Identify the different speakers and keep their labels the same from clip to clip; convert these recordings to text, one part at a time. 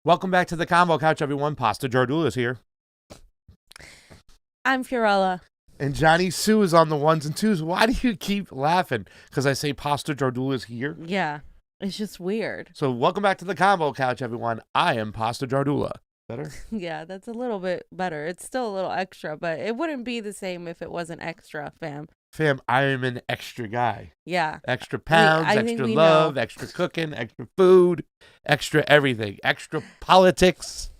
Speaker 1: Welcome back to the Convo Couch, everyone. Pasta Jardula is here.
Speaker 2: I'm Fiorella.
Speaker 1: And Johnny Sue is on the ones and twos. Why do you keep laughing? Because I say Pasta Jardula is here?
Speaker 2: Yeah, it's just weird.
Speaker 1: So welcome back to the Convo Couch, everyone. I am Pasta Jardula. Better?
Speaker 2: Yeah, that's a little bit better. It's still a little extra, but it wouldn't be the same if it wasn't extra, fam.
Speaker 1: Fam, I am an extra guy.
Speaker 2: Yeah.
Speaker 1: Extra pounds, extra love, extra cooking, extra food, extra everything, extra politics.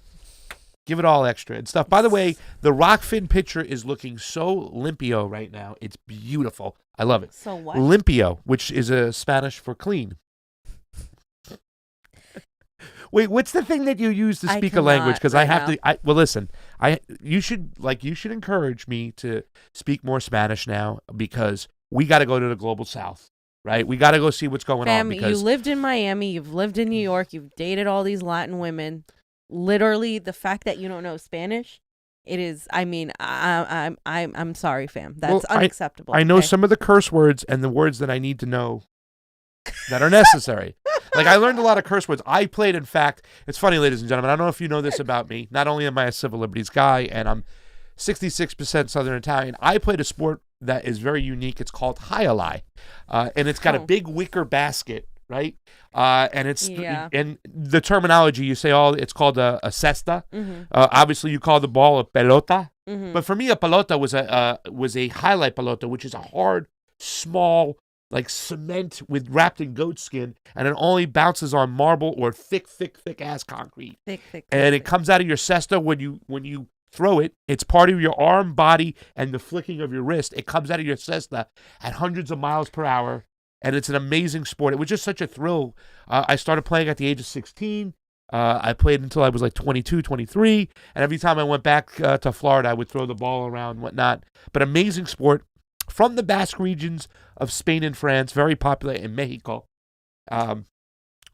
Speaker 1: Give it all extra and stuff. By the way, the Rokfin picture is looking so limpio right now. It's beautiful. I love it.
Speaker 2: So what?
Speaker 1: Limpio, which is a Spanish for clean. Wait, what's the thing that you use to speak a language? Because I have to. Well, listen. You should encourage me to speak more Spanish now because we got to go to the global South, right? We got to go see what's going on. Because
Speaker 2: you lived in Miami, you've lived in New York, you've dated all these Latin women. Literally, the fact that you don't know Spanish, it is. I mean, I'm sorry, fam. That's unacceptable.
Speaker 1: I know some of the curse words and the words that I need to know that are necessary. Like, I learned a lot of curse words. I played, in fact, it's funny, ladies and gentlemen, I don't know if you know this about me. Not only am I a civil liberties guy, and I'm 66% Southern Italian, I played a sport that is very unique. It's called Highlight. And it's got a big wicker basket, right? And it's and the terminology, you say, it's called a cesta.
Speaker 2: Mm-hmm.
Speaker 1: Obviously, you call the ball a pelota.
Speaker 2: Mm-hmm.
Speaker 1: But for me, a pelota was a highlight pelota, which is a hard, small, like cement wrapped in goat skin, and it only bounces on marble or thick ass concrete.
Speaker 2: Thick.
Speaker 1: And it comes out of your cesta when you throw it. It's part of your arm, body, and the flicking of your wrist. It comes out of your cesta at hundreds of miles per hour, and it's an amazing sport. It was just such a thrill. I started playing at the age of 16. I played until I was like 22, 23, and every time I went back to Florida, I would throw the ball around and whatnot. But amazing sport. From the Basque regions of Spain and France, very popular in Mexico.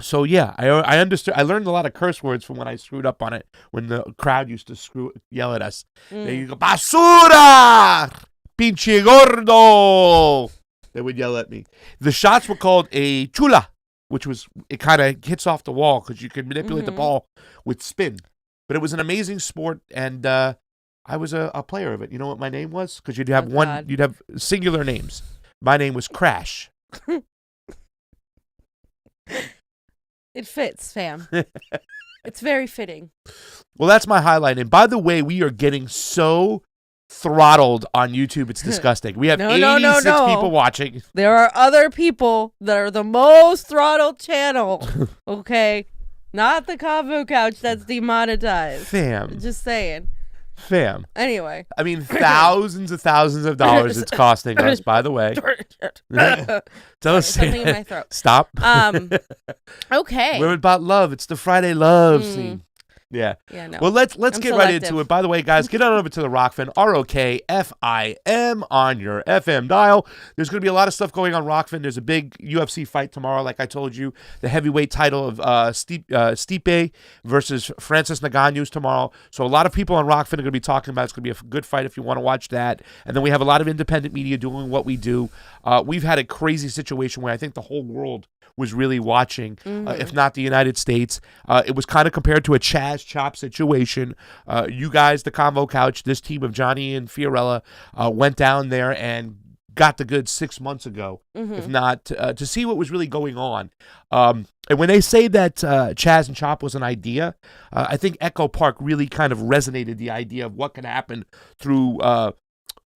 Speaker 1: So yeah, I understood. I learned a lot of curse words from when I screwed up on it. When the crowd used to yell at us, they go basura, pinche gordo. They would yell at me. The shots were called a chula, which was it kind of hits off the wall because you can manipulate the ball with spin. But it was an amazing sport, and I was a player of it. You know what my name was? Because you'd have you'd have singular names. My name was Crash.
Speaker 2: It fits, fam. It's very fitting.
Speaker 1: Well, that's my highlight. And by the way, we are getting so throttled on YouTube. It's disgusting. We have 86 people watching.
Speaker 2: There are other people that are the most throttled channel. Okay? Not the Convo Couch that's demonetized.
Speaker 1: Fam.
Speaker 2: Just saying.
Speaker 1: Fam.
Speaker 2: Anyway.
Speaker 1: I mean, thousands of dollars it's costing us, by the way. Don't say
Speaker 2: something in my throat.
Speaker 1: Stop.
Speaker 2: Okay.
Speaker 1: We're about love. It's the Friday love scene. Yeah.
Speaker 2: No.
Speaker 1: Well, let's get right into it. By the way, guys, get on over to the Rokfin, ROKFIM on your FM dial. There's going to be a lot of stuff going on Rokfin. There's a big UFC fight tomorrow, like I told you. The heavyweight title of Stipe versus Francis Ngannou tomorrow. So a lot of people on Rokfin are going to be talking about it. It's going to be a good fight if you want to watch that. And then we have a lot of independent media doing what we do. We've had a crazy situation where I think the whole world was really watching, if not the United States. It was kind of compared to a Chaz Chop situation. You guys, the Convo Couch, this team of Johnny and Fiorella went down there and got the goods 6 months ago, if not, to see what was really going on. And when they say that Chaz and Chop was an idea, I think Echo Park really kind of resonated the idea of what can happen through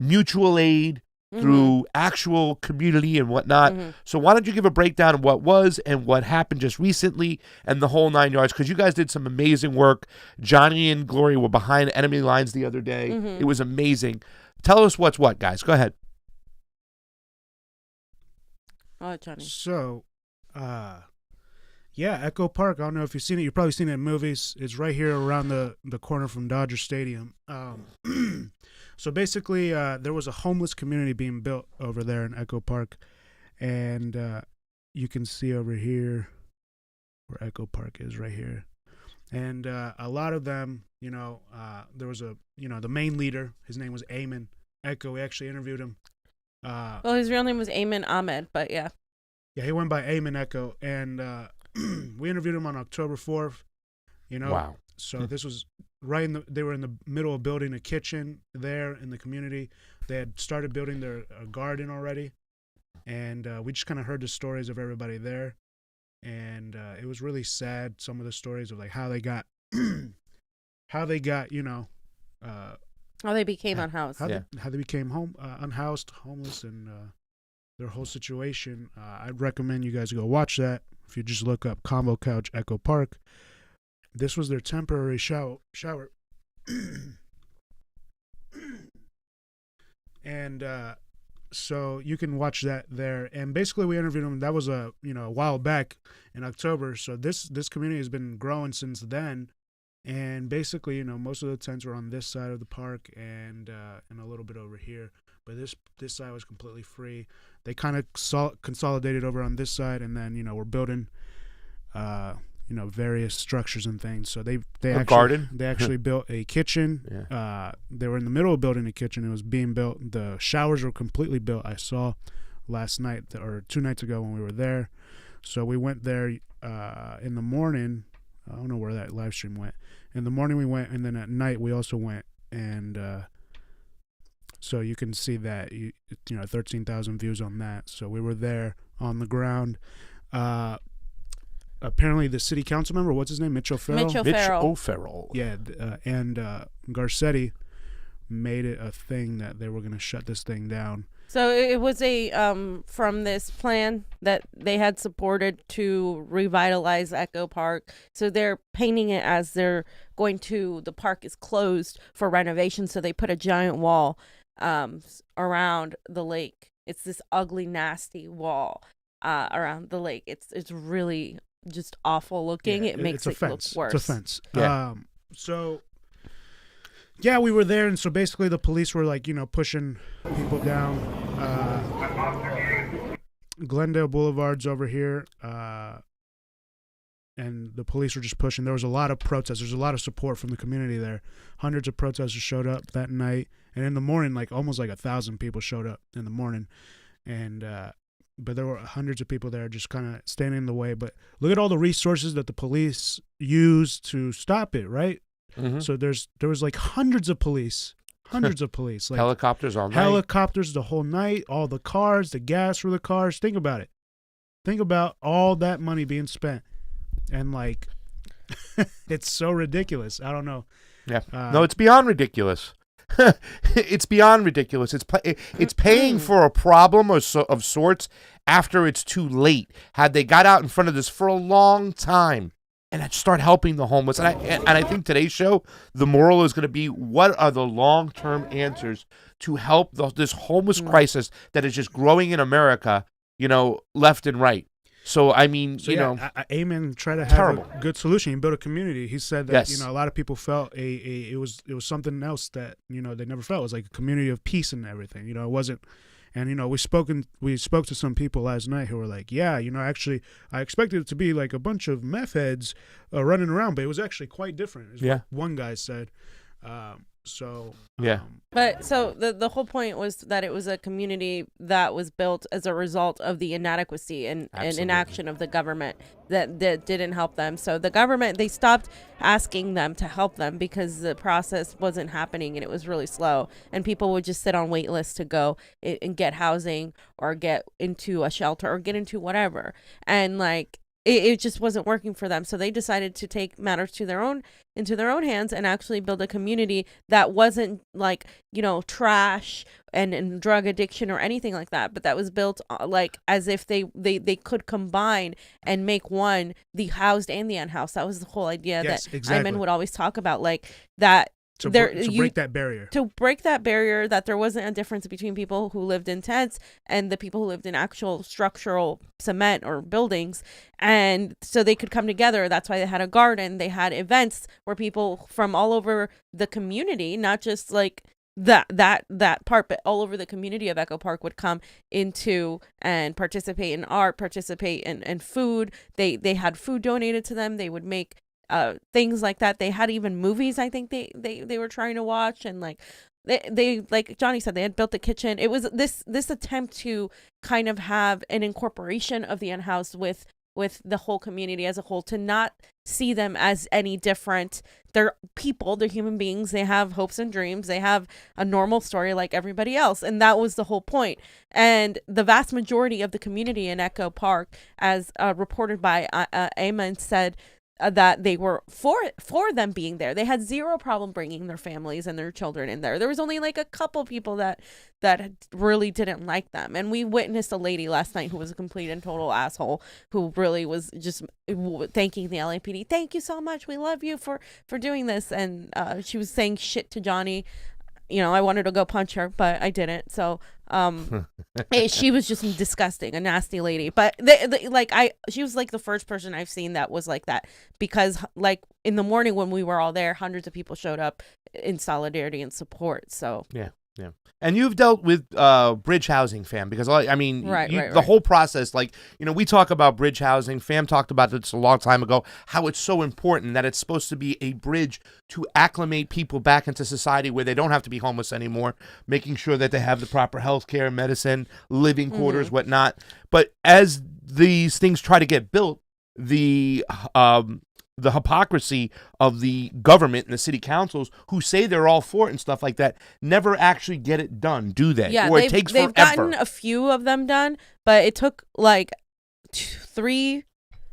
Speaker 1: mutual aid, through actual community and whatnot. So why don't you give a breakdown of what was and what happened just recently and the whole 9 yards, because you guys did some amazing work. Johnny and Glory were behind enemy lines the other day. It was amazing. Tell us what's what, guys. Go ahead.
Speaker 2: Oh, Johnny.
Speaker 3: So, yeah, Echo Park. I don't know if you've seen it. You've probably seen it in movies. It's right here around the corner from Dodger Stadium. So basically, there was a homeless community being built over there in Echo Park, and you can see over here where Echo Park is, right here. And a lot of them, there was the main leader. His name was Ayman Echo. We actually interviewed him.
Speaker 2: Well, his real name was Ayman Ahmed, but yeah.
Speaker 3: Yeah, he went by Ayman Echo, and we interviewed them on October 4th. You know,
Speaker 1: Wow.
Speaker 3: So this was they were in the middle of building a kitchen there in the community. They had started building their garden already, and we just kind of heard the stories of everybody there, and it was really sad. Some of the stories of like how they got, how they
Speaker 2: became unhoused.
Speaker 3: how they became unhoused, homeless, and their whole situation. I'd recommend you guys go watch that. If you just look up Convo Couch, Echo Park. This was their temporary shower. And so you can watch that there. And basically we interviewed them. That was a while back in October. So this community has been growing since then. And basically, most of the tents were on this side of the park and a little bit over here. But this side was completely free. They kind of consolidated over on this side, and then we're building various structures and things. So they actually
Speaker 1: garden.
Speaker 3: They actually built a kitchen.
Speaker 1: Yeah.
Speaker 3: They were in the middle of building a kitchen. It was being built. The showers were completely built. I saw last night or 2 nights ago when we were there. So we went there in the morning. I don't know where that live stream went. In the morning we went, and then at night we also went, and so you can see that 13,000 views on that. So we were there on the ground. Apparently the city council member, what's his name? Mitch
Speaker 1: O'Farrell.
Speaker 3: Yeah, and Garcetti made it a thing that they were going to shut this thing down.
Speaker 2: So it was from this plan that they had supported to revitalize Echo Park. So they're painting it as the park is closed for renovation. So they put a giant wall around the lake. It's this ugly, nasty wall around the lake. It's really just awful looking. It makes it look worse.
Speaker 3: It's a fence.
Speaker 1: Yeah.
Speaker 3: Yeah, we were there, and so basically the police were pushing people down. Glendale Boulevard's over here, and the police were just pushing. There was a lot of protests. There's a lot of support from the community there. Hundreds of protesters showed up that night, and in the morning, almost 1,000 people showed up in the morning, and but there were hundreds of people there just kind of standing in the way. But look at all the resources that the police used to stop it, right?
Speaker 1: Mm-hmm.
Speaker 3: So there was hundreds of police,
Speaker 1: helicopters all night.
Speaker 3: Helicopters the whole night, all the cars, the gas for the cars. Think about it. Think about all that money being spent, and it's so ridiculous. I don't know.
Speaker 1: Yeah, no, it's beyond ridiculous. It's beyond ridiculous. It's paying for a problem of sorts after it's too late. Had they got out in front of this for a long time and start helping the homeless, and I think today's show, the moral is going to be, what are the long-term answers to help this homeless crisis that is just growing in America, left and right. So
Speaker 3: Eamon tried to have a good solution. He built a community. He said that a lot of people felt it was something else that they never felt. It was like a community of peace and everything. It wasn't. And we spoke to some people last night who were like, yeah, actually I expected it to be like a bunch of meth heads running around, but it was actually quite different. Is what one guy said.
Speaker 2: But so the whole point was that it was a community that was built as a result of the inadequacy and inaction of the government that didn't help them. So the government, they stopped asking them to help them because the process wasn't happening and it was really slow, and people would just sit on wait lists to go and get housing or get into a shelter or get into whatever, and it just wasn't working for them. So they decided to take matters into their own hands and actually build a community that wasn't trash and drug addiction or anything like that, but that was built as if they could combine and make one, the housed and the unhoused. That was the whole idea that Iman would always talk about, that
Speaker 3: to break that barrier.
Speaker 2: To break that barrier, that there wasn't a difference between people who lived in tents and the people who lived in actual structural cement or buildings. And so they could come together. That's why they had a garden. They had events where people from all over the community, not just that part, but all over the community of Echo Park would come into and participate in art, participate in food. They had food donated to them. They would make things like that. They had even movies, I think they were trying to watch, and they like Jonny said, they had built the kitchen. It was this attempt to kind of have an incorporation of the unhoused with with the whole community as a whole, to not see them as any different. They're people, they're human beings, they have hopes and dreams, they have a normal story like everybody else, and that was the whole point. And the vast majority of the community in Echo Park, as reported by Eamon, said that they were for them being there. They had zero problem bringing their families and their children in there. There was only like a couple people that really didn't like them. And we witnessed a lady last night who was a complete and total asshole, who really was just thanking the LAPD. Thank you so much. We love you for doing this. And she was saying shit to Jonny. You know, I wanted to go punch her, but I didn't. So she was just disgusting, a nasty lady. But she was like the first person I've seen that was like that, because like in the morning when we were all there, hundreds of people showed up in solidarity and support. So
Speaker 1: yeah. And you've dealt with bridge housing, fam, because I mean,
Speaker 2: right.
Speaker 1: The whole process, like, you know, we talk about bridge housing. Fam talked about this a long time ago, how it's so important that it's supposed to be a bridge to acclimate people back into society where they don't have to be homeless anymore, making sure that they have the proper health care, medicine, living quarters, whatnot. But as these things try to get built, the hypocrisy of the government and the city councils, who say they're all for it and stuff like that, never actually get it done, do they?
Speaker 2: Yeah,
Speaker 1: or it takes
Speaker 2: they've
Speaker 1: forever.
Speaker 2: gotten a few of them done, but it took like 3,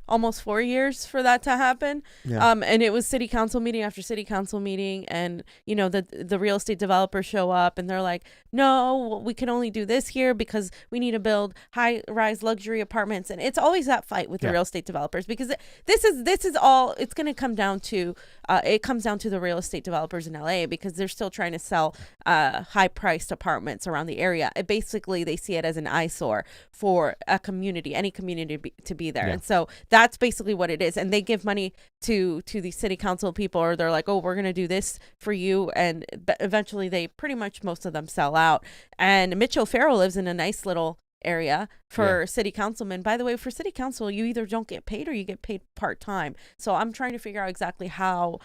Speaker 2: almost 4 years for that to happen.
Speaker 1: Yeah.
Speaker 2: And it was city council meeting after city council meeting, and you know, the real estate developers show up and they're like, no, we can only do this here because we need to build high-rise luxury apartments. And it's always that fight with the real estate developers, because this is all it's going to come down to. It comes down to the real estate developers in LA, because they're still trying to sell high-priced apartments around the area. Basically, they see it as an eyesore for a community, any community to be there. And so that's basically what it is. And they give money to the city council people, or they're like, oh, we're going to do this for you. And eventually they pretty much, most of them sell out. And Mitch O'Farrell lives in a nice little area for city councilmen. By the way, for city council, you either don't get paid or you get paid part-time. So I'm trying to figure out exactly how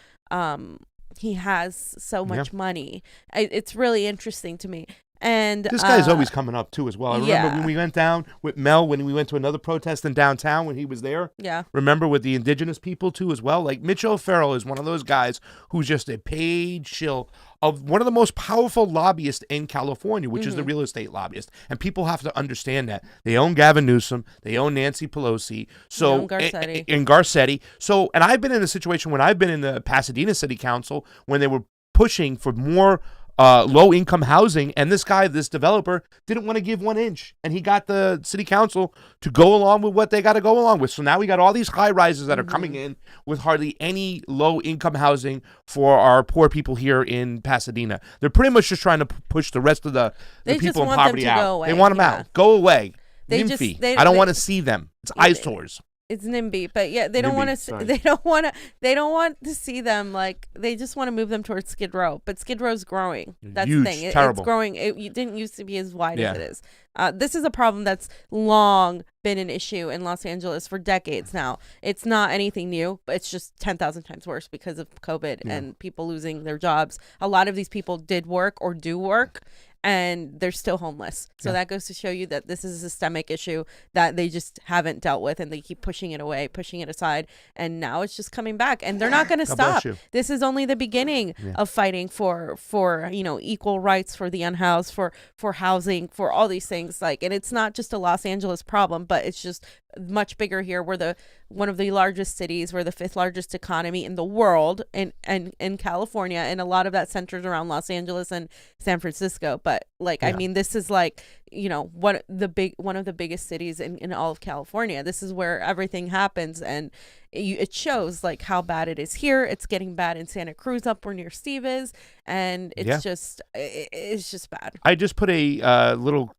Speaker 2: he has so much money. It's really interesting to me. And
Speaker 1: this guy's always coming up too as well. I remember when we went down with Mel, when we went to another protest in downtown when he was there.
Speaker 2: Yeah.
Speaker 1: Remember with the indigenous people too as well. Like Mitch O'Farrell is one of those guys who's just a paid shill of one of the most powerful lobbyists in California, which is the real estate lobbyist. And people have to understand that. They own Gavin Newsom. They own Nancy Pelosi. So
Speaker 2: and
Speaker 1: Garcetti. So, and I've been in a situation when I've been in the Pasadena City Council when they were pushing for more low-income housing, and this developer didn't want to give 1 inch, and he got the city council to go along with what they got to go along with. So now we got all these high-rises that are coming in with hardly any low-income housing for our poor people here in Pasadena. They're pretty much just trying to push the rest of the people in poverty out. They want them out. Go away. NIMFY. I don't want to see them. It's eyesores.
Speaker 2: It's NIMBY, but yeah, they don't want to. They don't want to see them. Like, they just want to move them towards Skid Row. But Skid Row's growing. That's
Speaker 1: huge,
Speaker 2: the thing.
Speaker 1: terrible.
Speaker 2: It's growing. It didn't used to be as wide as it is. This is a problem that's long been an issue in Los Angeles for decades now. It's not anything new, but it's just 10,000 times worse because of COVID and people losing their jobs. A lot of these people did work or do work, and they're still homeless. So that goes to show you that this is a systemic issue that they just haven't dealt with, and they keep pushing it away, pushing it aside, and now it's just coming back, and they're not going to stop. This is only the beginning of fighting for equal rights for the unhoused, for housing, for all these things. Like, and it's not just a Los Angeles problem, but it's just much bigger here. We're one of the largest cities. We're the 5th largest economy in the world, and in California, and a lot of that centers around Los Angeles and San Francisco. But I mean, this is like, one of the biggest cities in all of California. This is where everything happens, and it shows like how bad it is here. It's getting bad in Santa Cruz, up where near Steve is, and it's just bad.
Speaker 1: I just put a little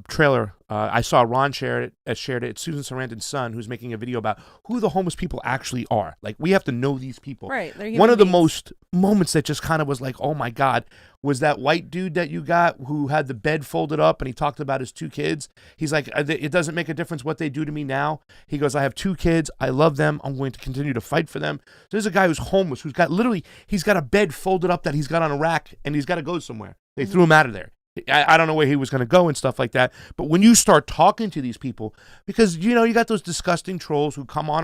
Speaker 1: trailer. I saw Ron shared it. It's Susan Sarandon's son, who's making a video about who the homeless people actually are. Like, we have to know these people.
Speaker 2: Right.
Speaker 1: One of the most moments that just kind of was like, oh my God, was that white dude that you got who had the bed folded up, and he talked about his 2 kids. He's like, it doesn't make a difference what they do to me now. He goes, I have 2 kids. I love them. I'm going to continue to fight for them. So there's a guy who's homeless, he's got a bed folded up that he's got on a rack, and he's got to go somewhere. They threw him out of there. I don't know where he was going to go and stuff like that. But when you start talking to these people, because, you know, you got those disgusting trolls who come on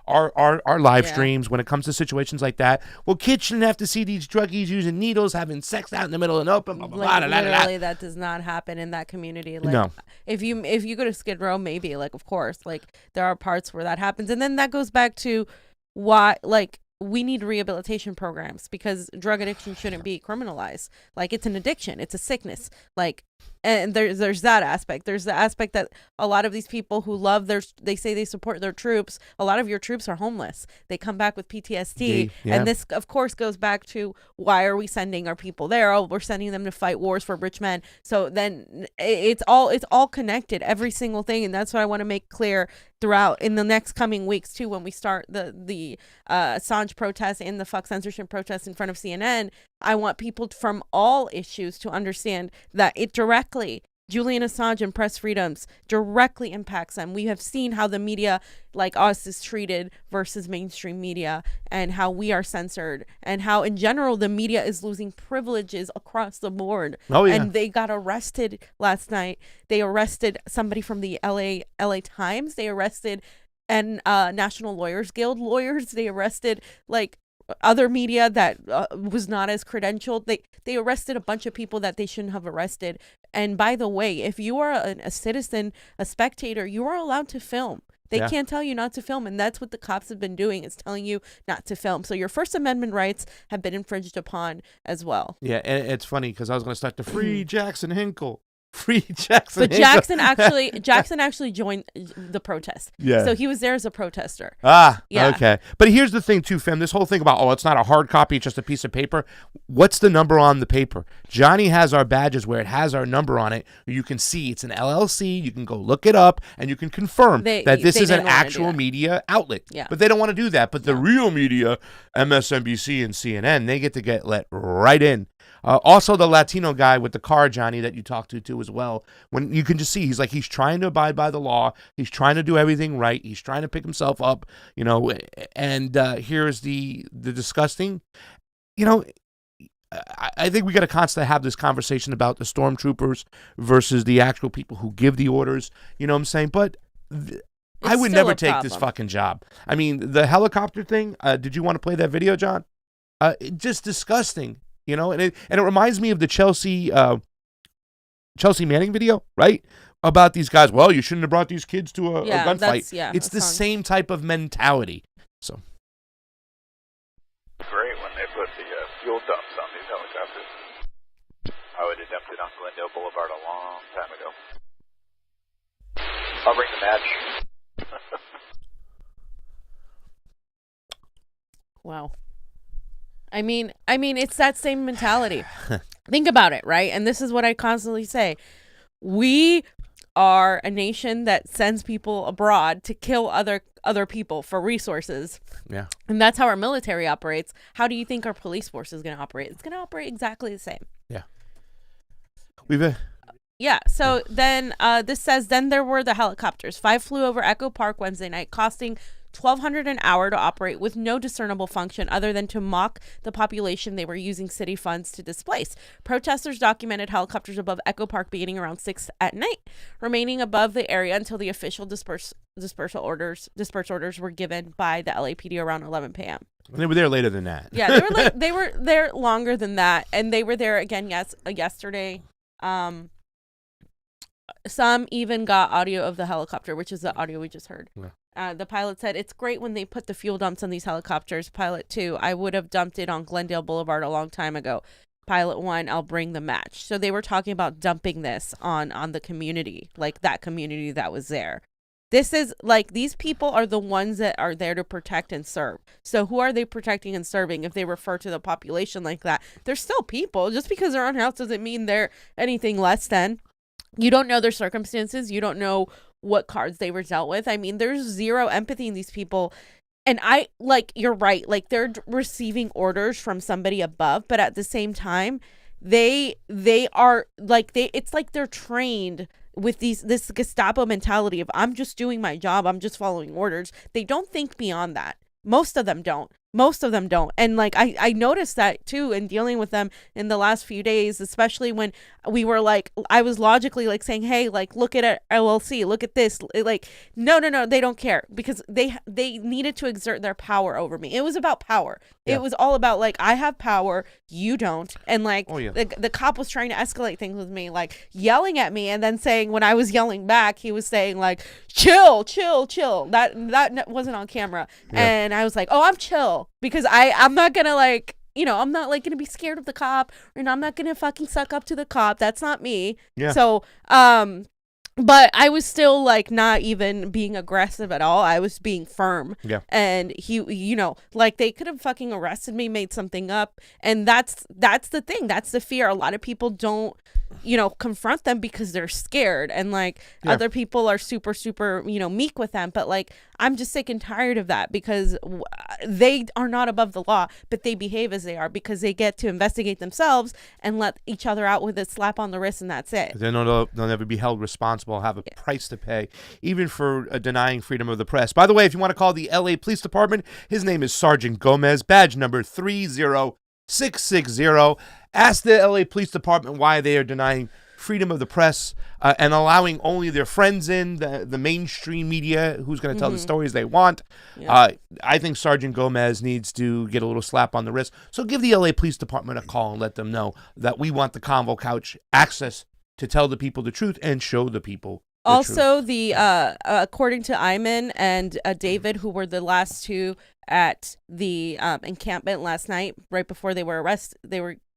Speaker 1: our live streams when it comes to situations like that. Well, kids shouldn't have to see these druggies using needles, having sex out in the middle and open, blah, blah, blah, blah,
Speaker 2: literally, that does not happen in that community. Like,
Speaker 1: no.
Speaker 2: If you go to Skid Row, maybe, like, of course, like, there are parts where that happens. And then that goes back to why, like, we need rehabilitation programs, because drug addiction shouldn't be criminalized. Like, it's an addiction, it's a sickness. Like, and there's that aspect. There's the aspect that a lot of these people who love they say they support their troops. A lot of your troops are homeless. They come back with PTSD. And this, of course, goes back to, why are we sending our people there? Oh, we're sending them to fight wars for rich men. So then it's all connected, every single thing. And that's what I want to make clear throughout in the next coming weeks too, when we start the Assange protests and the fuck censorship protests in front of CNN. I want people from all issues to understand that it directly, Julian Assange and press freedoms, directly impacts them. We have seen how the media like us is treated versus mainstream media, and how we are censored, and how in general the media is losing privileges across the board.
Speaker 1: Oh, yeah.
Speaker 2: And they got arrested last night. They arrested somebody from the LA Times. They arrested National Lawyers Guild lawyers. They arrested like other media that was not as credentialed. They arrested a bunch of people that they shouldn't have arrested. And by the way, if you are a citizen, a spectator, you are allowed to film. They can't tell you not to film, and that's what the cops have been doing, is telling you not to film. So your First Amendment rights have been infringed upon as well.
Speaker 1: Yeah, and it's funny because I was going to start to free Jackson Hinkle. Free Jackson.
Speaker 2: But Jackson actually joined the protest.
Speaker 1: Yeah.
Speaker 2: So he was there as a protester.
Speaker 1: Ah,
Speaker 2: yeah.
Speaker 1: Okay. But here's the thing too, fam. This whole thing about, it's not a hard copy, it's just a piece of paper. What's the number on the paper? Johnny has our badges where it has our number on it. You can see it's an LLC. You can go look it up and you can confirm that this is an actual media outlet.
Speaker 2: Yeah.
Speaker 1: But they don't want to do that. But the real media, MSNBC and CNN, they get to get let right in. Also, the Latino guy with the car, Johnny, that you talked to too as well. When you can just see, he's trying to abide by the law. He's trying to do everything right. He's trying to pick himself up, you know. And here's the disgusting, you know. I think we got to constantly have this conversation about the stormtroopers versus the actual people who give the orders. You know what I'm saying? But I would never take this fucking job. I mean, the helicopter thing. Did you want to play that video, John? Just disgusting. You know, and it reminds me of the Chelsea Manning video, right? About these guys. Well, you shouldn't have brought these kids to a gunfight. It's the same type of mentality. So
Speaker 4: great when they put the fuel dumps on these helicopters. I would have dumped it on Glendale Boulevard a long time ago. I'll bring the match.
Speaker 2: Wow. I mean, it's that same mentality. Think about it, right? And this is what I constantly say. We are a nation that sends people abroad to kill other people for resources.
Speaker 1: Yeah.
Speaker 2: And that's how our military operates. How do you think our police force is going to operate? It's going to operate exactly the same.
Speaker 1: Yeah.
Speaker 2: Yeah, so then this says, then there were the helicopters. 5 flew over Echo Park Wednesday night, costing $1,200 an hour to operate with no discernible function other than to mock the population they were using city funds to displace. Protesters documented helicopters above Echo Park beginning around 6 at night, remaining above the area until the official disperse orders were given by the LAPD around 11 p.m.
Speaker 1: They were there later than that.
Speaker 2: Yeah, they were there longer than that, and they were there again yesterday. Some even got audio of the helicopter, which is the audio we just heard.
Speaker 1: Yeah.
Speaker 2: The pilot said, it's great when they put the fuel dumps on these helicopters. Pilot 2, I would have dumped it on Glendale Boulevard a long time ago. Pilot 1, I'll bring the match. So they were talking about dumping this on the community, like that community that was there. This is like, these people are the ones that are there to protect and serve. So who are they protecting and serving if they refer to the population like that? They're still people. Just because they're on house doesn't mean they're anything less than. You don't know their circumstances. You don't know what cards they were dealt with. I mean, there's zero empathy in these people. And you're right. Like, they're receiving orders from somebody above, but at the same time, they are like, it's like they're trained with this Gestapo mentality of, I'm just doing my job. I'm just following orders. They don't think beyond that. Most of them don't. Most of them don't. And like I noticed that too in dealing with them in the last few days, especially when we were like, I was logically like saying, hey, like look at LLC, look at this. Like no, they don't care, because they needed to exert their power over me. It was about power. Yeah. It was all about like, I have power, you don't. And like the cop was trying to escalate things with me, like yelling at me, and then saying, when I was yelling back, he was saying like, chill. That wasn't on camera. Yeah. And I was like, oh, I'm chill, because I'm not gonna like, I'm not like gonna be scared of the cop, and I'm not gonna fucking suck up to the cop. That's not me. Yeah. So but I was still like not even being aggressive at all. I was being firm. Yeah. And he, like they could have fucking arrested me, made something up. And that's the thing. That's the fear. A lot of people don't, confront them because they're scared. And like other people are super, super, meek with them. But like, I'm just sick and tired of that, because they are not above the law, but they behave as they are because they get to investigate themselves and let each other out with a slap on the wrist, and that's it.
Speaker 1: They'll never be held responsible, have a price to pay, even for denying freedom of the press. By the way, if you want to call the LA Police Department, his name is Sergeant Gomez, badge number 30660. Ask the LA Police Department why they are denying freedom of the press and allowing only their friends in, the mainstream media, who's going to tell the stories they want. Yeah. I think Sergeant Gomez needs to get a little slap on the wrist. So give the LA Police Department a call and let them know that we want the Convo Couch access to tell the people the truth and show the people the
Speaker 2: also
Speaker 1: truth.
Speaker 2: According to Iman and David, who were the last two at the encampment last night, right before they were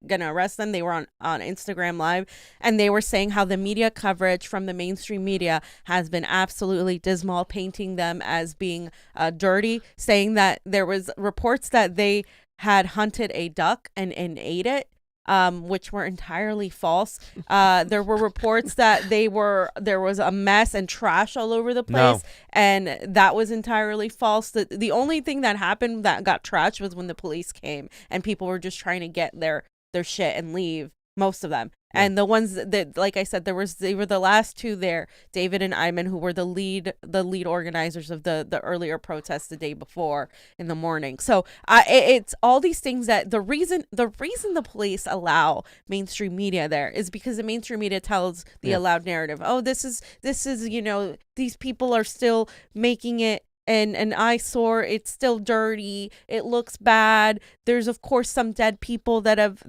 Speaker 2: gonna arrest them, they were on Instagram Live, and they were saying how the media coverage from the mainstream media has been absolutely dismal, painting them as being dirty, saying that there was reports that they had hunted a duck and ate it, which were entirely false. There were reports that there was a mess and trash all over the place, and that was entirely false. The only thing that happened that got trashed was when the police came, and people were just trying to get their shit and leave, most of them. Yeah. And the ones that, like I said, they were the last two there, David and Iman, who were the lead organizers of the earlier protests the day before in the morning. So it's all these things that the reason the police allow mainstream media there is because the mainstream media tells the allowed narrative. Oh, this is these people are still making it an eyesore. It's still dirty. It looks bad. There's of course some dead people that have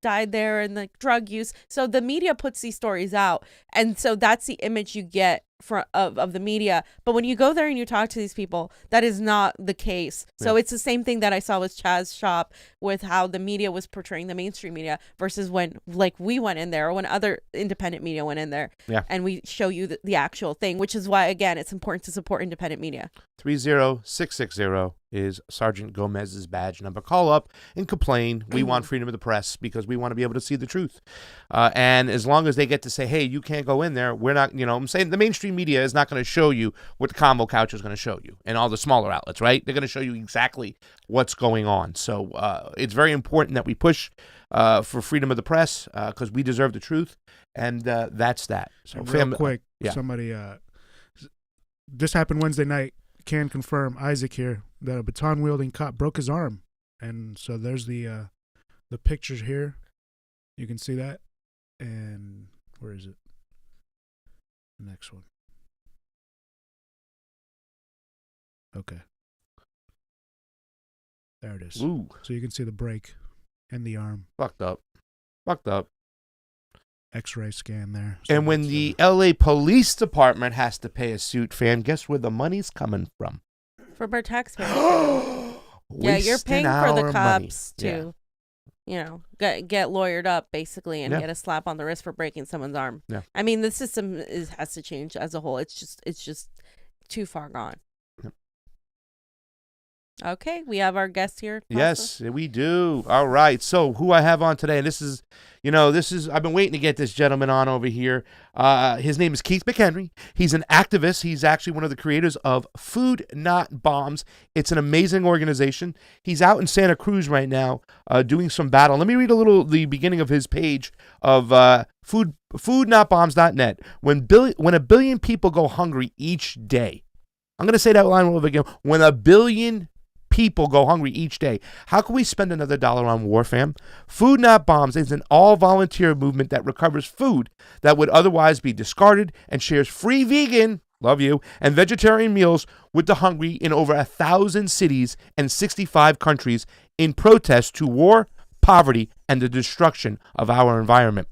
Speaker 2: died there, and like drug use. So the media puts these stories out, and so that's the image you get of the media. But when you go there and you talk to these people, that is not the case. So it's the same thing that I saw with Chaz's shop, with how the media was portraying the mainstream media versus when like we went in there, or when other independent media went in there, and we show you the actual thing, which is why, again, it's important to support independent media.
Speaker 1: 30660 is Sergeant Gomez's badge number. Call up and complain. We want freedom of the press because we want to be able to see the truth. And as long as they get to say, hey, you can't go in there, we're not, I'm saying the mainstream media is not going to show you what the Convo Couch is going to show you, and all the smaller outlets, right? They're going to show you exactly what's going on. So it's very important that we push for freedom of the press because we deserve the truth. And that's that. So
Speaker 3: real quick, somebody, this happened Wednesday night. Can confirm, Isaac here, that a baton-wielding cop broke his arm. And so there's the pictures here. You can see that. And where is it? The next one. Okay. There it is.
Speaker 1: Ooh.
Speaker 3: So you can see the break and the arm.
Speaker 1: Fucked up.
Speaker 3: X-ray scan there. So
Speaker 1: and when the LA Police Department has to pay a suit, fam, guess where the money's coming from?
Speaker 2: From our taxpayers. Yeah, you're paying for the cops to, get lawyered up, basically, and get a slap on the wrist for breaking someone's arm. Yeah. I mean, the system has to change as a whole. It's just too far gone. Yep. Okay, we have our guest here. Pasta.
Speaker 1: Yes, we do. All right. So who I have on today, and this is I've been waiting to get this gentleman on over here. His name is Keith McHenry. He's an activist. He's actually one of the creators of Food Not Bombs. It's an amazing organization. He's out in Santa Cruz right now doing some battle. Let me read the beginning of his page of foodnotbombs.net. When a billion people go hungry each day. I'm going to say that line over again. When a billion people go hungry each day. How can we spend another dollar on war, fam? Food Not Bombs is an all-volunteer movement that recovers food that would otherwise be discarded and shares free vegan, love you, and vegetarian meals with the hungry in over 1,000 cities and 65 countries in protest to war, poverty, and the destruction of our environment.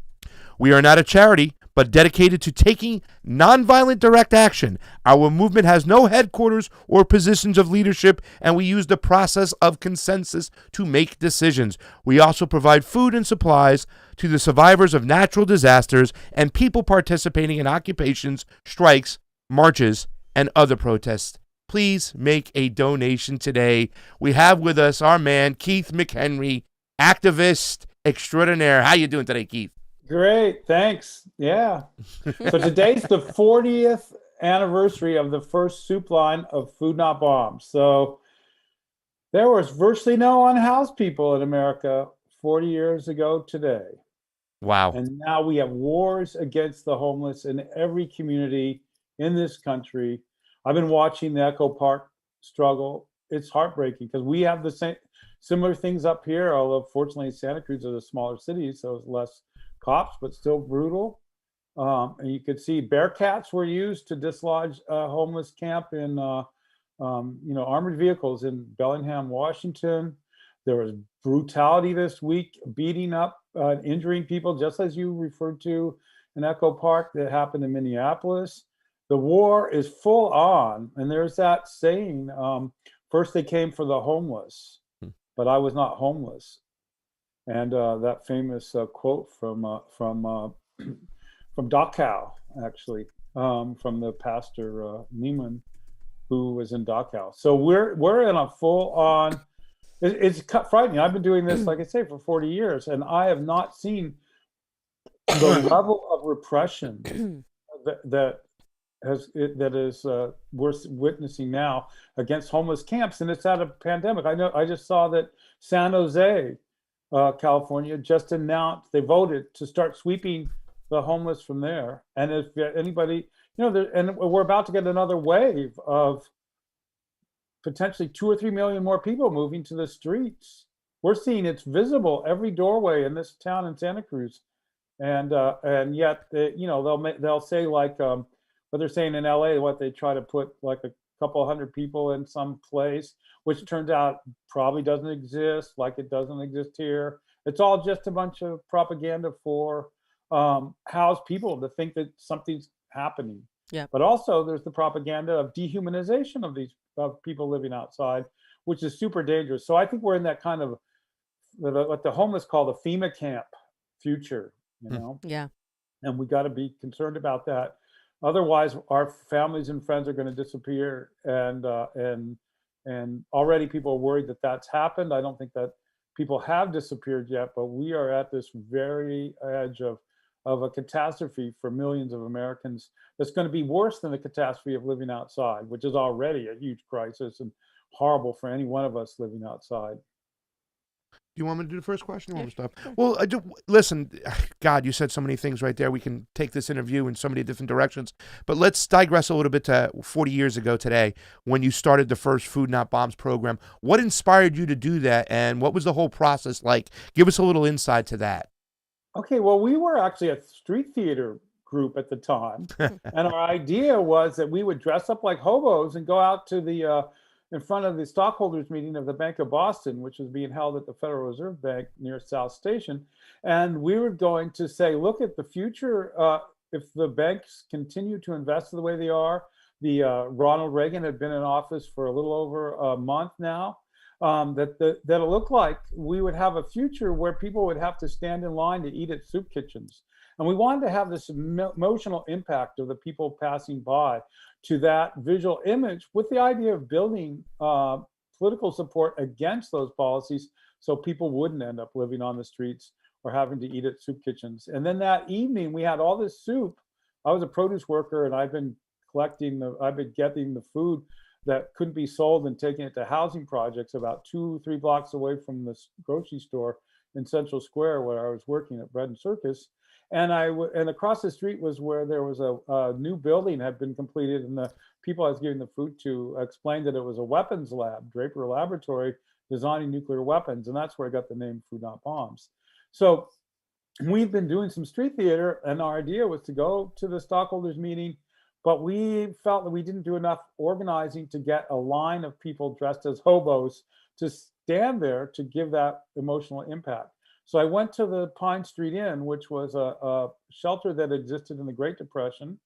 Speaker 1: We are not a charity, but dedicated to taking nonviolent direct action. Our movement has no headquarters or positions of leadership, and we use the process of consensus to make decisions. We also provide food and supplies to the survivors of natural disasters and people participating in occupations, strikes, marches, and other protests. Please make a donation today. We have with us our man, Keith McHenry, activist extraordinaire. How you doing today, Keith?
Speaker 5: Great, thanks. Yeah. So today's the 40th anniversary of the first soup line of Food Not Bombs. So there was virtually no unhoused people in America 40 years ago today.
Speaker 1: Wow.
Speaker 5: And now we have wars against the homeless in every community in this country. I've been watching the Echo Park struggle. It's heartbreaking because we have the same similar things up here, although fortunately Santa Cruz is a smaller city, so it's less cops, but still brutal. And you could see Bearcats were used to dislodge a homeless camp in, armored vehicles in Bellingham, Washington. There was brutality this week, beating up, injuring people, just as you referred to in Echo Park that happened in Minneapolis. The war is full on, and there's that saying, first they came for the homeless, but I was not homeless. And that famous quote from Dachau, actually, from the pastor Neiman, who was in Dachau. So we're in a full-on. It's frightening. I've been doing this, like I say, for 40 years, and I have not seen the level of repression that we're witnessing now against homeless camps, and it's out of pandemic. I just saw that San Jose, California, just announced they voted to start sweeping the homeless from there. And if anybody, and we're about to get another wave of potentially 2 or 3 million more people moving to the streets. We're seeing it's visible every doorway in this town in Santa Cruz, and yet they'll say like what they're saying in LA, what they try to put like a couple hundred people in some place, which turns out probably doesn't exist, like it doesn't exist here. It's all just a bunch of propaganda for housed people to think that something's happening.
Speaker 2: Yeah.
Speaker 5: But also there's the propaganda of dehumanization of people living outside, which is super dangerous. So I think we're in that kind of what the homeless call the FEMA camp future,
Speaker 2: Yeah.
Speaker 5: And we got to be concerned about that. Otherwise, our families and friends are going to disappear, and already people are worried that that's happened. I don't think that people have disappeared yet, but we are at this very edge of a catastrophe for millions of Americans. That's going to be worse than the catastrophe of living outside, which is already a huge crisis and horrible for any one of us living outside.
Speaker 1: You want me to do the first question? Or stuff? Well, listen, God, you said so many things right there. We can take this interview in so many different directions. But let's digress a little bit to 40 years ago today when you started the first Food Not Bombs program. What inspired you to do that, and what was the whole process like? Give us a little insight to that.
Speaker 5: Okay, well, we were actually a street theater group at the time. And our idea was that we would dress up like hobos and go out to the in front of the stockholders meeting of the Bank of Boston, which was being held at the Federal Reserve Bank near South Station. And we were going to say, look at the future. If the banks continue to invest the way they are, Ronald Reagan had been in office for a little over a month now, that'll look like we would have a future where people would have to stand in line to eat at soup kitchens. And we wanted to have this emotional impact of the people passing by to that visual image with the idea of building political support against those policies so people wouldn't end up living on the streets or having to eat at soup kitchens. And then that evening we had all this soup. I was a produce worker, and I've been getting the food that couldn't be sold and taking it to housing projects about 2-3 blocks away from the grocery store in Central Square where I was working at Bread and Circus. And across the street was where there was a new building had been completed, and the people I was giving the food to explained that it was a weapons lab, Draper Laboratory, designing nuclear weapons, and that's where I got the name Food Not Bombs. So we've been doing some street theater, and our idea was to go to the stockholders meeting, but we felt that we didn't do enough organizing to get a line of people dressed as hobos to stand there to give that emotional impact. So I went to the Pine Street Inn, which was a shelter that existed in the Great Depression,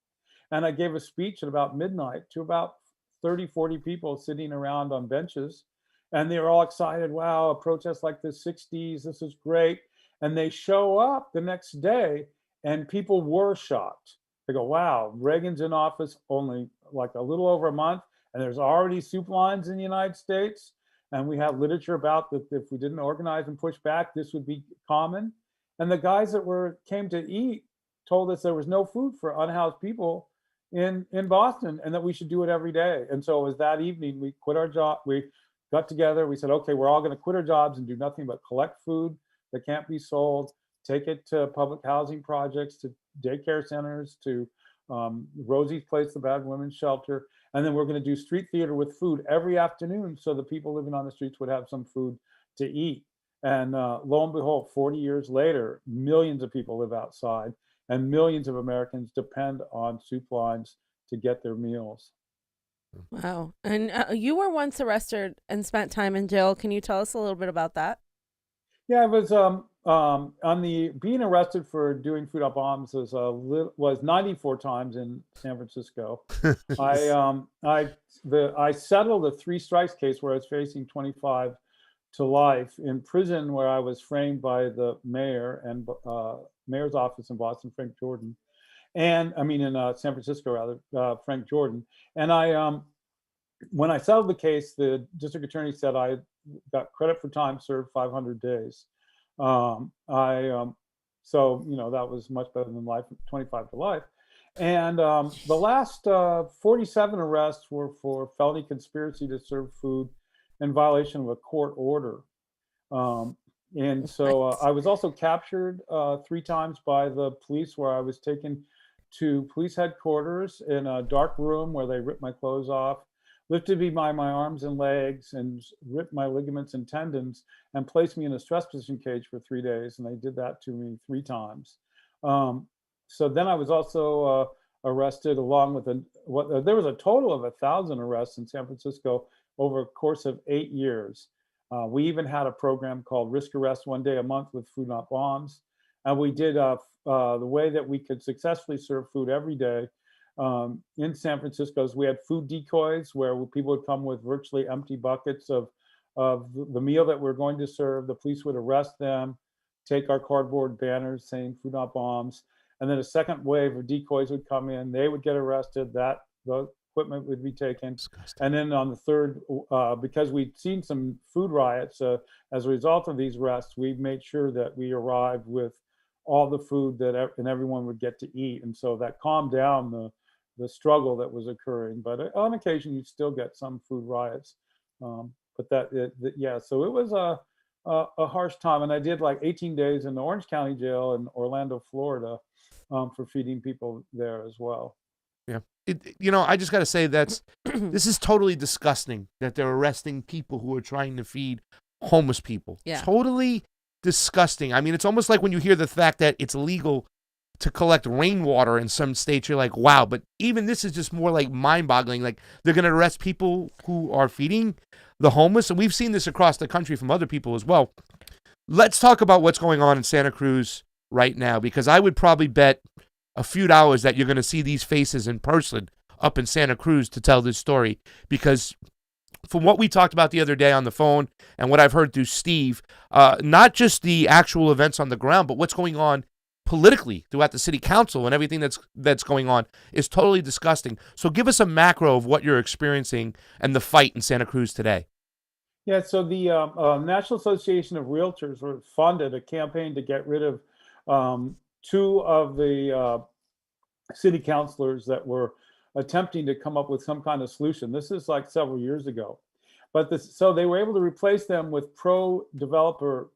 Speaker 5: and I gave a speech at about midnight to about 30, 40 people sitting around on benches. And they were all excited. Wow, a protest like the 60s, this is great. And they show up the next day and people were shocked. They go, wow, Reagan's in office only like a little over a month, and there's already soup lines in the United States. And we have literature about that if we didn't organize and push back, this would be common. And the guys that came to eat told us there was no food for unhoused people in Boston, and that we should do it every day. And so it was that evening we quit our job. We got together, we said, okay, we're all going to quit our jobs and do nothing but collect food that can't be sold, take it to public housing projects, to daycare centers, to Rosie's Place, the Bad Women's Shelter. And then we're going to do street theater with food every afternoon so the people living on the streets would have some food to eat. And lo and behold, 40 years later, millions of people live outside, and millions of Americans depend on soup lines to get their meals.
Speaker 2: Wow. And you were once arrested and spent time in jail. Can you tell us a little bit about that?
Speaker 5: Yeah, it was on the being arrested for doing Food Not Bombs was 94 times in San Francisco. I settled a 3 strikes case where I was facing 25 to life in prison, where I was framed by the mayor and mayor's office in Boston, Frank Jordan. And I mean, in San Francisco, rather, Frank Jordan. And when I settled the case, the district attorney said I got credit for time served, 500 days. So, that was much better than life, 25 to life. And the last 47 arrests were for felony conspiracy to serve food in violation of a court order. And so I was also captured 3 times by the police, where I was taken to police headquarters in a dark room where they ripped my clothes off, lifted me by my arms and legs, and ripped my ligaments and tendons, and placed me in a stress position cage for 3 days. And they did that to me 3 times. So then I was also arrested along with there was a total of 1,000 arrests in San Francisco over a course of 8 years. We even had a program called Risk Arrest 1 day a month with Food Not Bombs. And we did the way that we could successfully serve food every day in San Francisco is we had food decoys where people would come with virtually empty buckets of the meal that we're going to serve. The police would arrest them, take our cardboard banners saying Food Not Bombs. And then a second wave of decoys would come in. They would get arrested. The equipment would be taken. Disgusting. And then on the third, because we'd seen some food riots as a result of these arrests, we made sure that we arrived with all the food that and everyone would get to eat. And so that calmed down the struggle that was occurring. But on occasion, you'd still get some food riots. So it was a harsh time. And I did like 18 days in the Orange County Jail in Orlando, Florida, for feeding people there as well.
Speaker 1: Yeah. I just got to say this is totally disgusting that they're arresting people who are trying to feed homeless people.
Speaker 2: Yeah.
Speaker 1: Totally disgusting. I mean, it's almost like when you hear the fact that it's illegal to collect rainwater in some states, you're like, wow. But even this is just more like mind-boggling. Like, they're going to arrest people who are feeding the homeless. And we've seen this across the country from other people as well. Let's talk about what's going on in Santa Cruz right now, because I would probably bet a few dollars that you're going to see these faces in person up in Santa Cruz to tell this story. Because from what we talked about the other day on the phone and what I've heard through Steve, not just the actual events on the ground, but what's going on politically throughout the city council and everything that's going on is totally disgusting. So give us a macro of what you're experiencing and the fight in Santa Cruz today.
Speaker 5: Yeah, so the National Association of Realtors funded a campaign to get rid of 2 of the city councilors that were attempting to come up with some kind of solution. This is like several years ago. So they were able to replace them with pro-developer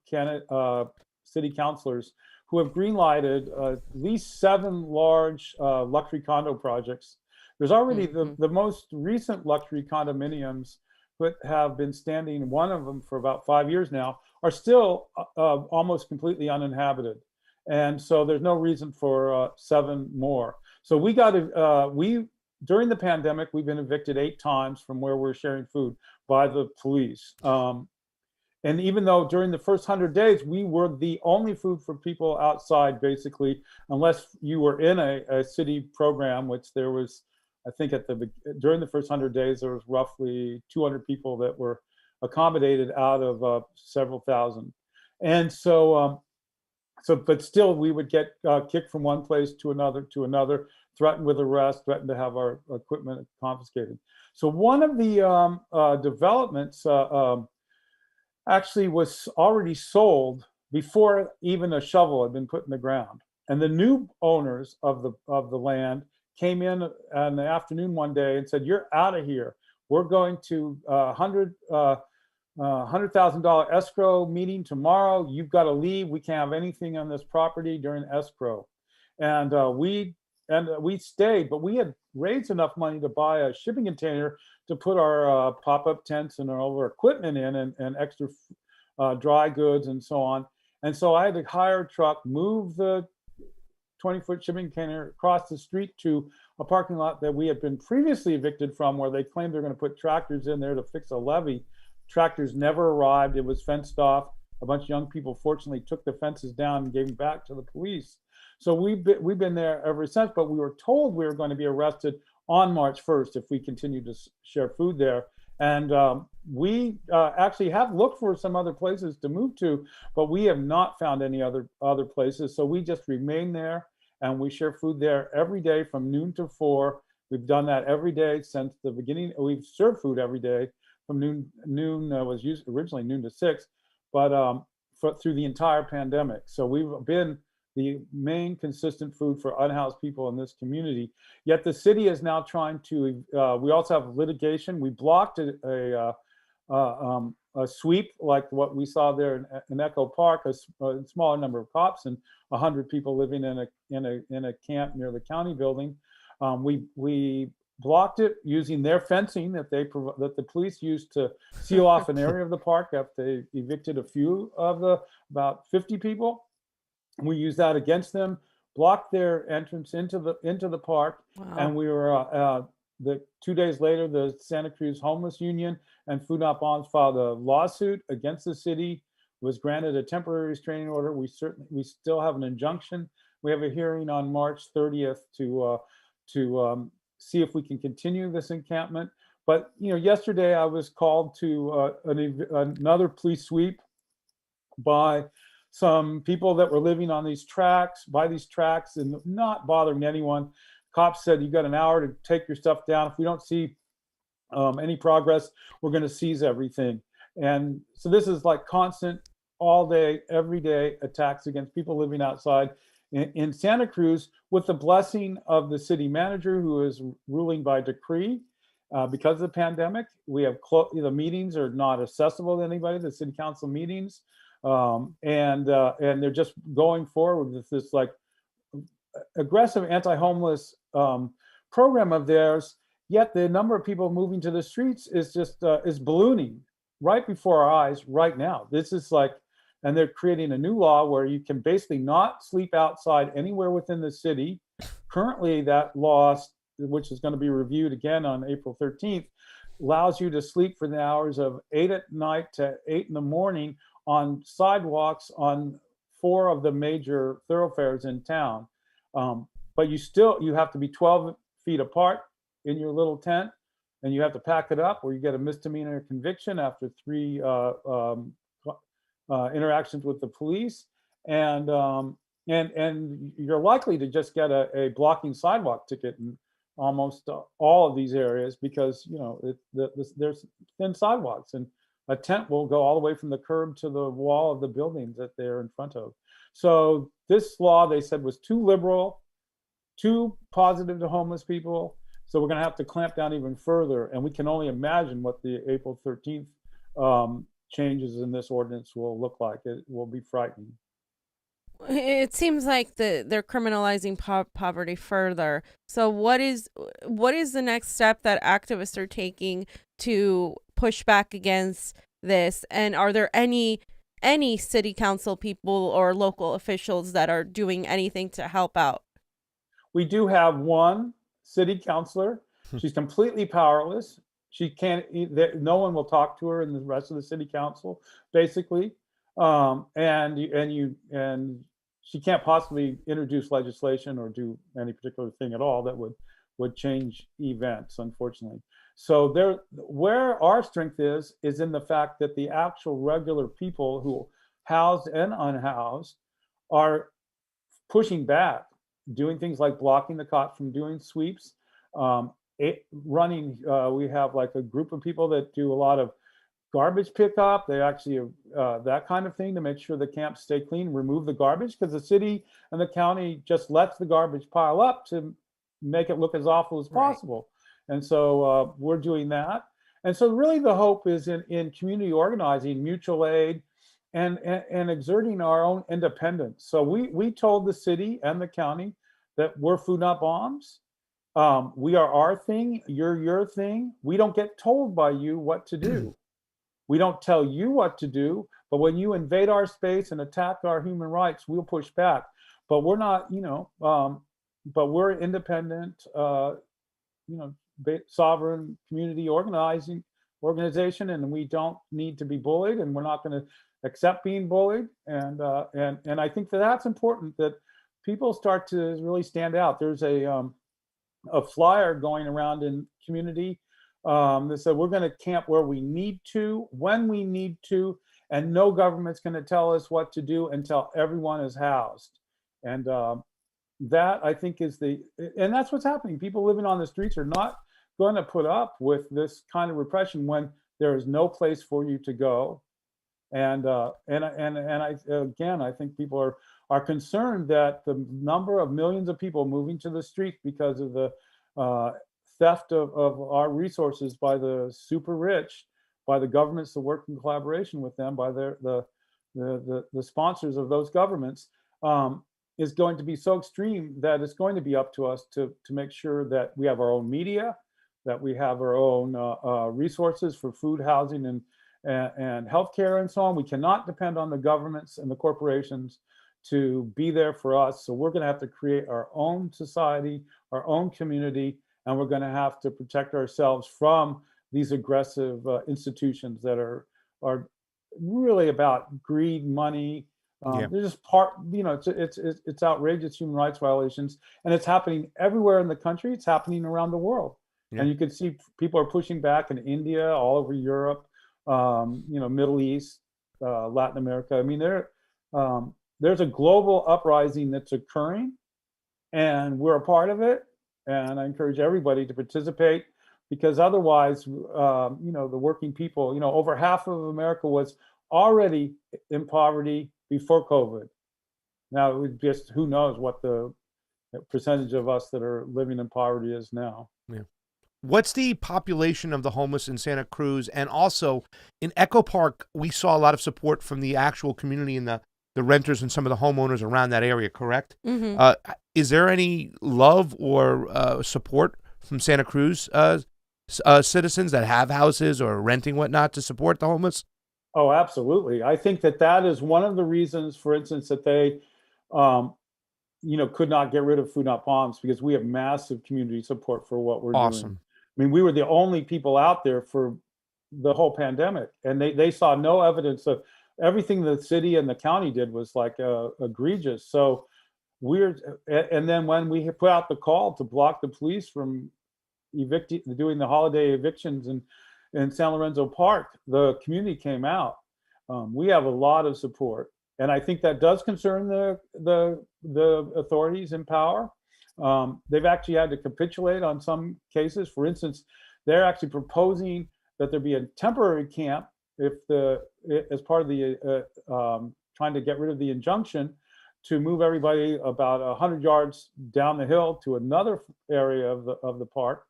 Speaker 5: city councilors who have greenlighted at least 7 large luxury condo projects There's already the most recent luxury condominiums that have been standing, one of them for about 5 years now, are still almost completely uninhabited. And so there's no reason for 7 more. So we got to, during the pandemic, we've been evicted 8 times from where we're sharing food by the police. And even though during the first 100 days, we were the only food for people outside, basically, unless you were in a city program, which there was, I think during the first 100 days, there was roughly 200 people that were accommodated out of several thousand. And so, but still, we would get kicked from one place to another, threatened with arrest, threatened to have our equipment confiscated. So one of the developments actually was already sold before even a shovel had been put in the ground. And the new owners of the land came in the afternoon one day and said, "You're out of here. We're going to $100,000 escrow meeting tomorrow. You've got to leave. We can't have anything on this property during escrow." And we stayed, but we had raised enough money to buy a shipping container to put our pop-up tents and all our equipment in, and extra dry goods and so on. And so I had to hire a truck, move the 20-foot shipping container across the street to a parking lot that we had been previously evicted from, where they claimed they're going to put tractors in there to fix a levee. Tractors never arrived. It was fenced off. A bunch of young people fortunately took the fences down and gave them back to the police. So we've been there ever since, but we were told we were going to be arrested on March 1st if we continued to share food there. And we actually have looked for some other places to move to, but we have not found any other places. So we just remain there, and we share food there every day from noon to 4. We've done that every day since the beginning. We've served food every day from noon was originally noon to 6, but through the entire pandemic. So we've been the main consistent food for unhoused people in this community. Yet the city is now trying to, we also have litigation. We blocked a sweep like what we saw there in Echo Park, a smaller number of cops and 100 people living in a camp near the county building. We blocked it using their fencing that the police used to seal off an area of the park after they evicted a few of the about 50 people. We used that against them, blocked their entrance into the park. Wow. And we were 2 days later, the Santa Cruz Homeless Union and Food Not Bombs filed a lawsuit against the city, was granted a temporary restraining order. We still have an injunction. We have a hearing on March 30th to see if we can continue this encampment. But yesterday I was called to another police sweep by some people that were living on these tracks, and not bothering anyone. Cops said, "You got an hour to take your stuff down. If we don't see any progress, we're going to seize everything." And so this is like constant, all day, every day attacks against people living outside in Santa Cruz, with the blessing of the city manager, who is ruling by decree. Because of the pandemic, we have the meetings are not accessible to anybody, the city council meetings. And they're just going forward with this like aggressive anti-homeless program of theirs. Yet the number of people moving to the streets is just is ballooning right before our eyes right now. This is like, and they're creating a new law where you can basically not sleep outside anywhere within the city. Currently, that law, which is going to be reviewed again on April 13th, allows you to sleep for the hours of 8 at night to 8 in the morning on sidewalks on 4 of the major thoroughfares in town. But you have to be 12 feet apart in your little tent, and you have to pack it up, or you get a misdemeanor conviction after 3 interactions with the police. And you're likely to just get a blocking sidewalk ticket in almost all of these areas, because there's thin sidewalks, and a tent will go all the way from the curb to the wall of the buildings that they're in front of. So this law, they said, was too liberal, too positive to homeless people. So we're going to have to clamp down even further. And we can only imagine what the April 13th changes in this ordinance will look like. It will be frightening.
Speaker 2: It seems like they're criminalizing poverty further. So what is the next step that activists are taking to push back against this? And are there any city council people or local officials that are doing anything to help out?
Speaker 5: We do have one city councilor. She's completely powerless. She can't. No one will talk to her in the rest of the city council, basically. And she can't possibly introduce legislation or do any particular thing at all that would change events, unfortunately. So where our strength is in the fact that the actual regular people who housed and unhoused are pushing back, doing things like blocking the cops from doing sweeps, running. We have like a group of people that do a lot of garbage pickup. They actually that kind of thing to make sure the camps stay clean, remove the garbage, because the city and the county just lets the garbage pile up to make it look as awful as possible. And so we're doing that. And so really the hope is in community organizing, mutual aid, and exerting our own independence. So we told the city and the county that we're Food Not Bombs. We are our thing, you're your thing. We don't get told by you what to do. We don't tell you what to do, but when you invade our space and attack our human rights, we'll push back. But we're not, but we're independent, sovereign community organization, and we don't need to be bullied, and we're not going to accept being bullied. And I think that's important, that people start to really stand out. There's a flyer going around in community that said we're going to camp where we need to, when we need to, and no government's going to tell us what to do until everyone is housed. And that, I think, and that's what's happening. People living on the streets are not going to put up with this kind of repression when there is no place for you to go. And I think people are concerned that the number of millions of people moving to the street because of the theft of our resources by the super rich, by the governments that work in collaboration with them, by the sponsors of those governments, is going to be so extreme that it's going to be up to us to make sure that we have our own media, that we have our own resources for food, housing, and healthcare, and so on. We cannot depend on the governments and the corporations to be there for us. So we're going to have to create our own society, our own community, and we're going to have to protect ourselves from these aggressive institutions that are really about greed, money. They're just it's outrageous human rights violations, and it's happening everywhere in the country. It's happening around the world, and you can see people are pushing back in India, all over Europe, Middle East, Latin America. I mean, there's a global uprising that's occurring, and we're a part of it. And I encourage everybody to participate, because otherwise, the working people, over half of America was already in poverty before COVID. Now, it would just, who knows what the percentage of us that are living in poverty is now.
Speaker 1: Yeah. What's the population of the homeless in Santa Cruz? And also in Echo Park, we saw a lot of support from the actual community and the renters and some of the homeowners around that area, correct? Mm-hmm. Is there any love or support from Santa Cruz citizens that have houses or renting whatnot to support the homeless?
Speaker 5: Oh, absolutely. I think that is one of the reasons, for instance, that they, could not get rid of Food Not Bombs, because we have massive community support for what we're doing. I mean, we were the only people out there for the whole pandemic, and they saw no evidence of everything the city and the county did was like egregious. So and then when we put out the call to block the police from doing the holiday evictions in San Lorenzo Park, the community came out. We have a lot of support, and I think that does concern the authorities in power. They've actually had to capitulate on some cases. For instance, they're actually proposing that there be a temporary camp as part of the trying to get rid of the injunction to move everybody about 100 yards down the hill to another area of the park,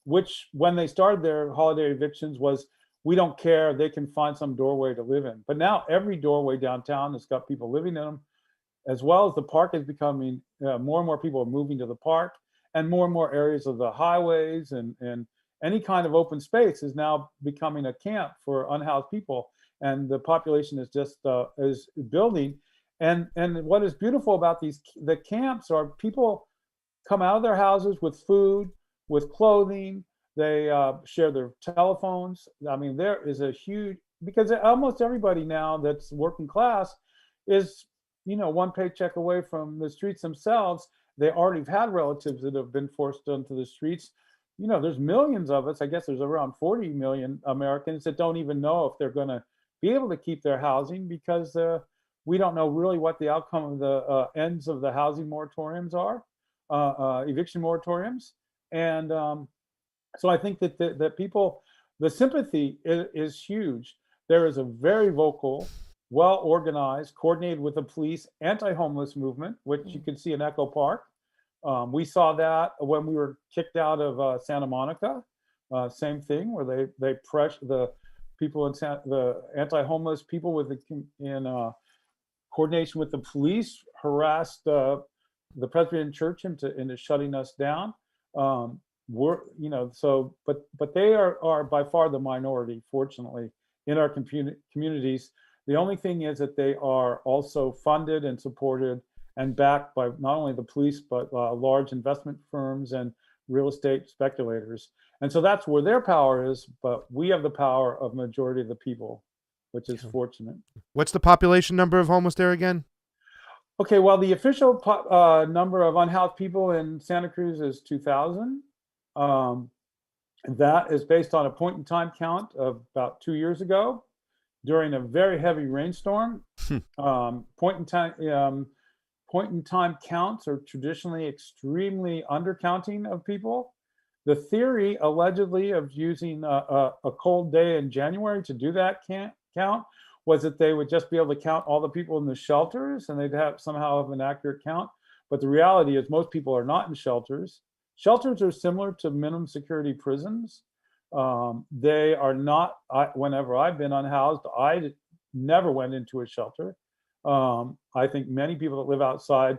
Speaker 5: which when they started their holiday evictions was, we don't care, they can find some doorway to live in. But now every doorway downtown has got people living in them. as well as the park is becoming, more and more people are moving to the park, and more areas of the highways and any kind of open space is now becoming a camp for unhoused people. And the population is just is building. And what is beautiful about the camps are people come out of their houses with food, with clothing. They share their telephones. I mean, there is a huge, because almost everybody now that's working class is, one paycheck away from the streets themselves. They already have had relatives that have been forced onto the streets. There's millions of us. I guess there's around 40 million Americans that don't even know if they're going to be able to keep their housing, because we don't know really what the outcome of the ends of the housing moratoriums are, eviction moratoriums. And so I think that people, the sympathy is huge. There is a very vocal, well-organized, coordinated with the police, anti-homeless movement, which you can see in Echo Park. We saw that when we were kicked out of Santa Monica. Same thing, where they pressure the people the anti-homeless people in coordination with the police harassed the Presbyterian Church into shutting us down. But they are by far the minority, fortunately, in our communities. The only thing is that they are also funded and supported and backed by not only the police, but large investment firms and real estate speculators. And so that's where their power is, but we have the power of majority of the people, which is fortunate.
Speaker 1: What's the population number of homeless there again?
Speaker 5: Okay, well, the official number of unhoused people in Santa Cruz is 2,000. That is based on a point-in-time count of about 2 years ago during a very heavy rainstorm. Point-in-time counts are traditionally extremely undercounting of people. The theory, allegedly, of using a cold day in January to do that count was that they would just be able to count all the people in the shelters and they'd somehow have an accurate count. But the reality is most people are not in shelters. Shelters are similar to minimum security prisons. They are not, whenever I've been unhoused, I never went into a shelter. I think many people that live outside,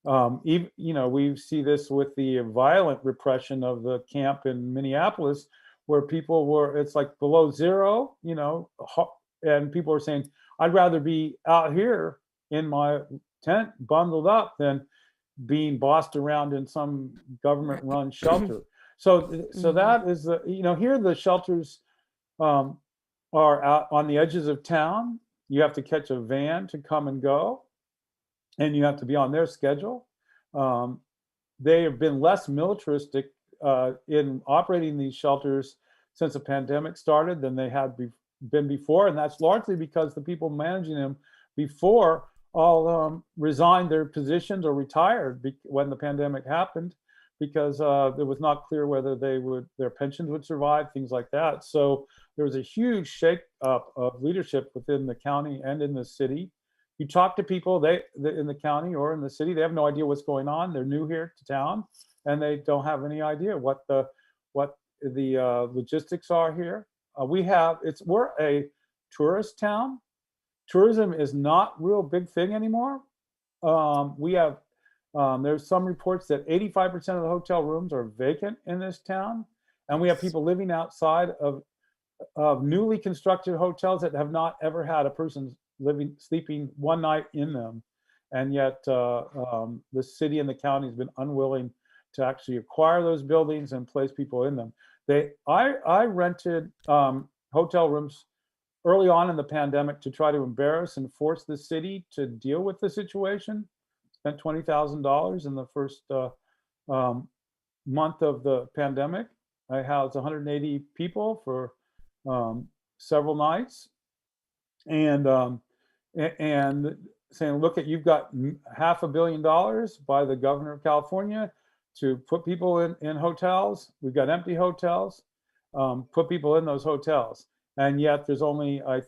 Speaker 5: we see this with the violent repression of the camp in Minneapolis, where people it's like below zero, and people are saying, I'd rather be out here in my tent bundled up than being bossed around in some government-run shelter. So that is here the shelters are out on the edges of town. You have to catch a van to come and go, and you have to be on their schedule. They have been less militaristic in operating these shelters since the pandemic started than they had been before, and that's largely because the people managing them before all resigned their positions or retired when the pandemic happened, because it was not clear whether their pensions would survive, things like that. So there was a huge shake up of leadership within the county and in the city. You talk to people in the county or in the city, they have no idea what's going on. They're new here to town, and they don't have any idea what the logistics are here. We're a tourist town. Tourism is not real big thing anymore. There's some reports that 85% of the hotel rooms are vacant in this town, and we have people living outside of newly constructed hotels that have not ever had a person sleeping one night in them, and yet the city and the county has been unwilling to actually acquire those buildings and place people in them. I rented hotel rooms early on in the pandemic to try to embarrass and force the city to deal with the situation. Spent $20,000 in the first month of the pandemic. I housed 180 people for several nights, and saying, look, you've got $500 million by the governor of California to put people in hotels. We've got empty hotels. Put people in those hotels, and yet there's only a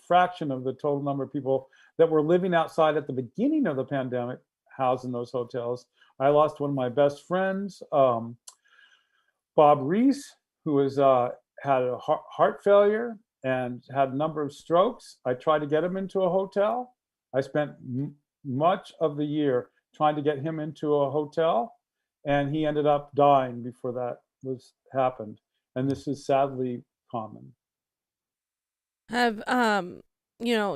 Speaker 5: fraction of the total number of people that were living outside at the beginning of the pandemic housed in those hotels. I lost one of my best friends, Bob Reese, who had a heart failure and had a number of strokes. I tried to get him into a hotel. I spent much of the year trying to get him into a hotel, and he ended up dying before that was happened. And this is sadly common.
Speaker 2: Have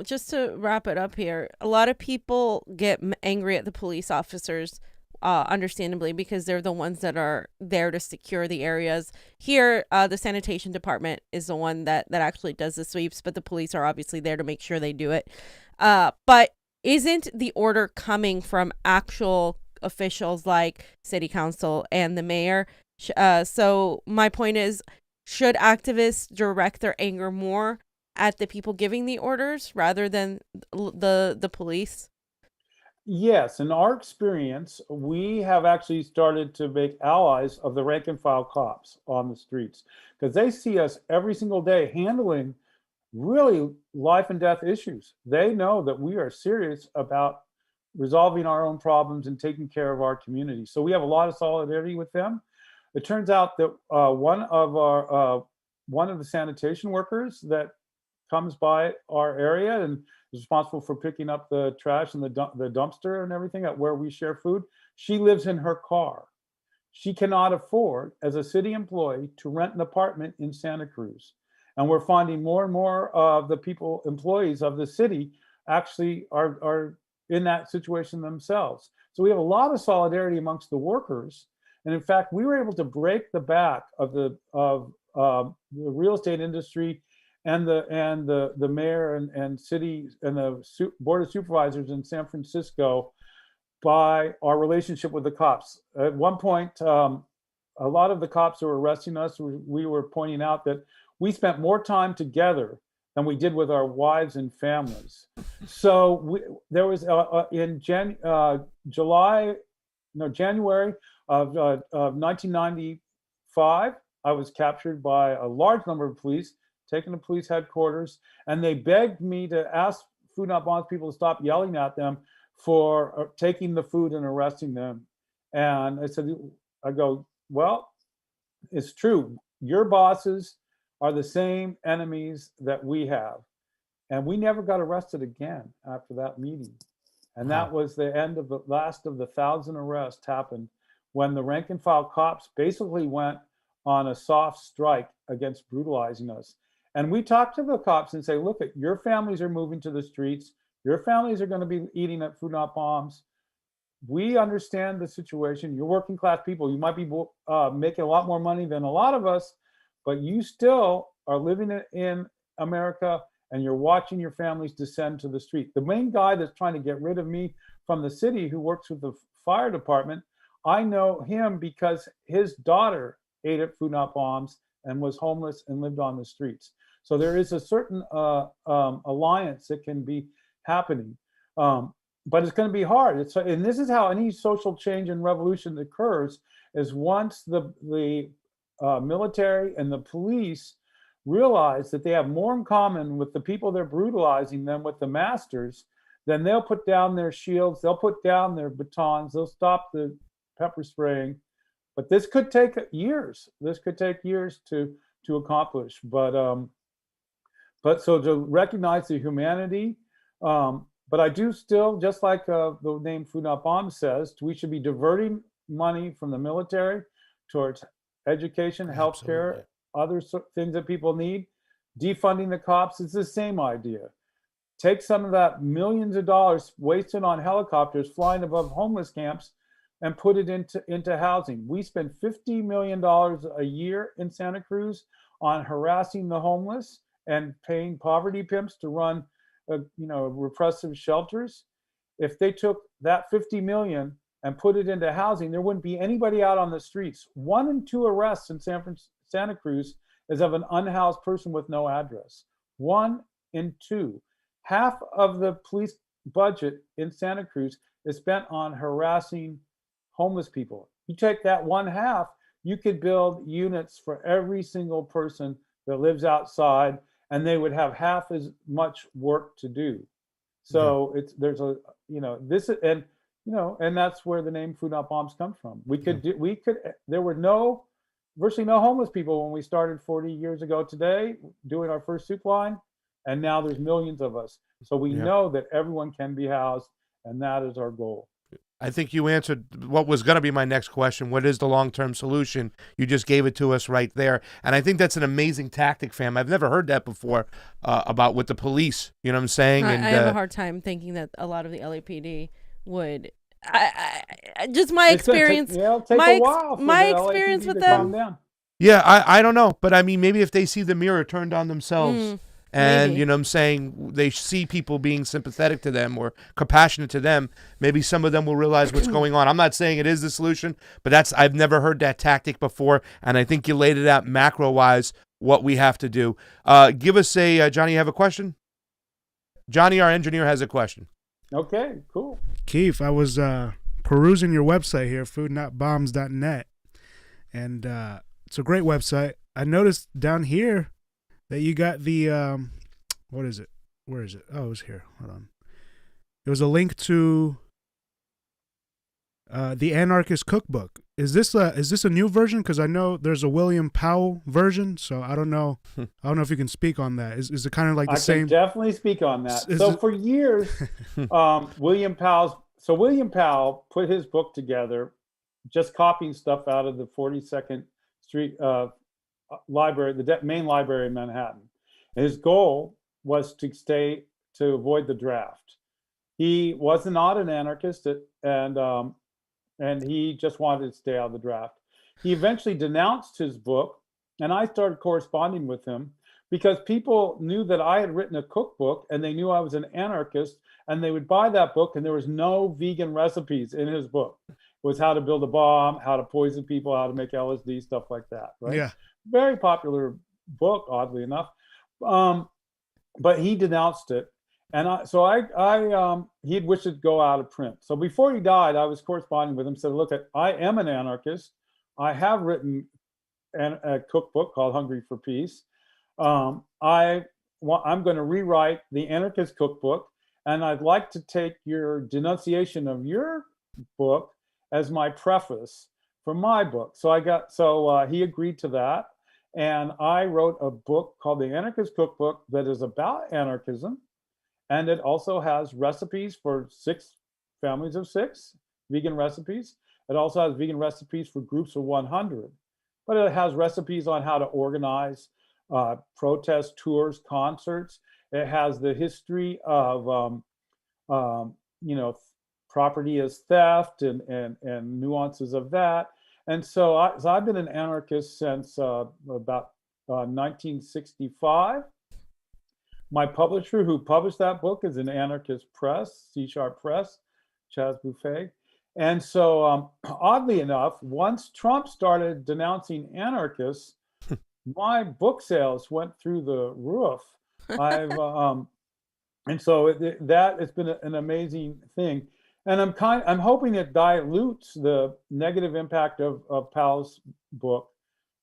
Speaker 2: just to wrap it up here, a lot of people get angry at the police officers, understandably, because they're the ones that are there to secure the areas. Here, the sanitation department is the one that actually does the sweeps, but the police are obviously there to make sure they do it. But isn't the order coming from actual officials like city council and the mayor? So my point is, should activists direct their anger more at the people giving the orders rather than the police?
Speaker 5: Yes, in our experience, we have actually started to make allies of the rank and file cops on the streets, because they see us every single day handling really life and death issues. They know that we are serious about resolving our own problems and taking care of our community. So we have a lot of solidarity with them. It turns out that one of the sanitation workers that comes by our area and is responsible for picking up the trash and the dumpster and everything at where we share food, she lives in her car. She cannot afford, as a city employee, to rent an apartment in Santa Cruz. And we're finding more and more of the employees of the city actually are in that situation themselves. So we have a lot of solidarity amongst the workers. And in fact, we were able to break the back of the real estate industry and the mayor and city and the board of supervisors in San Francisco by our relationship with the cops. At one point, a lot of the cops who were arresting us, we were pointing out that we spent more time together than we did with our wives and families. So there was in January of 1995, I was captured by a large number of police, taken to police headquarters, and they begged me to ask Food Not Bombs people to stop yelling at them for taking the food and arresting them. And I go, well, it's true. Your bosses are the same enemies that we have. And we never got arrested again after that meeting. And that was the end of the last of the 1,000 arrests happened when the rank and file cops basically went on a soft strike against brutalizing us. And we talked to the cops and say, look, your families are moving to the streets. Your families are going to be eating at Food Not Bombs. We understand the situation. You're working class people. You might be making a lot more money than a lot of us, but you still are living in America and you're watching your families descend to the street. The main guy that's trying to get rid of me from the city who works with the fire department, I know him because his daughter ate at Food Not Bombs and was homeless and lived on the streets. So there is a certain alliance that can be happening, but it's going to be hard. And this is how any social change and revolution occurs: is once the military and the police realize that they have more in common with the people they're brutalizing than with the masters, then they'll put down their shields, they'll put down their batons, they'll stop the pepper spraying. But this could take years. This could take years to accomplish. But so to recognize the humanity, but I do still, just like the name Food Not Bombs says, we should be diverting money from the military towards education, healthcare, other things that people need. Defunding the cops is the same idea. Take some of that millions of dollars wasted on helicopters flying above homeless camps and put it into housing. We spend $50 million a year in Santa Cruz on harassing the homeless and paying poverty pimps to run repressive shelters. If they took that 50 million and put it into housing, there wouldn't be anybody out on the streets. 1 in 2 arrests in Santa Cruz is of an unhoused person with no address. 1 in 2. Half of the police budget in Santa Cruz is spent on harassing homeless people. You take that 1/2, you could build units for every single person that lives outside, and they would have half as much work to do. So and that's where the name Food Not Bombs comes from. There were virtually no homeless people when we started 40 years ago today doing our first soup line, and now there's millions of us. So we know that everyone can be housed And that is our goal.
Speaker 1: I think you answered what was going to be my next question. What is the long-term solution? You just gave it to us right there. And I think that's an amazing tactic, fam. I've never heard that before about with the police. You know what I'm saying?
Speaker 2: I have a hard time thinking that a lot of the LAPD would. Just my experience.
Speaker 5: It'll take a while for
Speaker 2: my
Speaker 5: the
Speaker 2: experience
Speaker 5: LAPD
Speaker 2: with
Speaker 5: to
Speaker 2: them.
Speaker 5: calm down.
Speaker 1: Yeah, I don't know. But I mean, maybe if they see the mirror turned on themselves. And,
Speaker 2: maybe.
Speaker 1: you know what I'm saying, they see people being sympathetic to them or compassionate to them, maybe some of them will realize what's going on. I'm not saying it is the solution, but I've never heard that tactic before, and I think you laid it out macro-wise what we have to do. Give us Johnny, you have a question? Johnny, our engineer, has a question.
Speaker 5: Okay, cool.
Speaker 3: Keith, I was perusing your website here, foodnotbombs.net, and it's a great website. I noticed down here that you got the, what is it? Where is it? Oh, it was here. Hold on. There was a link to the Anarchist Cookbook. Is this a new version? Because I know there's a William Powell version, so I don't know. I don't know if you can speak on that. Is it kind of like the same?
Speaker 5: I can definitely speak on that. For years, William Powell put his book together, just copying stuff out of the 42nd Street library, the main library in Manhattan. His goal was to avoid the draft. He was not an anarchist, and he just wanted to stay out of the draft. He eventually denounced his book, and I started corresponding with him because people knew that I had written a cookbook, and they knew I was an anarchist, and they would buy that book, and there was no vegan recipes in his book. It was how to build a bomb, how to poison people, how to make LSD, stuff like that, right?
Speaker 3: Yeah.
Speaker 5: Very popular book, oddly enough. But he denounced it. And he'd wished it go out of print. So before he died, I was corresponding with him, said, look, I am an anarchist. I have written a cookbook called Hungry for Peace. I'm going to rewrite the Anarchist Cookbook, and I'd like to take your denunciation of your book as my preface for my book. So he agreed to that. And I wrote a book called The Anarchist Cookbook that is about anarchism. And it also has recipes for 6 families of 6, vegan recipes. It also has vegan recipes for groups of 100. But it has recipes on how to organize protest tours, concerts. It has the history of, property as theft and nuances of that. And so I've been an anarchist since about 1965. My publisher who published that book is an anarchist press, C-Sharp Press, Chaz Buffet. And so oddly enough, once Trump started denouncing anarchists, my book sales went through the roof. And so that has been an amazing thing. And I'm hoping it dilutes the negative impact of Powell's book.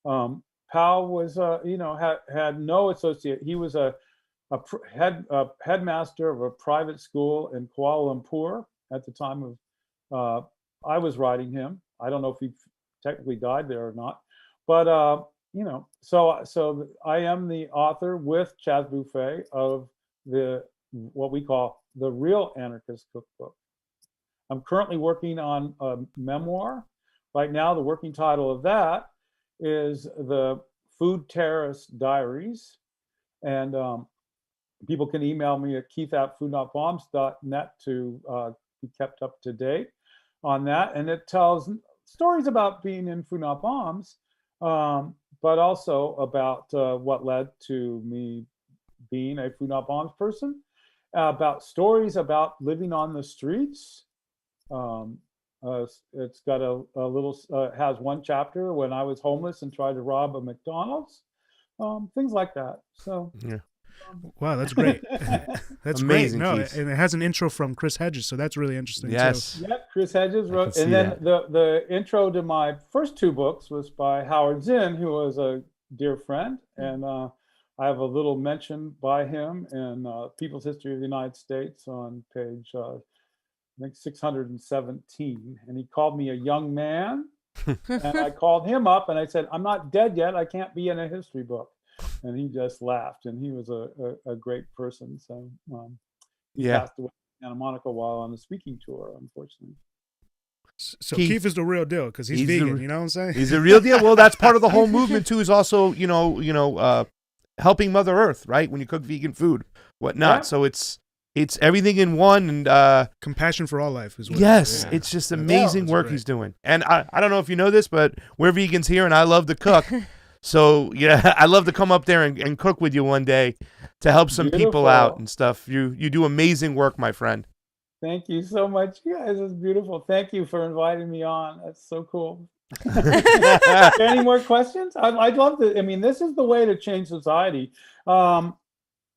Speaker 5: Powell was, had no associate. He was a headmaster of a private school in Kuala Lumpur at the time of I was writing him. I don't know if he technically died there or not, but so I am the author with Chaz Buffet of what we call the Real Anarchist Cookbook. I'm currently working on a memoir. Right now, the working title of that is The Food Terrorist Diaries. And people can email me at keith@foodnotbombs.net to be kept up to date on that. And it tells stories about being in Food Not Bombs, but also about what led to me being a Food Not Bombs person, about stories about living on the streets. It's got a little, has one chapter when I was homeless and tried to rob a McDonald's, things like that. So,
Speaker 1: yeah.
Speaker 3: Wow, that's great. That's
Speaker 1: amazing.
Speaker 3: Great. No,
Speaker 1: Keith.
Speaker 3: and it has an intro from Chris Hedges, so that's really interesting.
Speaker 1: Yes.
Speaker 3: Too.
Speaker 5: Yep, Chris Hedges wrote, and then the intro to my first 2 books was by Howard Zinn, who was a dear friend, and I have a little mention by him in People's History of the United States on page I think 617, and he called me a young man, and I called him up and I said, I'm not dead yet, I can't be in a history book. And he just laughed, and he was a great person. So he passed away Santa Monica while on the speaking tour, unfortunately.
Speaker 3: So Keith is the real deal because he's vegan. You know what I'm saying?
Speaker 1: He's the real deal. Well, that's part of the whole movement too. Is also helping Mother Earth, right? When you cook vegan food, whatnot. Yeah. So it's everything in one, and
Speaker 3: compassion for all life is what.
Speaker 1: Yes, it's just amazing work he's doing. And I don't know if you know this, but we're vegans here, and I love to cook. So yeah, I love to come up there and cook with you one day to help some people out and stuff. You do amazing work, my friend.
Speaker 5: Thank you so much, you guys. It's beautiful. Thank you for inviting me on. That's so cool. Are there any more questions? I'd love to. I mean, this is the way to change society.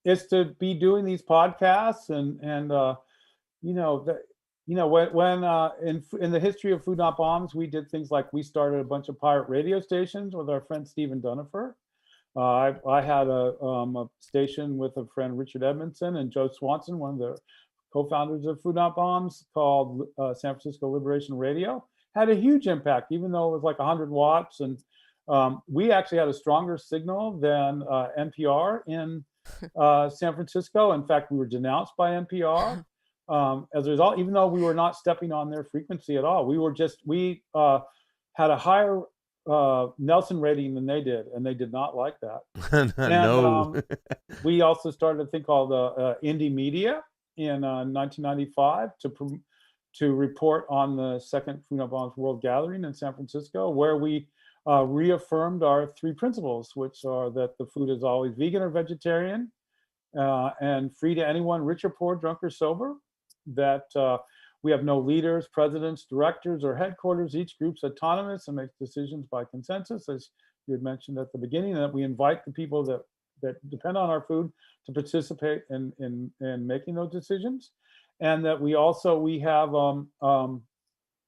Speaker 5: Is to be doing these podcasts and when in the history of Food Not Bombs, we did things like we started a bunch of pirate radio stations with our friend Stephen Dunifer. I had a station with a friend Richard Edmondson and Joe Swanson, one of the co-founders of Food Not Bombs, called San Francisco Liberation Radio. Had a huge impact, even though it was like 100 watts. And we actually had a stronger signal than NPR in San Francisco. In fact, we were denounced by NPR as a result, even though we were not stepping on their frequency at all. We had a higher Nelson rating than they did, and they did not like that.
Speaker 1: No.
Speaker 5: We also started a thing called Indie Media in 1995 to report on the second Food Not Bombs World Gathering in San Francisco, where we reaffirmed our 3 principles, which are that the food is always vegan or vegetarian, and free to anyone, rich or poor, drunk or sober, that we have no leaders, presidents, directors, or headquarters. Each group's autonomous and makes decisions by consensus, as you had mentioned at the beginning, and that we invite the people that depend on our food to participate in making those decisions. And that we have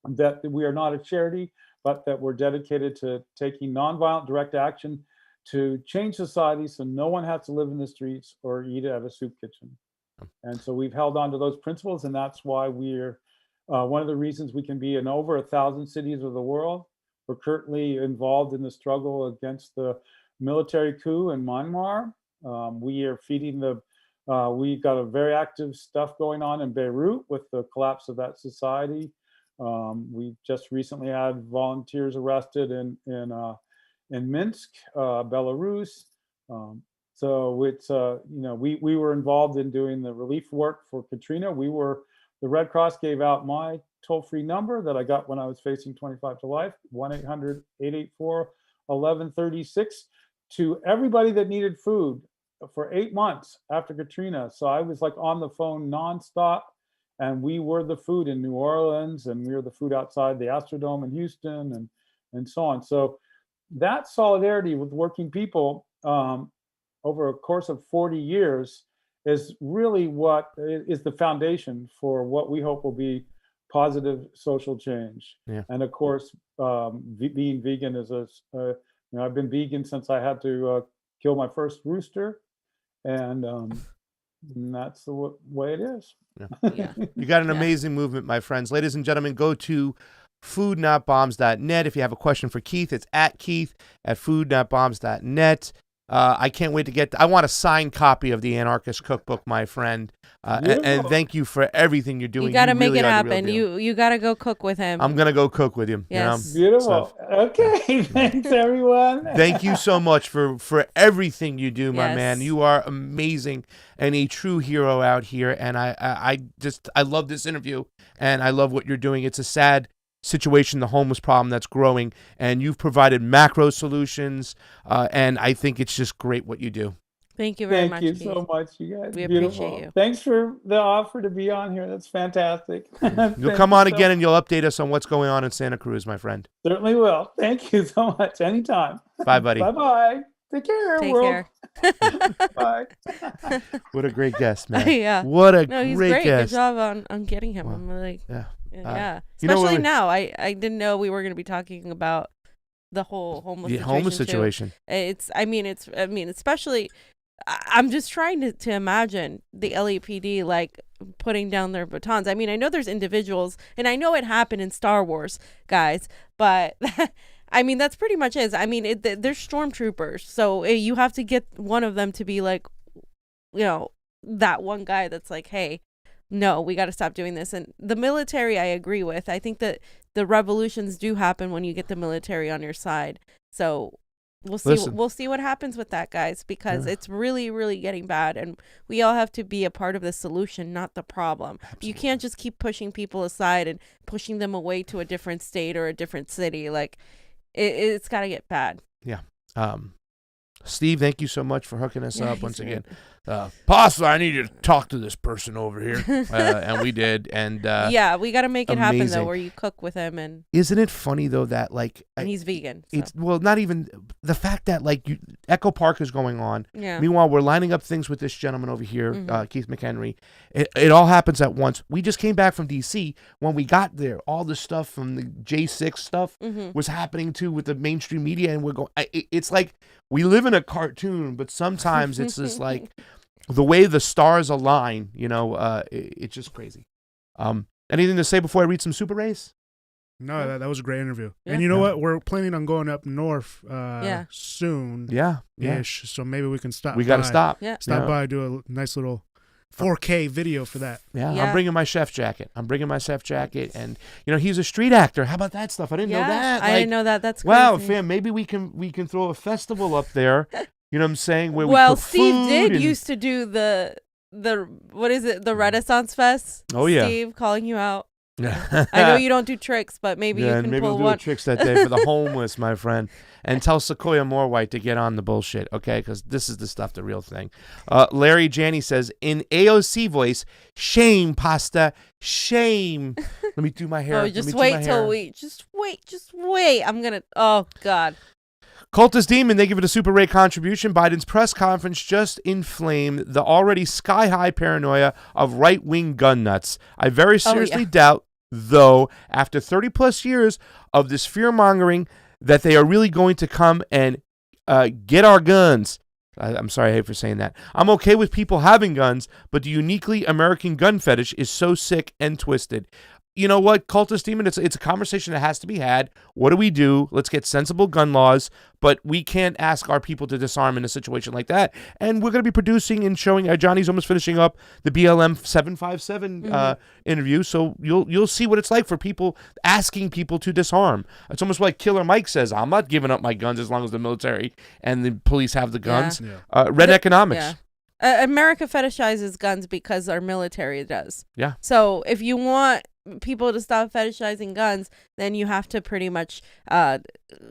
Speaker 5: that we are not a charity, but that we're dedicated to taking nonviolent direct action to change society so no one has to live in the streets or eat at a soup kitchen. And so we've held on to those principles, and that's why we're one of the reasons we can be in over 1,000 cities of the world. We're currently involved in the struggle against the military coup in Myanmar. We are feeding we've got a very active stuff going on in Beirut with the collapse of that society. We just recently had volunteers arrested in Minsk, Belarus. So it's we were involved in doing the relief work for Katrina. The Red Cross gave out my toll-free number that I got when I was facing 25 to life, 1-800-884-1136, to everybody that needed food for 8 months after Katrina. So I was like on the phone nonstop, and we were the food in New Orleans, and we were the food outside the Astrodome in Houston, and so on. So that solidarity with working people over a course of 40 years is really what is the foundation for what we hope will be positive social change. Yeah. And of course, being vegan is I've been vegan since I had to kill my first rooster, and that's the way it is.
Speaker 1: Yeah. You got an amazing movement, my friends. Ladies and gentlemen, go to foodnotbombs.net. If you have a question for Keith, it's at Keith@foodnotbombs.net. I can't wait to I want a signed copy of the Anarchist Cookbook, my friend. And thank you for everything you're doing.
Speaker 2: You got to make it happen. You got to go cook with him.
Speaker 1: I'm going to go cook with him.
Speaker 2: Yes.
Speaker 5: Beautiful. Okay. Thanks, everyone.
Speaker 1: Thank you so much for everything you do, my man. You are amazing and a true hero out here. And I love this interview, and I love what you're doing. It's a sad situation, the homeless problem that's growing, and you've provided macro solutions, and I think it's just great what you do.
Speaker 2: Thank you very much.
Speaker 5: Thank you so much, you guys.
Speaker 2: We appreciate you.
Speaker 5: Thanks for the offer to be on here. That's fantastic.
Speaker 1: You'll come on again, and you'll update us on what's going on in Santa Cruz, my friend.
Speaker 5: Certainly will. Thank you so much. Anytime.
Speaker 1: Bye, buddy.
Speaker 5: Bye-bye. Take care, world. Bye.
Speaker 1: What a great guest, man.
Speaker 2: Yeah.
Speaker 1: What a
Speaker 2: he's
Speaker 1: great guest.
Speaker 2: Good job on getting him. Wow. I'm like, yeah. Especially now. I didn't know we were going to be talking about the whole homeless situation. Especially, I'm just trying to imagine the LAPD like putting down their batons. I mean, I know there's individuals, and I know it happened in Star Wars, guys, but I mean, that's pretty much it. I mean, they're stormtroopers, so you have to get one of them to be like, that one guy that's like, hey, no, we got to stop doing this. And the military, I agree with. I think that the revolutions do happen when you get the military on your side. So we'll see. We'll see what happens with that, guys, because it's really, really getting bad, and we all have to be a part of the solution, not the problem. Absolutely. You can't just keep pushing people aside and pushing them away to a different state or a different city. Like, it's got to get bad.
Speaker 1: Yeah. Steve, thank you so much for hooking us up once again. Pasta, I need you to talk to this person over here. And we did. And
Speaker 2: yeah, we got to make it happen, though, where you cook with him. And
Speaker 1: isn't it funny, though, that, like...
Speaker 2: And he's vegan. So.
Speaker 1: It's well, not even... The fact that, like, Echo Park is going on.
Speaker 2: Yeah.
Speaker 1: Meanwhile, we're lining up things with this gentleman over here, Keith McHenry. It all happens at once. We just came back from D.C. When we got there, all the stuff from the J6 stuff was happening, too, with the mainstream media. And we're going... It's like we live in a cartoon, but sometimes it's just like... The way the stars align, you know, it's just crazy. Anything to say before I read some Super Rays?
Speaker 3: No, that was a great interview. Yeah. And you know what? We're planning on going up north soon.
Speaker 1: Yeah.
Speaker 3: So maybe we can stop.
Speaker 1: We got to stop.
Speaker 2: Yeah.
Speaker 3: Stop by, do a nice little 4K video for that.
Speaker 1: Yeah, I'm bringing my chef jacket. And, you know, he's a street actor. How about that stuff? I didn't know that.
Speaker 2: I didn't know that. That's crazy.
Speaker 1: Wow, fam, maybe we can throw a festival up there. You know what I'm saying? Where
Speaker 2: well,
Speaker 1: we cook
Speaker 2: Steve
Speaker 1: food
Speaker 2: did used to do the what is it? The Renaissance Fest.
Speaker 1: Oh yeah.
Speaker 2: Steve, calling you out. I know you don't do tricks, but maybe you can
Speaker 1: maybe
Speaker 2: pull
Speaker 1: we'll
Speaker 2: one.
Speaker 1: do tricks that day for the homeless, my friend. And tell Sequoia Moorwhite to get on the bullshit, okay? Because this is the stuff, the real thing. Larry Janney says, in AOC voice, shame, Pasta, shame. Let me do my hair.
Speaker 2: Just wait. I'm going to, oh, God.
Speaker 1: Cultist Demon, they give it a Super Ray contribution. Biden's press conference just inflamed the already sky-high paranoia of right-wing gun nuts. I very seriously doubt, though, after 30-plus years of this fear-mongering, that they are really going to come and get our guns. I'm sorry, I hate for saying that. I'm okay with people having guns, but the uniquely American gun fetish is so sick and twisted. You know what, Cultist Demon, it's a conversation that has to be had. What do we do? Let's get sensible gun laws, but we can't ask our people to disarm in a situation like that. And we're going to be producing and showing, Johnny's almost finishing up the BLM 757 interview, so you'll see what it's like for people asking people to disarm. It's almost like Killer Mike says, I'm not giving up my guns as long as the military and the police have the guns. Yeah. Red economics.
Speaker 2: Yeah. America fetishizes guns because our military does.
Speaker 1: Yeah.
Speaker 2: So if you want people to stop fetishizing guns, then you have to pretty much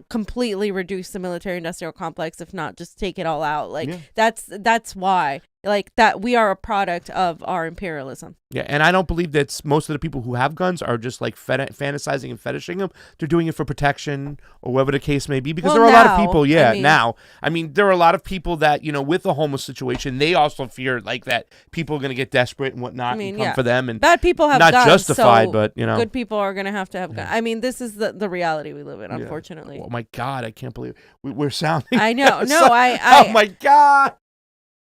Speaker 2: completely reduce the military industrial complex, if not just take it all out. Like that's why, like, that we are a product of our imperialism.
Speaker 1: Yeah, and I don't believe that most of the people who have guns are just like fantasizing and fetishing them. They're doing it for protection or whatever the case may be, because there are a lot of people, I mean, there are a lot of people that, you know, with the homeless situation, they also fear like that people are going to get desperate and whatnot and come for them. And
Speaker 2: bad people have
Speaker 1: not
Speaker 2: guns,
Speaker 1: justified,
Speaker 2: so
Speaker 1: but, you know.
Speaker 2: Good people are going to have guns. I mean, this is the reality we live in, unfortunately.
Speaker 1: Oh my God, I can't believe we're sounding.
Speaker 2: I know.
Speaker 1: Oh my God.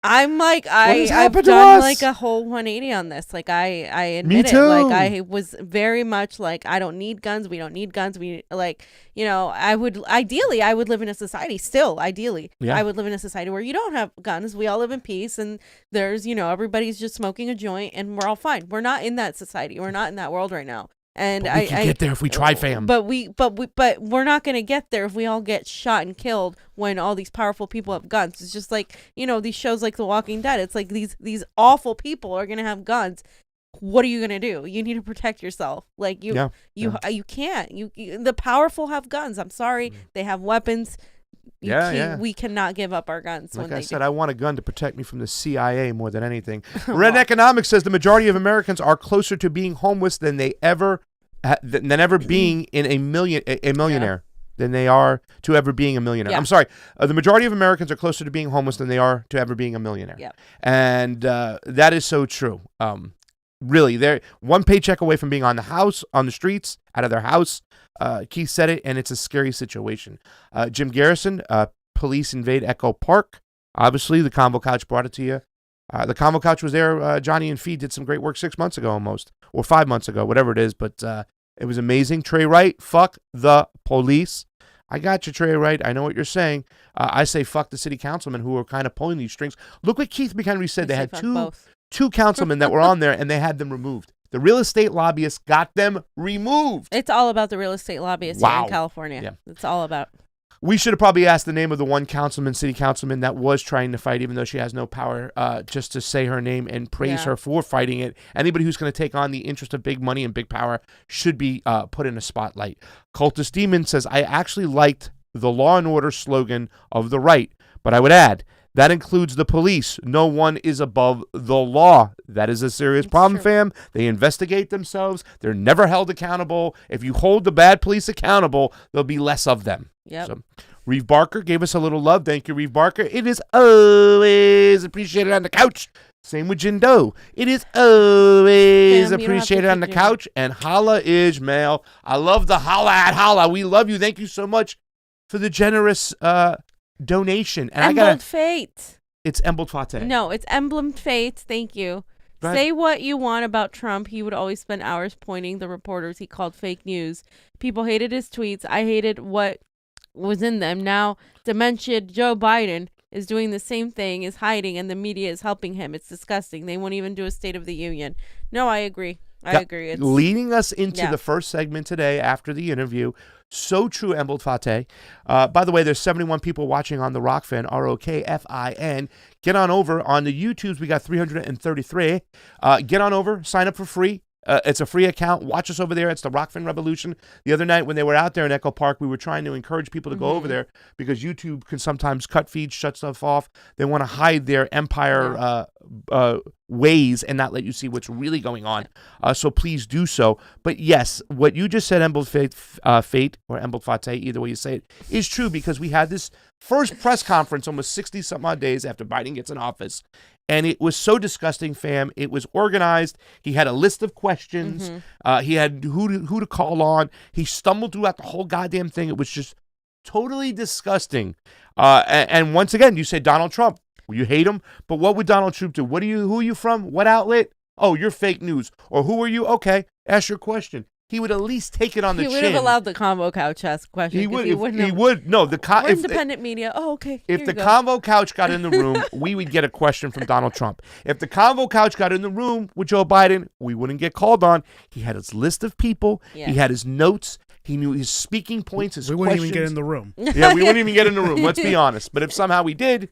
Speaker 2: I'm like, I've done like a whole 180 on this. Like, I admit it. Like, I was very much like, I don't need guns. We don't need guns. We, like, you know, I would live in a society still, ideally. Yeah. I would live in a society where you don't have guns. We all live in peace, and there's, you know, everybody's just smoking a joint and we're all fine. We're not in that society. We're not in that world right now. And
Speaker 1: we can get there if we try, fam.
Speaker 2: But we're not going to get there if we all get shot and killed when all these powerful people have guns. It's just like, you know, these shows like The Walking Dead. It's like these awful people are going to have guns. What are you going to do? You need to protect yourself. Like you can't. The powerful have guns. I'm sorry. They have weapons. We cannot give up our guns.
Speaker 1: Like I said, I want a gun to protect me from the CIA more than anything. Red Economics says the majority of Americans are closer to being homeless than they ever being in a millionaire than they are to ever being a millionaire. I'm sorry. The majority of Americans are closer to being homeless than they are to ever being a millionaire.
Speaker 2: Yep.
Speaker 1: And that is so true. Really, they're one paycheck away from being on the streets, out of their house. Keith said it, and it's a scary situation. Jim Garrison, police invade Echo Park. Obviously, the Convo Couch brought it to you. The Convo Couch was there. Johnny and Fee did some great work 6 months ago almost, or 5 months ago, whatever it is. But it was amazing. Trey Wright, fuck the police. I got you, Trey Wright. I know what you're saying. I say fuck the city councilmen who are kind of pulling these strings. Look what Keith McHenry said. They had 2 councilmen that were on there, and they had them removed. The real estate lobbyists got them removed.
Speaker 2: It's all about the real estate lobbyists here in California. Yeah. It's all about.
Speaker 1: We should have probably asked the name of the one city councilman that was trying to fight, even though she has no power, just to say her name and praise her for fighting it. Anybody who's going to take on the interest of big money and big power should be put in a spotlight. Cultist Demon says, I actually liked the law and order slogan of the right, but I would add, that includes the police. No one is above the law. That is a serious problem, fam. They investigate themselves. They're never held accountable. If you hold the bad police accountable, there'll be less of them.
Speaker 2: Yep.
Speaker 1: So, Reeve Barker gave us a little love. Thank you, Reeve Barker. It is always appreciated on the couch. Same with Jindo. It is always appreciated on the couch. And holla is mail. I love the holla at holla. We love you. Thank you so much for the generous donation. And
Speaker 2: Emblem Fate.
Speaker 1: It's Emblem Fate.
Speaker 2: No, it's Emblem Fate. Thank you. Say what you want about Trump. He would always spend hours pointing the reporters he called fake news. People hated his tweets. I hated what was in them. Now, dementia Joe Biden is doing the same thing, is hiding, and the media is helping him. It's disgusting. They won't even do a State of the Union. No, I agree. I agree. It's
Speaker 1: leading us into the first segment today after the interview. So true, Emblem Fate. By the way, there's 71 people watching on the Rokfin, Rokfin. Get on over. On the YouTubes, we got 333. Get on over. Sign up for free. It's a free account. Watch us over there. It's the Rokfin Revolution. The other night when they were out there in Echo Park, we were trying to encourage people to go over there because YouTube can sometimes cut feeds, shut stuff off. They want to hide their empire ways and not let you see what's really going on. So please do so. But yes, what you just said, Emblem Fate or Emblem Fate, either way you say it, is true because we had this first press conference almost 60-some odd days after Biden gets in office. And it was so disgusting, fam. It was organized. He had a list of questions. He had who to call on. He stumbled throughout the whole goddamn thing. It was just totally disgusting. And once again, you say Donald Trump. Well, you hate him, but what would Donald Trump do? Who are you from? What outlet? Oh, you're fake news. Or who are you? Okay, ask your question. He would at least take it on the chin.
Speaker 2: He would have allowed the Convo Couch ask questions.
Speaker 1: He would. No,
Speaker 2: we're independent media. Oh, okay.
Speaker 1: If the Convo Couch got in the room, we would get a question from Donald Trump. If the Convo Couch got in the room with Joe Biden, we wouldn't get called on. He had his list of people. Yeah. He had his notes. He knew his speaking points, his questions.
Speaker 3: We wouldn't even get in the room.
Speaker 1: Yeah, we wouldn't even get in the room. Let's be honest. But if somehow we did,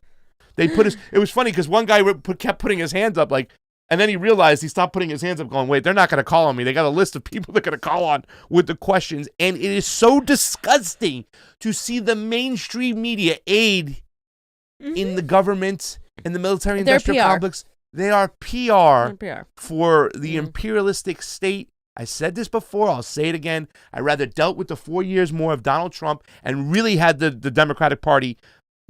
Speaker 1: they put us. It was funny because one guy kept putting his hands up like. And then he realized he stopped putting his hands up going, wait, they're not going to call on me. They got a list of people they're going to call on with the questions. And it is so disgusting to see the mainstream media aid in the government and the military industrial complex. They are PR for the imperialistic state. I said this before. I'll say it again. I rather dealt with the 4 years more of Donald Trump and really had the Democratic Party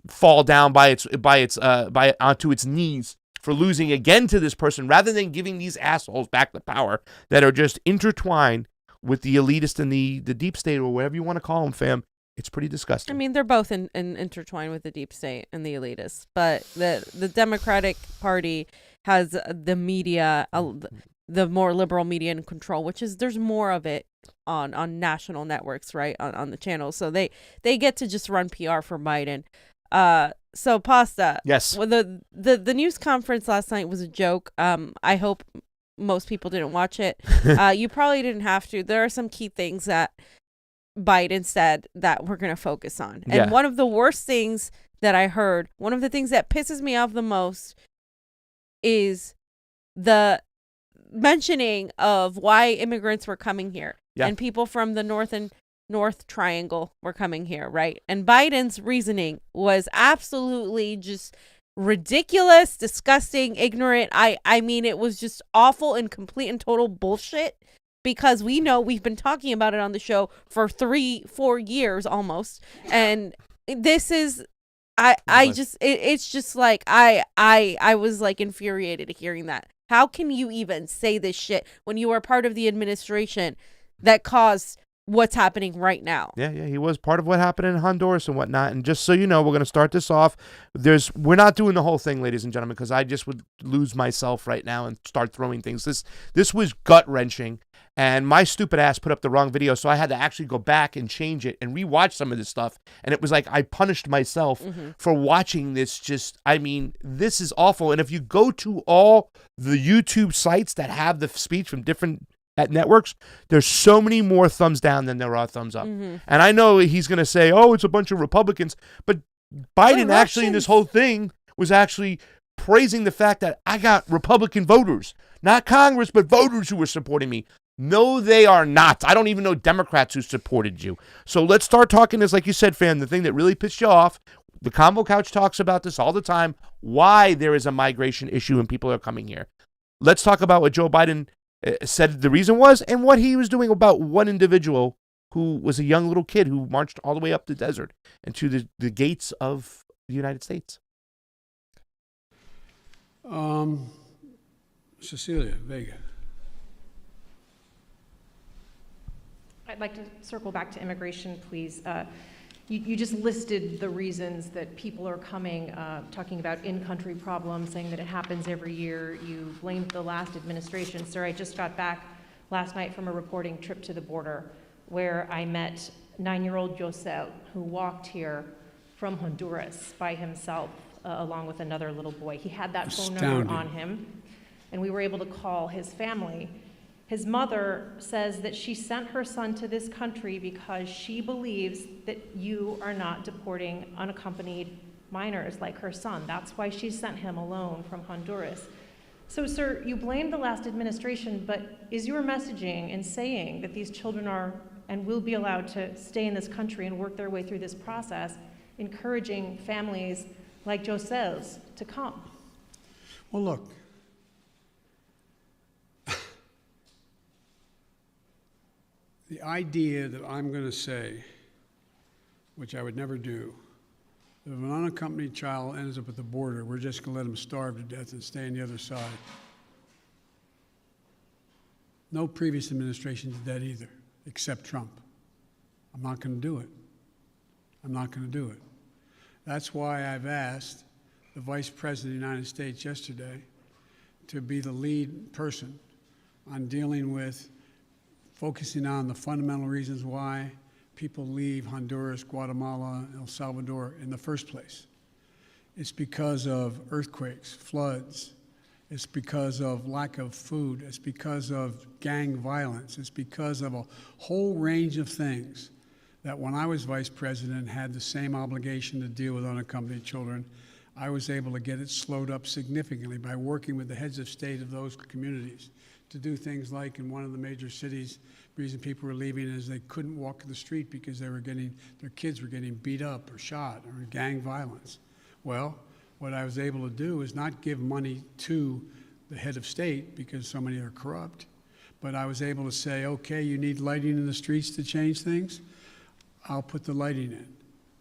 Speaker 1: fall down onto its knees for losing again to this person rather than giving these assholes back the power that are just intertwined with the elitist and the deep state or whatever you want to call them, fam. It's pretty disgusting.
Speaker 2: I mean, they're both intertwined with the deep state and the elitists, but the Democratic Party has the media, the more liberal media in control, which is there's more of it on national networks, right, on the channels. So they get to just run PR for Biden. So Pasta.
Speaker 1: Yes.
Speaker 2: Well, the news conference last night was a joke. I hope most people didn't watch it. You probably didn't have to. There are some key things that Biden said that we're going to focus on. And one of the worst things that I heard, one of the things that pisses me off the most is the mentioning of why immigrants were coming here and people from the North Triangle were coming here, right? And Biden's reasoning was absolutely just ridiculous, disgusting, ignorant. I mean, it was just awful and complete and total bullshit because we know we've been talking about it on the show for 3-4 years almost. And this is, it's just like, I was like infuriated hearing that. How can you even say this shit when you are part of the administration that caused what's happening right now.
Speaker 1: Yeah, he was part of what happened in Honduras and whatnot. And just so you know, we're going to start this off. We're not doing the whole thing, ladies and gentlemen, because I just would lose myself right now and start throwing things. This was gut-wrenching, and my stupid ass put up the wrong video, so I had to actually go back and change it and rewatch some of this stuff. And it was like I punished myself for watching this. This is awful. And if you go to all the YouTube sites that have the speech from different networks, there's so many more thumbs down than there are thumbs up. And I know he's going to say, oh, it's a bunch of Republicans, but Biden actually in this whole thing was actually praising the fact that I got Republican voters, not Congress, but voters who were supporting me. No, they are not. I don't even know Democrats who supported you. So let's start talking this, like you said, fam, the thing that really pissed you off. The Convo Couch talks about this all the time, why there is a migration issue and people are coming here. Let's talk about what Joe Biden said the reason was and what he was doing about one individual who was a young little kid who marched all the way up the desert and to the gates of the United States.
Speaker 6: Cecilia Vega.
Speaker 7: I'd like to circle back to immigration, please. You just listed the reasons that people are coming, talking about in-country problems, saying that it happens every year. You blamed the last administration. Sir, I just got back last night from a reporting trip to the border where I met 9-year-old Josel, who walked here from Honduras by himself, along with another little boy. He had that phone number on him, and we were able to call his family. His mother says that she sent her son to this country because she believes that you are not deporting unaccompanied minors like her son. That's why she sent him alone from Honduras. So, sir, you blame the last administration, but is your messaging in saying that these children are and will be allowed to stay in this country and work their way through this process, encouraging families like Josel's to come?
Speaker 6: Well, look. The idea that I'm going to say, which I would never do, that if an unaccompanied child ends up at the border, we're just going to let him starve to death and stay on the other side. No previous administration did that either, except Trump. I'm not going to do it. I'm not going to do it. That's why I've asked the Vice President of the United States yesterday to be the lead person on dealing with focusing on the fundamental reasons why people leave Honduras, Guatemala, El Salvador in the first place. It's because of earthquakes, floods. It's because of lack of food. It's because of gang violence. It's because of a whole range of things that when I was vice president had the same obligation to deal with unaccompanied children. I was able to get it slowed up significantly by working with the heads of state of those communities to do things like in one of the major cities, the reason people were leaving is they couldn't walk the street because their kids were getting beat up or shot or gang violence. Well, what I was able to do is not give money to the head of state because so many are corrupt, but I was able to say, okay, you need lighting in the streets to change things? I'll put the lighting in.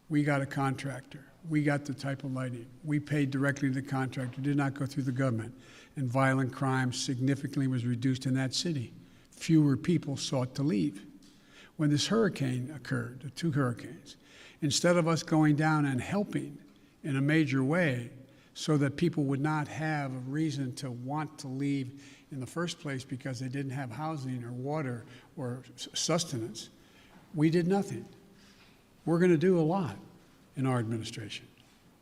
Speaker 6: We got a contractor. We got the type of lighting. We paid directly to the contractor, did not go through the government. And violent crime significantly was reduced in that city. Fewer people sought to leave. When this hurricane occurred, the 2 hurricanes, instead of us going down and helping in a major way so that people would not have a reason to want to leave in the first place because they didn't have housing or water or sustenance, we did nothing. We're going to do a lot in our administration.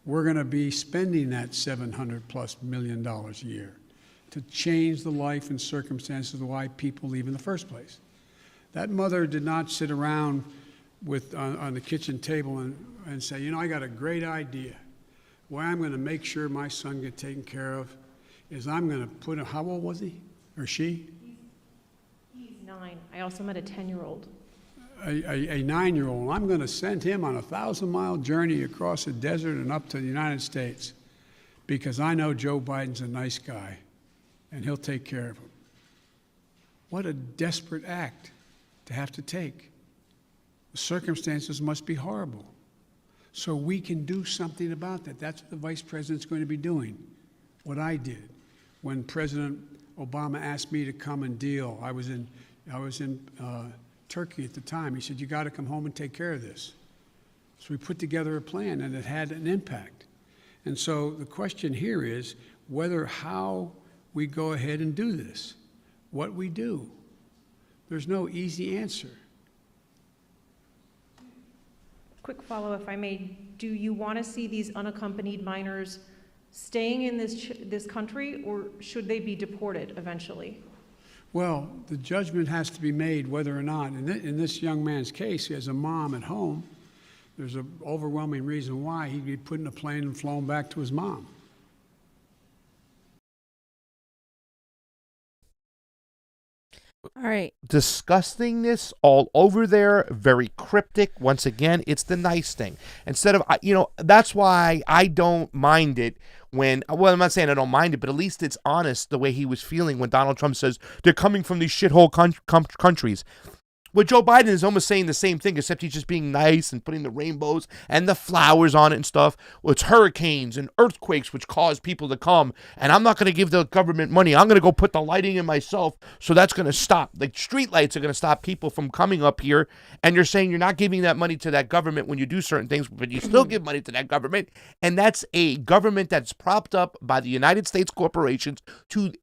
Speaker 6: We're going to be spending that $700+ million a year to change the life and circumstances of why people leave in the first place. That mother did not sit around on the kitchen table and say, you know, I got a great idea. Why I'm going to make sure my son gets taken care of is I'm going to put how old was he or she?
Speaker 7: He's 9. I also met a 10-year-old.
Speaker 6: A 9-year-old. I'm going to send him on a 1,000-mile journey across the desert and up to the United States because I know Joe Biden's a nice guy and he'll take care of him. What a desperate act to have to take. The circumstances must be horrible. So we can do something about that. That's what the vice president's going to be doing. What I did when President Obama asked me to come and deal. I was in Turkey at the time. He said, you got to come home and take care of this. So we put together a plan, and it had an impact. And so the question here is how we go ahead and do this, what we do. There's no easy answer.
Speaker 7: Quick follow, if I may. Do you want to see these unaccompanied minors staying in this country, or should they be deported eventually?
Speaker 6: Well, the judgment has to be made whether or not, in this young man's case, he has a mom at home. There's an overwhelming reason why he'd be put in a plane and flown back to his mom.
Speaker 2: All right.
Speaker 1: Disgustingness all over there, very cryptic. Once again, it's the nice thing. Instead of, that's why I don't mind it when, well, I'm not saying I don't mind it, but at least it's honest the way he was feeling when Donald Trump says they're coming from these shithole countries. Well, Joe Biden is almost saying the same thing, except he's just being nice and putting the rainbows and the flowers on it and stuff. Well, it's hurricanes and earthquakes which cause people to come, and I'm not going to give the government money. I'm going to go put the lighting in myself, so that's going to stop. Like, street lights are going to stop people from coming up here, and you're saying you're not giving that money to that government when you do certain things, but you still give money to that government, and that's a government that's propped up by the United States corporations to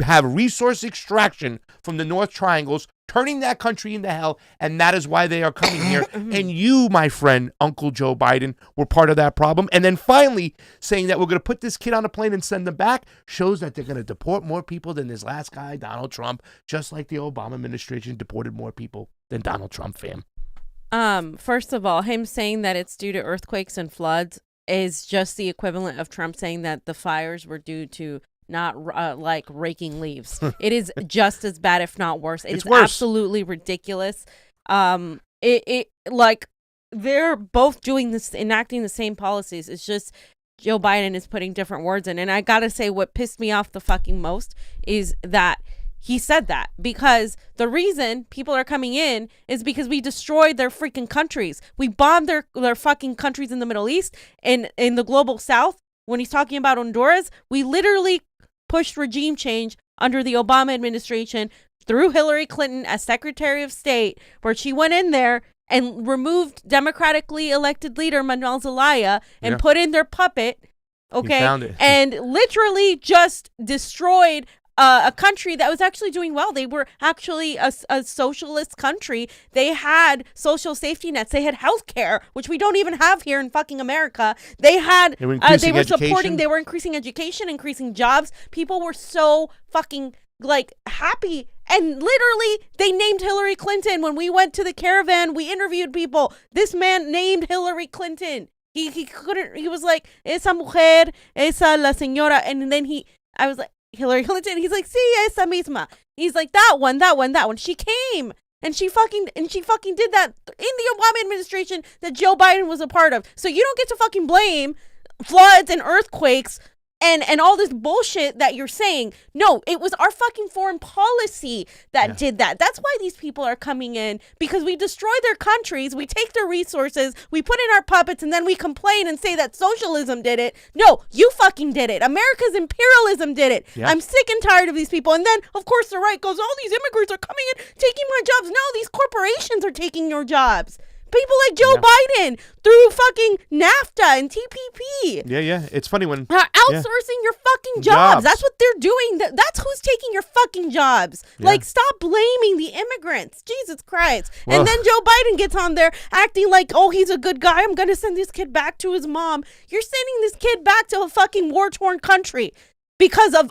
Speaker 1: have resource extraction from the North Triangles, turning that country into hell, and that is why they are coming here. And you, my friend, Uncle Joe Biden, were part of that problem. And then finally saying that we're going to put this kid on a plane and send them back shows that they're going to deport more people than this last guy, Donald Trump, just like the Obama administration deported more people than Donald Trump, fam.
Speaker 2: First of all, him saying that it's due to earthquakes and floods is just the equivalent of Trump saying that the fires were due to not like raking leaves. It is just as bad, if not worse. It's worse. Absolutely ridiculous. It like they're both doing this, enacting the same policies. It's just Joe Biden is putting different words in. And I gotta say, what pissed me off the fucking most is that he said that, because the reason people are coming in is because we destroyed their freaking countries. We bombed their fucking countries in the Middle East and in the global South. When he's talking about Honduras, we literally pushed regime change under the Obama administration through Hillary Clinton as Secretary of State, where she went in there and removed democratically elected leader Manuel Zelaya and put in their puppet, and literally just destroyed a country that was actually doing well. They were actually a socialist country. They had social safety nets. They had health care, which we don't even have here in fucking America. They had, they were increasing education, increasing jobs. People were so fucking like happy. And literally they named Hillary Clinton. When we went to the caravan, we interviewed people. This man named Hillary Clinton. He couldn't, he was like, esa mujer, esa la señora. And then I was like, Hillary Clinton. He's like, sí, esa misma. He's like, that one. She came and she fucking did that in the Obama administration that Joe Biden was a part of. So you don't get to fucking blame floods and earthquakes and all this bullshit that you're saying. No, it was our fucking foreign policy that did that. That's why these people are coming in, because we destroy their countries, we take their resources, we put in our puppets, and then we complain and say that socialism did it. No, you fucking did it. America's imperialism did it. Yeah. I'm sick and tired of these people. And then, of course, the right goes, all these immigrants are coming in, taking my jobs. No, these corporations are taking your jobs. People like Joe Biden through fucking NAFTA and TPP.
Speaker 1: Yeah. It's funny when
Speaker 2: outsourcing your fucking jobs. That's what they're doing. That's who's taking your fucking jobs. Yeah. Like, stop blaming the immigrants. Jesus Christ. Well, and then Joe Biden gets on there acting like, oh, he's a good guy. I'm going to send this kid back to his mom. You're sending this kid back to a fucking war-torn country. Because of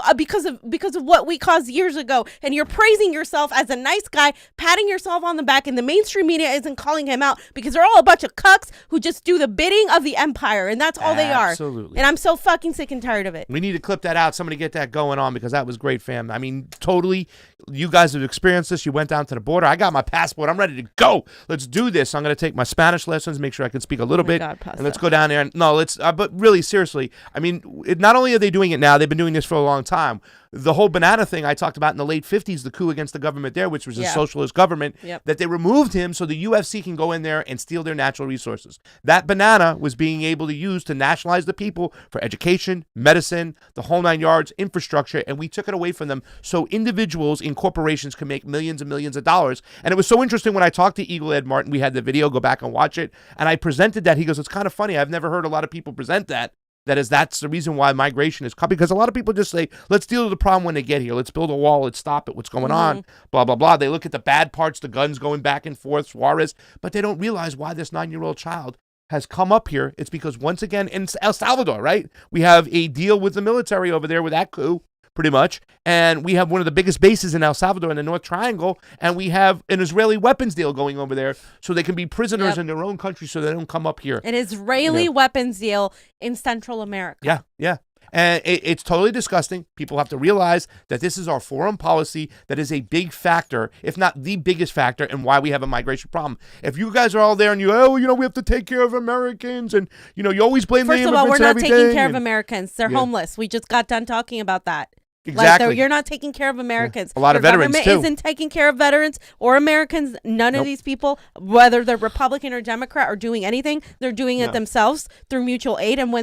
Speaker 2: what we caused years ago, and you're praising yourself as a nice guy, patting yourself on the back, and the mainstream media isn't calling him out because they're all a bunch of cucks who just do the bidding of the empire, and that's all they are. Absolutely. And I'm so fucking sick and tired of it.
Speaker 1: We need to clip that out. Somebody get that going on, because that was great, fam. I mean, totally. You guys have experienced this. You went down to the border. I got my passport. I'm ready to go. Let's do this. I'm going to take my Spanish lessons, make sure I can speak a little bit, and let's go down there. But really, seriously, I mean, not only are they doing it now, they've been doing this for a long time. The whole banana thing I talked about in the late 50s, the coup against the government there, which was a socialist government, that they removed him so the UFC can go in there and steal their natural resources. That banana was being able to use to nationalize the people for education, medicine, the whole 9 yards, infrastructure, and we took it away from them so individuals in corporations can make millions and millions of dollars. And it was so interesting when I talked to Eagle Ed Martin, we had the video, go back and watch it, and I presented that. He goes, it's kind of funny. I've never heard a lot of people present that. That's the reason why migration is coming, because a lot of people just say, let's deal with the problem when they get here. Let's build a wall. Let's stop it. What's going on? Blah, blah, blah. They look at the bad parts, the guns going back and forth, Suarez, but they don't realize why this 9-year-old child has come up here. It's because, once again, in El Salvador, right, we have a deal with the military over there with that coup, pretty much, and we have one of the biggest bases in El Salvador in the North Triangle, and we have an Israeli weapons deal going over there so they can be prisoners in their own country so they don't come up here.
Speaker 2: An Israeli weapons deal in Central America.
Speaker 1: Yeah. And it's totally disgusting. People have to realize that this is our foreign policy that is a big factor, if not the biggest factor, in why we have a migration problem. If you guys are all there and we have to take care of Americans, and, you always blame the immigrants.
Speaker 2: First of all, we're not taking care of
Speaker 1: and
Speaker 2: Americans. They're homeless. We just got done talking about that.
Speaker 1: Exactly.
Speaker 2: Like, you're not taking care of Americans.
Speaker 1: A lot of veterans,
Speaker 2: government
Speaker 1: too.
Speaker 2: isn't taking care of veterans or Americans. None of these people, whether they're Republican or Democrat, are doing anything. They're doing it themselves through mutual aid. And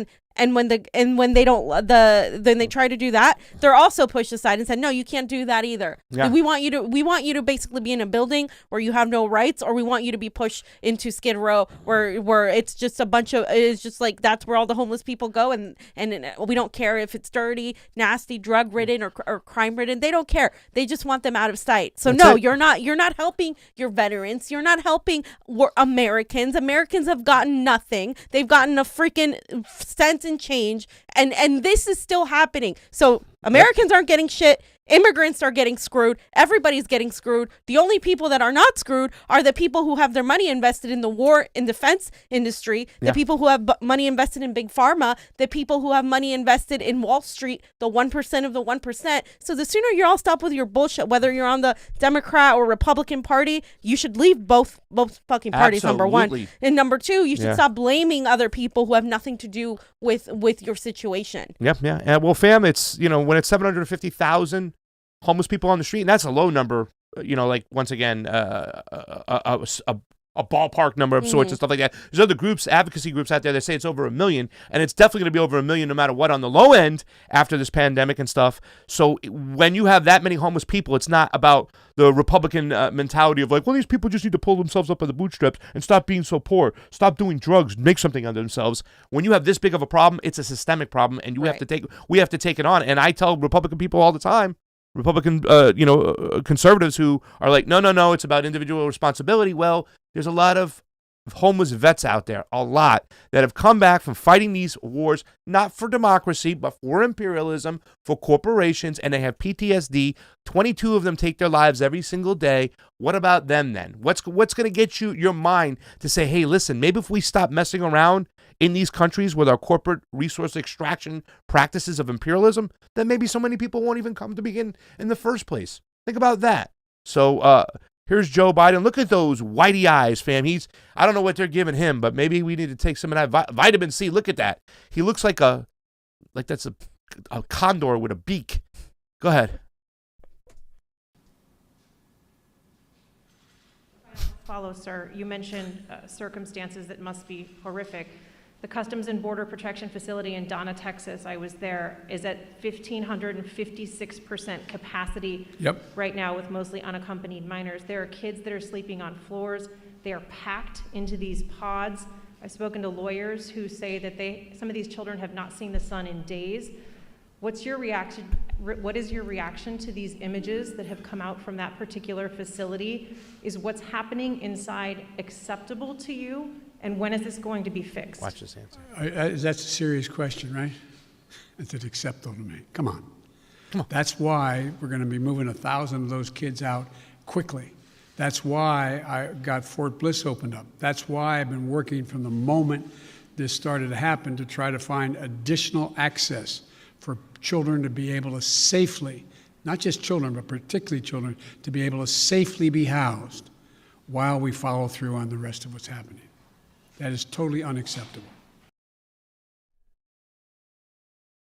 Speaker 2: when they try to do that, they're also pushed aside and said, no, you can't do that either.
Speaker 1: Yeah.
Speaker 2: We want you to basically be in a building where you have no rights, or we want you to be pushed into Skid Row where it's just it's just like, that's where all the homeless people go, and we don't care if it's dirty, nasty, drug ridden or crime ridden. They don't care. They just want them out of sight. So you're not helping your veterans. You're not helping Americans. Americans have gotten nothing. They've gotten a freaking cent and change, and this is still happening. So Americans aren't getting shit. Immigrants are getting screwed. Everybody's getting screwed. The only people that are not screwed are the people who have their money invested in the war and defense industry, the people who have money invested in big pharma, the people who have money invested in Wall Street, the 1% of the 1%. So the sooner you all stop with your bullshit, whether you're on the Democrat or Republican Party, you should leave both fucking parties.
Speaker 1: Absolutely.
Speaker 2: Number one. And number two, you should stop blaming other people who have nothing to do with your situation.
Speaker 1: Yep, yeah. And well, fam, it's, when it's 750,000 homeless people on the street, and that's a low number, like, once again, a ballpark number of sorts and stuff like that. There's other groups, advocacy groups out there that say it's over 1 million, and it's definitely going to be over 1 million no matter what on the low end after this pandemic and stuff. So when you have that many homeless people, it's not about the Republican mentality of like, well, these people just need to pull themselves up by the bootstraps and stop being so poor, stop doing drugs, make something out of themselves. When you have this big of a problem, it's a systemic problem, and we have to take it on. And I tell Republican people all the time, Republican, conservatives who are like, no, it's about individual responsibility. Well, there's a lot of homeless vets out there, a lot, that have come back from fighting these wars, not for democracy, but for imperialism, for corporations, and they have PTSD. 22 of them take their lives every single day. What about them then? What's going to get your mind to say, hey, listen, maybe if we stop messing around in these countries with our corporate resource extraction practices of imperialism, then maybe so many people won't even come to begin in the first place. Think about that. So here's Joe Biden. Look at those whitey eyes, fam. I don't know what they're giving him, but maybe we need to take some of that vitamin C. Look at that. He looks like that's a condor with a beak. Go ahead.
Speaker 7: Follow, sir. You mentioned circumstances that must be horrific. The Customs and Border Protection Facility in Donna, Texas, I was there, is at 1,556% capacity right now with mostly unaccompanied minors. There are kids that are sleeping on floors. They are packed into these pods. I've spoken to lawyers who say that some of these children have not seen the sun in days. What's your reaction? What is your reaction to these images that have come out from that particular facility? Is what's happening inside acceptable to you? And when is this going to be fixed?
Speaker 1: Watch this answer.
Speaker 6: That's a serious question, right? Is it acceptable to me? Come on. That's why we're going to be moving 1,000 of those kids out quickly. That's why I got Fort Bliss opened up. That's why I've been working from the moment this started to happen to try to find additional access for children to be able to safely, not just children, but particularly children, to be able to safely be housed while we follow through on the rest of what's happening. That is totally unacceptable.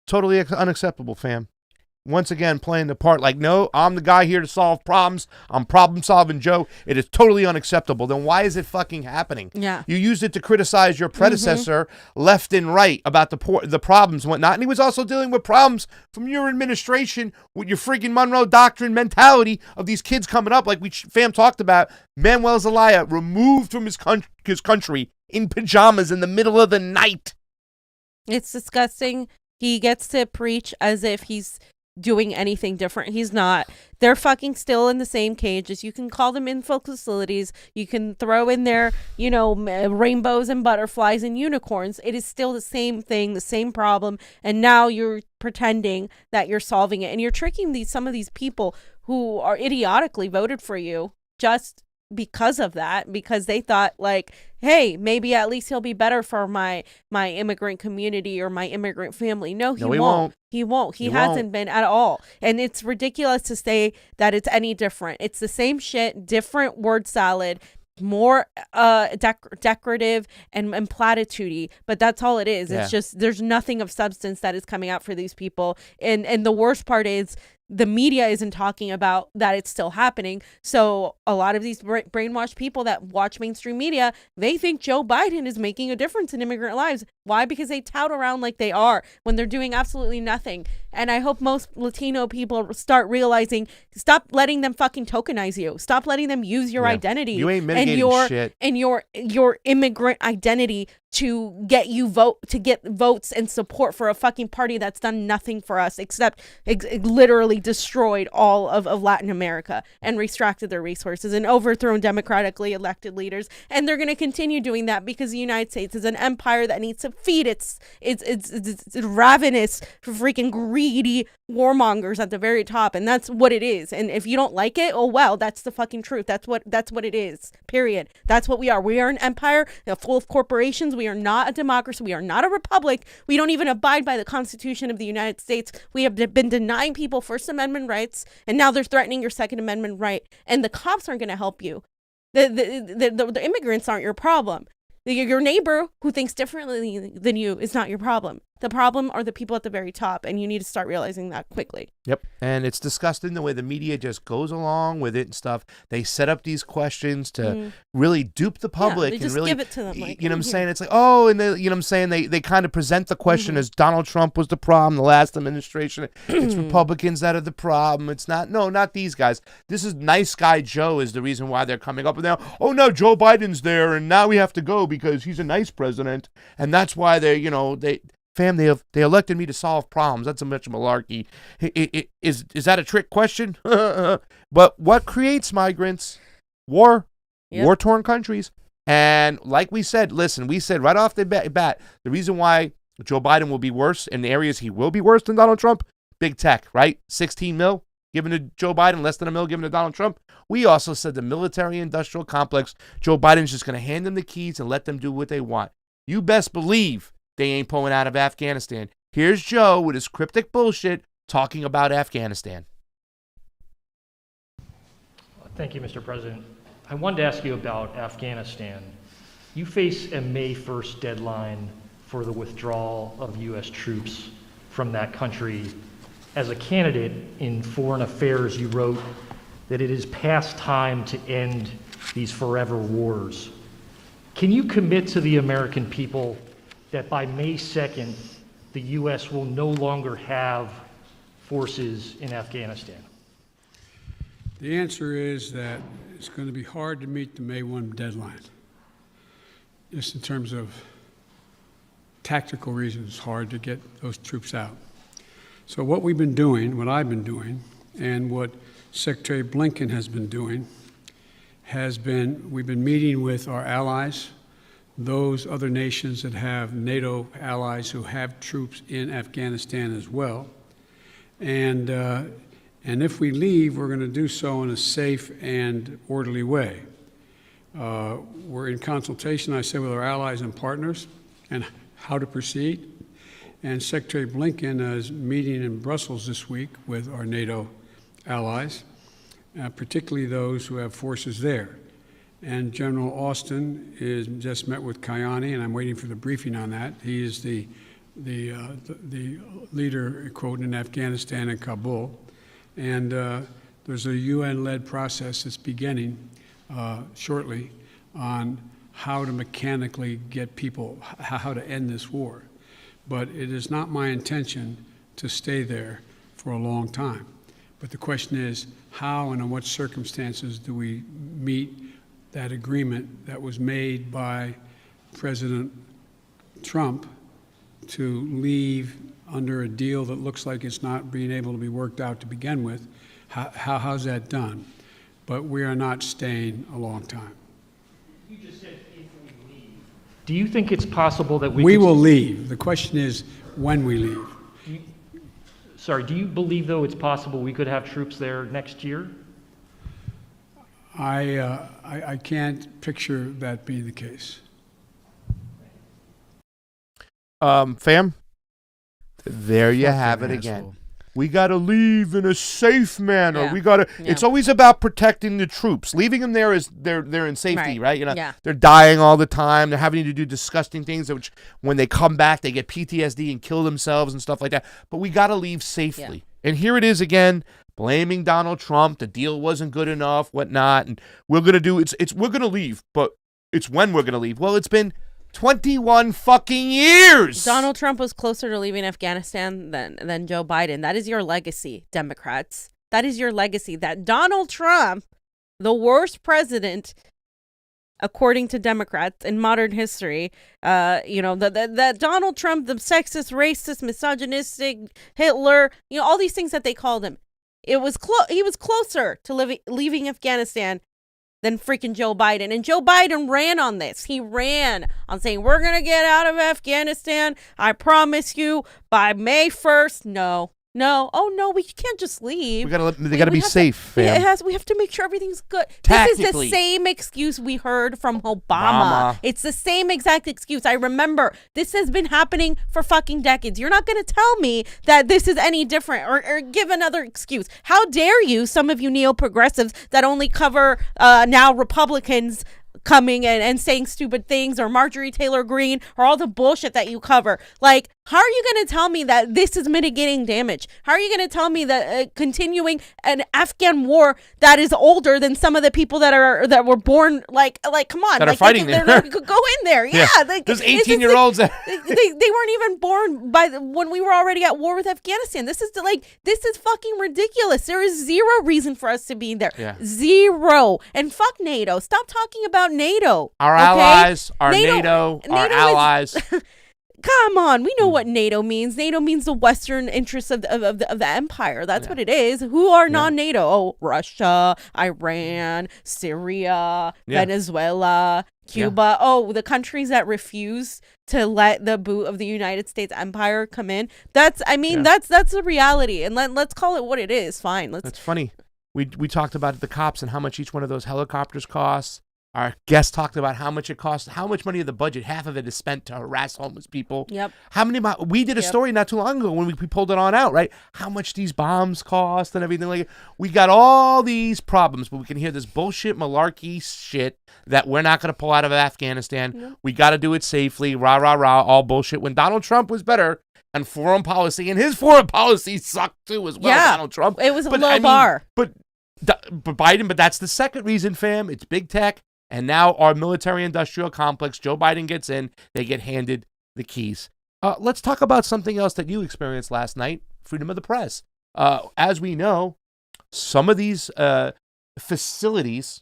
Speaker 1: Totally unacceptable, fam. once again playing the part like, no, I'm the guy here to solve problems. I'm problem solving Joe. It is totally unacceptable. Then why is it fucking happening?
Speaker 2: Yeah.
Speaker 1: You used it to criticize your predecessor left and right about the problems and whatnot. And he was also dealing with problems from your administration with your freaking Monroe Doctrine mentality of these kids coming up. Like fam talked about, Manuel Zelaya removed from his country in pajamas in the middle of the night.
Speaker 2: It's disgusting. He gets to preach as if he's doing anything different. He's not. They're fucking still in the same cages. You can call them info facilities. You can throw in their, rainbows and butterflies and unicorns. It is still the same thing, the same problem. And now you're pretending that you're solving it. And you're tricking some of these people who are idiotically voted for you just because of that, because they thought like, hey, maybe at least he'll be better for my immigrant community or my immigrant family. No, he won't. He won't. He hasn't been at all. And it's ridiculous to say that it's any different. It's the same shit, different word salad, more decorative and platitudey, but that's all it is. Yeah. It's just there's nothing of substance that is coming out for these people. And the worst part is the media isn't talking about that it's still happening. So a lot of these brainwashed people that watch mainstream media, they think Joe Biden is making a difference in immigrant lives. Why? Because they tout around like they are when they're doing absolutely nothing. And I hope most Latino people start realizing, stop letting them fucking tokenize you. Stop letting them use your identity.
Speaker 1: You ain't mitigating shit.
Speaker 2: And your immigrant identity to get votes and support for a fucking party that's done nothing for us except literally destroyed all of Latin America and restricted their resources and overthrown democratically elected leaders. And they're going to continue doing that because the United States is an empire that needs to feed its ravenous, freaking greedy warmongers at the very top. And that's what it is. And if you don't like it, oh well, that's the fucking truth. That's what it is. Period. That's what we are. We are an empire full of corporations. We are not a democracy. We are not a republic. We don't even abide by the Constitution of the United States. We have been denying people First Amendment rights, and now they're threatening your Second Amendment right. And the cops aren't going to help you. The immigrants aren't your problem. Your neighbor who thinks differently than you is not your problem. The problem are the people at the very top, and you need to start realizing that quickly.
Speaker 1: Yep. And it's disgusting the way the media just goes along with it and stuff. They set up these questions to really dupe the public.
Speaker 2: They just
Speaker 1: really
Speaker 2: give it to them.
Speaker 1: Like, you know what I'm saying? It's like, oh, and you know what I'm saying? They kind of present the question as Donald Trump was the problem, the last administration. It's Republicans that are the problem. It's not these guys. This is nice guy Joe is the reason why they're coming up with now. Oh, no, Joe Biden's there, and now we have to go because he's a nice president. And that's why they elected me to solve problems. That's a much malarkey. Is that a trick question? But what creates migrants? War. Yep. War-torn countries. And like we said right off the bat, the reason why Joe Biden will be worse in the areas he will be worse than Donald Trump, big tech, right? 16 mil given to Joe Biden, less than $1 million given to Donald Trump. We also said the military-industrial complex, Joe Biden's just going to hand them the keys and let them do what they want. You best believe they ain't pulling out of Afghanistan. Here's Joe with his cryptic bullshit talking about Afghanistan.
Speaker 8: Thank you, Mr. President. I wanted to ask you about Afghanistan. You face a May 1st deadline for the withdrawal of U.S. troops from that country. As a candidate in foreign affairs, you wrote that it is past time to end these forever wars. Can you commit to the American people that by May 2nd, the U.S. will no longer have forces in Afghanistan?
Speaker 6: The answer is that it's going to be hard to meet the May 1 deadline. Just in terms of tactical reasons, it's hard to get those troops out. So what we've been doing, what I've been doing, and what Secretary Blinken has been doing, we've been meeting with our allies, those other nations that have NATO allies who have troops in Afghanistan as well. And if we leave, we're going to do so in a safe and orderly way. We're in consultation, I say, with our allies and partners and how to proceed. And Secretary Blinken is meeting in Brussels this week with our NATO allies, particularly those who have forces there. And General Austin is just met with Kayani, and I'm waiting for the briefing on that. He is the the leader, quote, in Afghanistan and Kabul. And there's a UN-led process that's beginning shortly on how to mechanically get people, how to end this war. But it is not my intention to stay there for a long time. But the question is, how and in what circumstances do we meet that agreement that was made by President Trump to leave under a deal that looks like it's not being able to be worked out to begin with? How's that done? But we are not staying a long time.
Speaker 8: You just said if we leave. Do you think it's possible that
Speaker 6: we will leave? The question is when we leave.
Speaker 8: Do you believe, though, it's possible we could have troops there next year?
Speaker 6: I can't picture that being the case.
Speaker 1: Fam, there you have it again. We got to leave in a safe manner.
Speaker 2: Yeah.
Speaker 1: We got to. Yeah. It's always about protecting the troops. Leaving them there is they're in safety, right? You know, they're dying all the time. They're having to do disgusting things, which when they come back, they get PTSD and kill themselves and stuff like that. But we got to leave safely. Yeah. And here it is again, blaming Donald Trump. The deal wasn't good enough, whatnot, and we're gonna do we're gonna leave, but it's when we're gonna leave. Well, it's been 21 fucking years.
Speaker 2: Donald Trump was closer to leaving Afghanistan than Joe Biden. That is your legacy, Democrats. That is your legacy. That Donald Trump, the worst president, according to Democrats in modern history, that Donald Trump, the sexist, racist, misogynistic, Hitler, all these things that they called him. He was closer to leaving Afghanistan than freaking Joe Biden. And Joe Biden ran on this. He ran on saying, we're going to get out of Afghanistan. I promise you by May 1st. No. Oh, no, we can't just leave.
Speaker 1: They got to be safe, fam.
Speaker 2: We have to make sure everything's good. This is the same excuse we heard from Obama. It's the same exact excuse. I remember this has been happening for fucking decades. You're not going to tell me that this is any different or give another excuse. How dare you, some of you neo-progressives that only cover now Republicans coming and saying stupid things, or Marjorie Taylor Greene, or all the bullshit that you cover. Like, how are you going to tell me that this is mitigating damage? How are you going to tell me that continuing an Afghan war that is older than some of the people that were born, like come on,
Speaker 1: that are fighting there,
Speaker 2: go in there, yeah.
Speaker 1: There's 18-year-olds.
Speaker 2: They weren't even born when we were already at war with Afghanistan. This is fucking ridiculous. There is zero reason for us to be there. Yeah. Zero. And fuck NATO. Stop talking about NATO.
Speaker 1: Our allies, our NATO our allies.
Speaker 2: Come on, we know what NATO means. NATO means the Western interests of the empire. That's what it is. Who are non-NATO? Oh, Russia, Iran, Syria, Venezuela, Cuba. Yeah. Oh, the countries that refuse to let the boot of the United States empire come in. That's the reality. And let's call it what it is. Fine.
Speaker 1: That's funny. We talked about the cops and how much each one of those helicopters costs. Our guest talked about how much it costs, how much money of the budget, half of it is spent to harass homeless people.
Speaker 2: Yep.
Speaker 1: We did a story not too long ago when we pulled it on out, right? How much these bombs cost and everything like that. We got all these problems, but we can hear this bullshit malarkey shit that we're not going to pull out of Afghanistan. Yep. We got to do it safely, rah, rah, rah, all bullshit. When Donald Trump was better on foreign policy, and his foreign policy sucked too as well, Donald Trump.
Speaker 2: It was a low bar.
Speaker 1: But Biden, but that's the second reason, fam. It's big tech. And now our military-industrial complex, Joe Biden gets in, they get handed the keys. Let's talk about something else that you experienced last night, freedom of the press. As we know, some of these facilities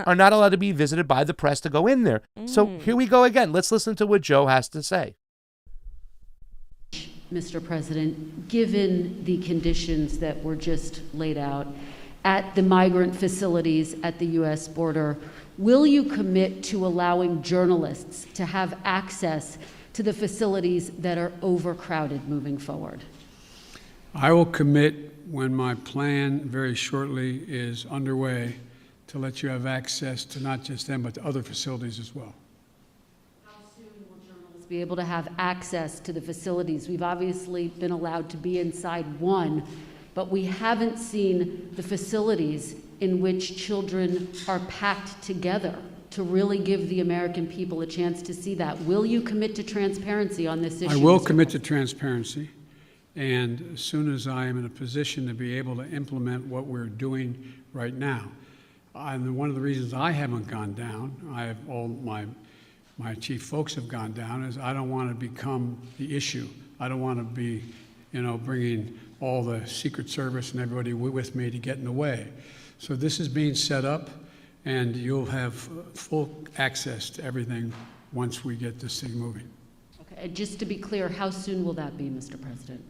Speaker 1: are not allowed to be visited by the press to go in there. So here we go again. Let's listen to what Joe has to say.
Speaker 9: Mr. President, given the conditions that were just laid out at the migrant facilities at the U.S. border, will you commit to allowing journalists to have access to the facilities that are overcrowded moving forward?
Speaker 6: I will commit when my plan very shortly is underway to let you have access to not just them, but to other facilities as well.
Speaker 9: How soon will journalists be able to have access to the facilities? We've obviously been allowed to be inside one, but we haven't seen the facilities in which children are packed together to really give the American people a chance to see that? Will you commit to transparency on this issue?
Speaker 6: I will commit to transparency, and as soon as I am in a position to be able to implement what we're doing right now. And one of the reasons I haven't gone down, all my chief folks have gone down, is I don't want to become the issue. I don't want to be, bringing all the Secret Service and everybody with me to get in the way. So this is being set up, and you'll have full access to everything once we get this thing moving.
Speaker 9: Okay, and just to be clear, how soon will that be, Mr. President?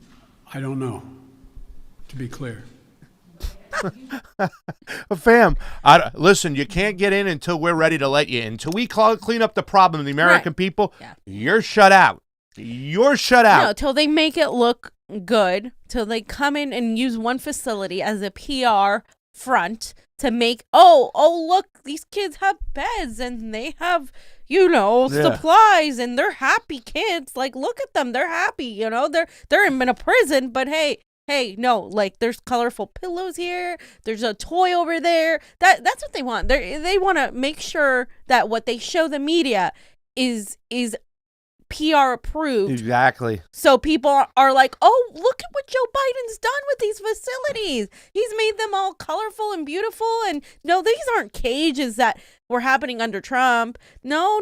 Speaker 6: I don't know, to be clear.
Speaker 1: Fam, listen, you can't get in until we're ready to let you in. Until we clean up the problem of the American people, you're shut out. You're shut out.
Speaker 2: No, till they make it look good, till they come in and use one facility as a PR front to make, look, these kids have beds and they have, supplies and they're happy kids. Like, look at them. They're happy, they're in a prison, but hey, no, like there's colorful pillows here. There's a toy over there. That's what they want. They want to make sure that what they show the media is PR approved.
Speaker 1: Exactly.
Speaker 2: So people are like, oh, look at what Joe Biden's done with these facilities. He's made them all colorful and beautiful. And no, these aren't cages that were happening under Trump. No.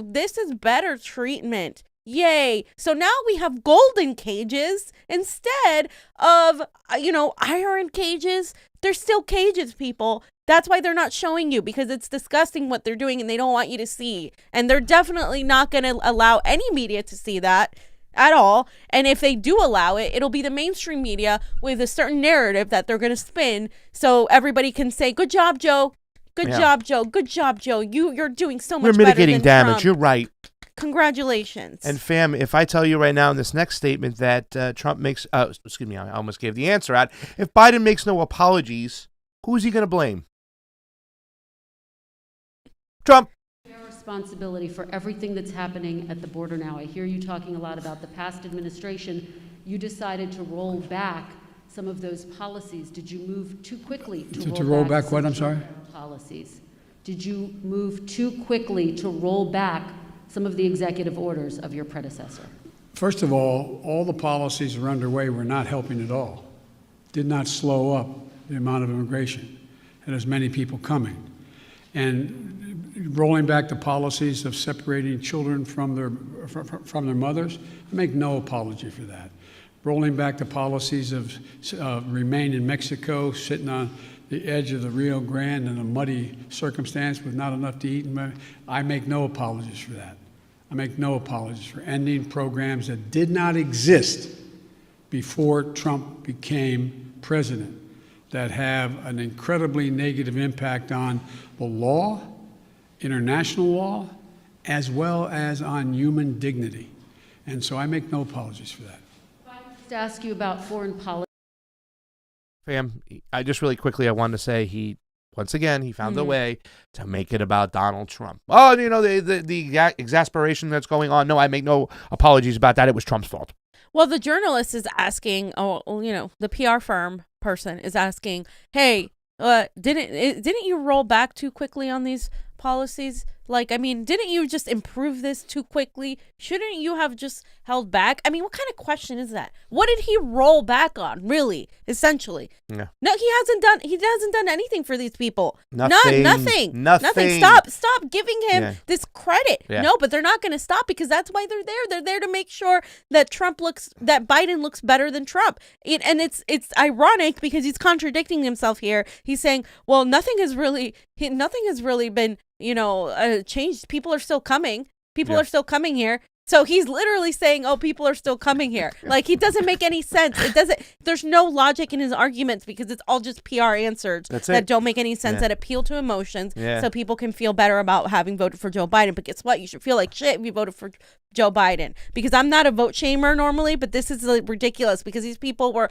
Speaker 2: This is better treatment. Yay. So now we have golden cages instead of, iron cages. They're still cages, people. That's why they're not showing you, because it's disgusting what they're doing and they don't want you to see. And they're definitely not going to allow any media to see that at all. And if they do allow it, it'll be the mainstream media with a certain narrative that they're going to spin so everybody can say, good job, Joe. Good job, Joe. Good job, Joe. You're doing so much better than
Speaker 1: mitigating damage.
Speaker 2: Trump.
Speaker 1: You're right.
Speaker 2: Congratulations.
Speaker 1: And fam, if I tell you right now in this next statement that Trump makes, I almost gave the answer out. If Biden makes no apologies, who is he going to blame? Trump.
Speaker 9: Responsibility for everything that's happening at the border now. I hear you talking a lot about the past administration. You decided to roll back some of those policies. Did you move too quickly to
Speaker 6: roll back what? I'm sorry?
Speaker 9: Policies. Did you move too quickly to roll back some of the executive orders of your predecessor?
Speaker 6: First of all the policies that are underway were not helping at all. Did not slow up the amount of immigration and as many people coming. And rolling back the policies of separating children from their mothers, I make no apology for that. Rolling back the policies of remain in Mexico, sitting on the edge of the Rio Grande in a muddy circumstance with not enough to eat, I make no apologies for that. I make no apologies for ending programs that did not exist before Trump became president, that have an incredibly negative impact on the law, international law, as well as on human dignity. And so I make no apologies for that.
Speaker 9: If I could just ask you about foreign policy.
Speaker 1: Fam, I just really quickly, I wanted to say he found a way to make it about Donald Trump. Oh, the exasperation that's going on. No, I make no apologies about that. It was Trump's fault.
Speaker 2: Well, the journalist is asking, the PR firm person is asking, hey, didn't you roll back too quickly on these policies? Didn't you just improve this too quickly? Shouldn't you have just held back? What kind of question is that? What did he roll back on, really, essentially? Yeah. No, he hasn't done anything for these people. Nothing. Stop giving him this credit. Yeah. No, but they're not going to stop, because that's why they're there. They're there to make sure that Biden looks better than Trump. And it's ironic because he's contradicting himself here. He's saying, well, nothing has really been changed. People are still coming. People are still coming here. So he's literally saying, oh, people are still coming here. He doesn't make any sense. There's no logic in his arguments, because it's all just PR answers that don't make any sense, that appeal to emotions so people can feel better about having voted for Joe Biden. But guess what? You should feel like shit if you voted for Joe Biden, because I'm not a vote shamer normally, but this is ridiculous, because these people were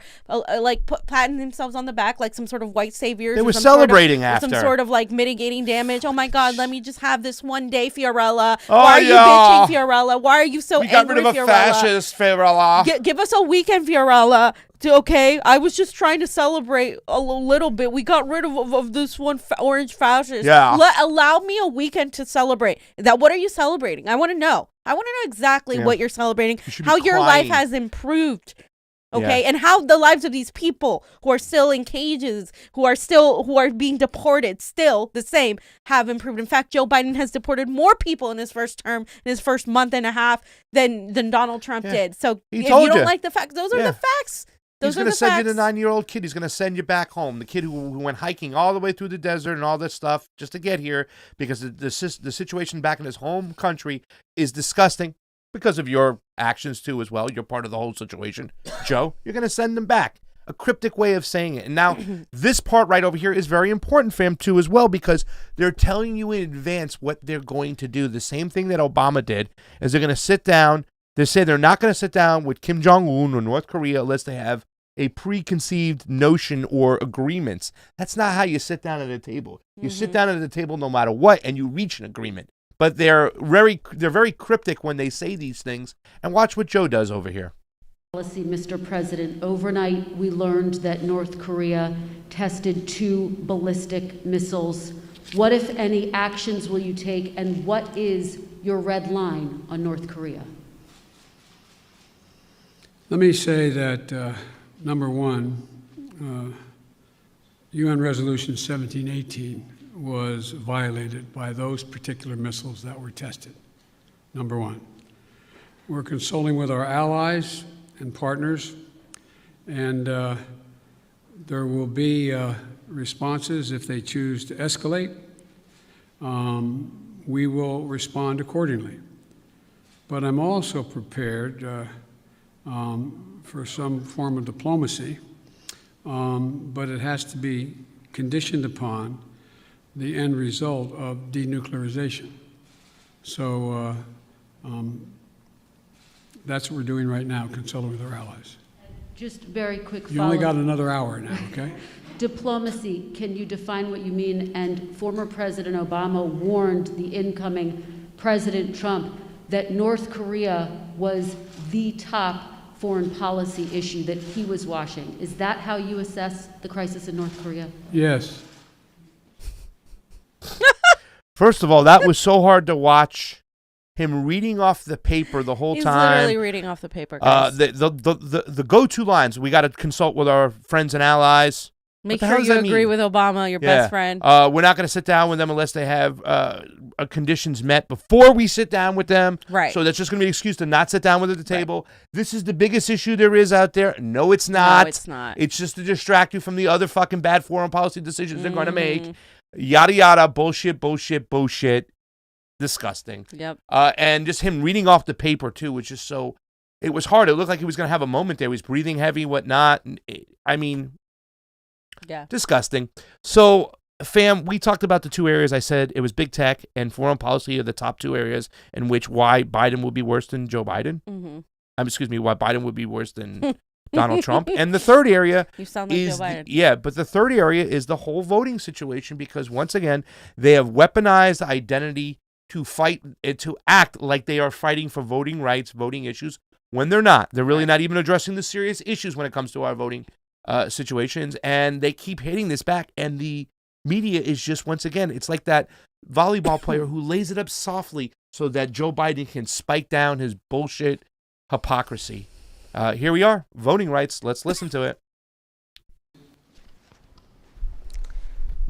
Speaker 2: patting themselves on the back like some sort of white saviors.
Speaker 1: They were celebrating after.
Speaker 2: Some sort of mitigating damage. Oh my God, let me just have this one day, Fiorella. Why are you bitching, Fiorella? Why are you so
Speaker 1: We got
Speaker 2: angry,
Speaker 1: rid of a
Speaker 2: Fiorella?
Speaker 1: fascist, Fiorella.
Speaker 2: Give us a weekend, Fiorella. Okay, I was just trying to celebrate a little bit. We got rid of this one orange fascist.
Speaker 1: Yeah.
Speaker 2: Allow me a weekend to celebrate. What are you celebrating? I want to know. I want to know exactly what you're celebrating, how your life has improved. Okay, and how the lives of these people who are still in cages, who are being deported, still the same, have improved. In fact, Joe Biden has deported more people in his first term, in his first month and a half, than Donald Trump did. So if you don't like the facts, those are the facts.
Speaker 1: He's going to send you the 9-year-old kid. He's going to send you back home. The kid who went hiking all the way through the desert and all that stuff just to get here, because the situation back in his home country is disgusting because of your actions too as well. You're part of the whole situation. Joe, you're going to send them back. A cryptic way of saying it. And now this part right over here is very important, fam, too, as well, because they're telling you in advance what they're going to do. The same thing that Obama did is they're going to sit down. They say they're not going to sit down with Kim Jong-un or North Korea unless they have a preconceived notion or agreements. That's not how you sit down at a table. You sit down at the table no matter what, and you reach an agreement. But they're very cryptic when they say these things. And watch what Joe does over here.
Speaker 9: Policy, Mr. President. Overnight, we learned that North Korea tested 2 ballistic missiles. What, if any, actions will you take, and what is your red line on North Korea?
Speaker 6: Let me say that, number one, UN Resolution 1718 was violated by those particular missiles that were tested, number one. We're consulting with our allies and partners, and there will be responses if they choose to escalate. We will respond accordingly. But I'm also prepared for some form of diplomacy, but it has to be conditioned upon the end result of denuclearization. So that's what we're doing right now, consulting with our allies.
Speaker 9: Just very quick follow-up.
Speaker 6: You only got another hour now, okay?
Speaker 9: Diplomacy, can you define what you mean? And former President Obama warned the incoming President Trump that North Korea was the top foreign policy issue that he was watching. Is that how you assess the crisis in North Korea?
Speaker 6: Yes.
Speaker 1: First of all, that was so hard to watch. Him reading off the paper the whole
Speaker 2: He's
Speaker 1: time.
Speaker 2: He's literally reading off the paper, guys.
Speaker 1: The go-to lines, we got to consult with our friends and allies.
Speaker 2: Make sure you agree with Obama, your best friend.
Speaker 1: We're not going to sit down with them unless they have conditions met before we sit down with them.
Speaker 2: Right.
Speaker 1: So that's just going to be an excuse to not sit down with them at the table. Right. This is the biggest issue there is out there. No, it's not.
Speaker 2: No, it's not.
Speaker 1: It's just to distract you from the other fucking bad foreign policy decisions they're going to make. Yada, yada, bullshit, bullshit, bullshit. Disgusting.
Speaker 2: Yep.
Speaker 1: And just him reading off the paper, too, which is so... It was hard. It looked like he was going to have a moment there. He was breathing heavy, whatnot. I mean...
Speaker 2: Yeah.
Speaker 1: Disgusting. So, fam, we talked about the 2 areas. I said it was big tech and foreign policy are the top 2 areas in which why Biden will be worse than Joe Biden. Why Biden would be worse than Donald Trump. And the third area
Speaker 2: you sound like
Speaker 1: is
Speaker 2: Joe Biden.
Speaker 1: Yeah, but the third area is the whole voting situation, because once again, they have weaponized identity to fight, to act like they are fighting for voting rights, voting issues, when they're not. They're really not even addressing the serious issues when it comes to our voting situations, and they keep hitting this back, and the media is just, once again, it's like that volleyball player who lays it up softly so that Joe Biden can spike down his bullshit hypocrisy. Here we are, voting rights. Let's listen to it.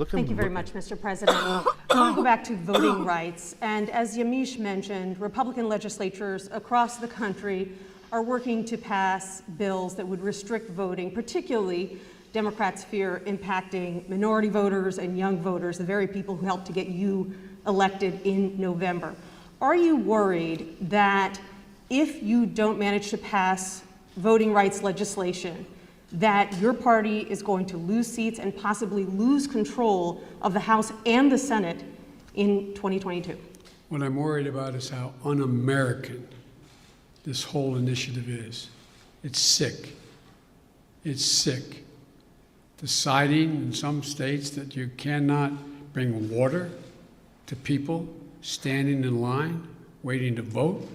Speaker 10: Thank you very much, Mr. President. I want to go back to voting rights. And as Yamiche mentioned, Republican legislatures across the country are working to pass bills that would restrict voting, particularly Democrats fear impacting minority voters and young voters, the very people who helped to get you elected in November. Are you worried that if you don't manage to pass voting rights legislation, that your party is going to lose seats and possibly lose control of the House and the Senate in 2022?
Speaker 6: What I'm worried about is how un-American this whole initiative is. It's sick. It's sick. Deciding in some states that you cannot bring water to people standing in line, waiting to vote.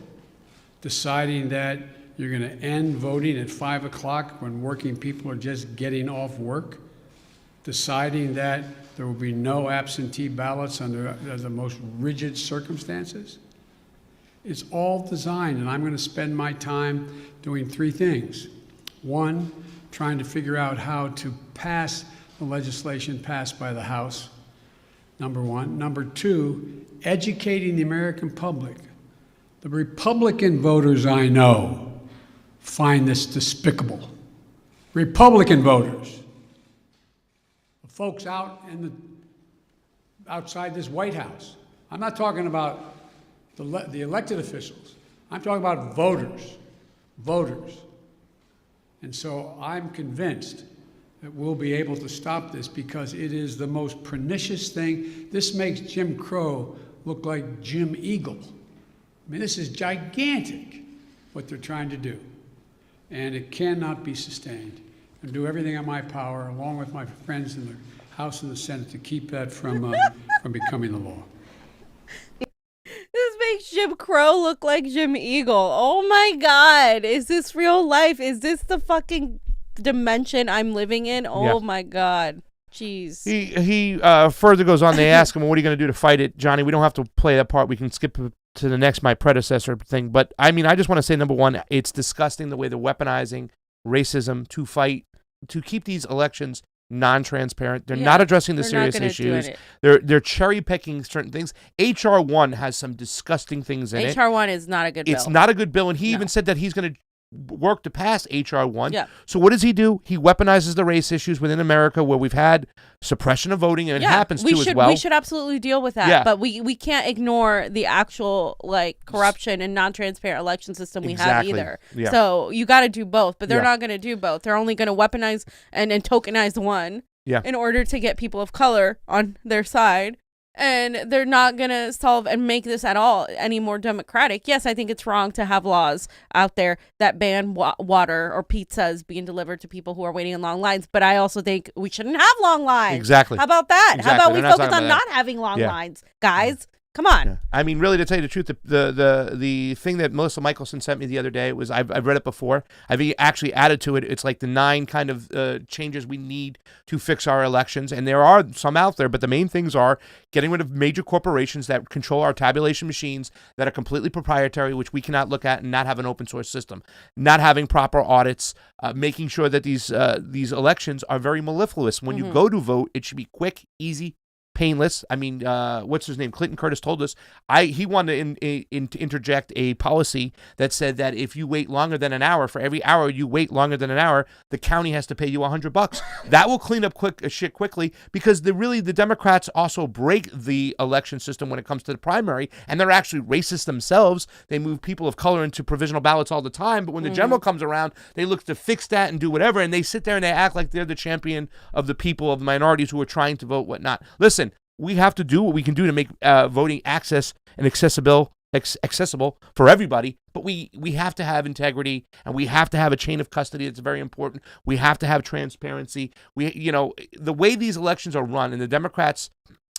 Speaker 6: deciding that you're going to end voting at 5 o'clock when working people are just getting off work, deciding that there will be no absentee ballots under the most rigid circumstances. It's all designed, and I'm going to spend my time doing three things. One, trying to figure out how to pass the legislation passed by the House, number one. Number two, educating the American public. The Republican voters I know find this despicable. Republican voters. The folks outside this White House. I'm not talking about the elected officials. I'm talking about voters. Voters. And so I'm convinced that we'll be able to stop this because it is the most pernicious thing. This makes Jim Crow look like Jim Eagle. I mean, this is gigantic, what they're trying to do. And it cannot be sustained. And do everything in my power, along with my friends in the House and the Senate, to keep that from becoming the law.
Speaker 2: This makes Jim Crow look like Jim Eagle. Oh my God. Is this real life? Is this the fucking dimension I'm living in? Oh my God. Jeez.
Speaker 1: He further goes on. They ask him, well, what are you going to do to fight it? Johnny, we don't have to play that part. We can skip to the next, my predecessor thing. But I mean, I just want to say, number one, it's disgusting the way they're weaponizing racism to keep these elections non-transparent. They're not addressing the serious issues. They're cherry-picking certain things. HR 1 has some disgusting things in it.
Speaker 2: HR 1 is not a good bill.
Speaker 1: It's not a good bill, and he even said that he's going to work to pass HR 1.
Speaker 2: Yeah.
Speaker 1: So what does he do? He weaponizes the race issues within America where we've had suppression of voting, and it happens as well.
Speaker 2: We should absolutely deal with that, but we can't ignore the actual corruption and non-transparent election system we have either. Yeah. So you got to do both, but they're not going to do both. They're only going to weaponize and tokenize one in order to get people of color on their side. And they're not going to solve and make this at all any more democratic. Yes, I think it's wrong to have laws out there that ban water or pizzas being delivered to people who are waiting in long lines. But I also think we shouldn't have long lines.
Speaker 1: Exactly.
Speaker 2: How about that?
Speaker 1: Exactly.
Speaker 2: How about we focus on not having long lines, guys? Come on.
Speaker 1: Yeah. I mean, really, to tell you the truth, the thing that Melissa Michelson sent me the other day was I've read it before. I've actually added to it. It's like the 9 kind of changes we need to fix our elections, and there are some out there. But the main things are getting rid of major corporations that control our tabulation machines that are completely proprietary, which we cannot look at, and not have an open source system. Not having proper audits, making sure that these elections are very mellifluous. When you go to vote, it should be quick, easy, painless. I mean, what's his name? Clinton Curtis told us he wanted to interject a policy that said that if you wait longer than an hour, for every hour you wait longer than an hour, the county has to pay you $100. That will clean up shit quickly, because the Democrats also break the election system when it comes to the primary, and they're actually racist themselves. They move people of color into provisional ballots all the time, but when the general comes around, they look to fix that and do whatever, and they sit there and they act like they're the champion of the people, of the minorities who are trying to vote, whatnot. Listen, we have to do what we can do to make voting access and accessible for everybody, but we have to have integrity, and we have to have a chain of custody. That's very important. We have to have transparency. The way these elections are run, and the Democrats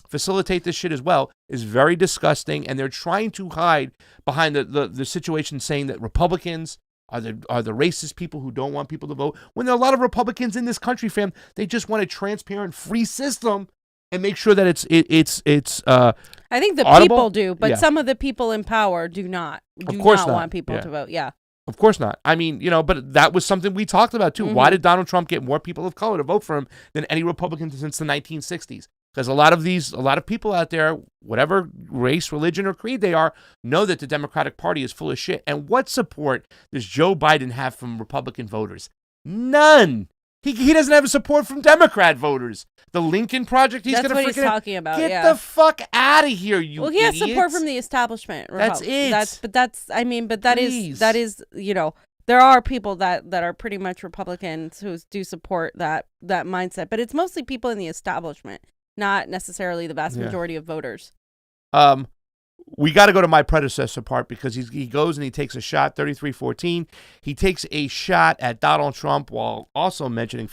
Speaker 1: facilitate this shit as well, is very disgusting, and they're trying to hide behind the situation, saying that Republicans are the racist people who don't want people to vote, when there are a lot of Republicans in this country, fam. They just want a transparent, free system and make sure that it's
Speaker 2: I think the
Speaker 1: audible.
Speaker 2: people do, but some of the people in power do not want people to vote. Yeah.
Speaker 1: Of course not. I mean, but that was something we talked about too. Why did Donald Trump get more people of color to vote for him than any Republican since the 1960s? Because a lot of people out there, whatever race, religion, or creed they are, know that the Democratic Party is full of shit. And what support does Joe Biden have from Republican voters? None. He doesn't have support from Democrat voters. The Lincoln Project,
Speaker 2: that's what he's talking about.
Speaker 1: Get the fuck out of here, you
Speaker 2: Well, he has support from the establishment.
Speaker 1: That's it.
Speaker 2: That is, there are people that are pretty much Republicans who do support that mindset, but it's mostly people in the establishment, not necessarily the vast majority of voters.
Speaker 1: We got to go to my predecessor part, because he goes and he takes a shot, 33-14. He takes a shot at Donald Trump while also mentioning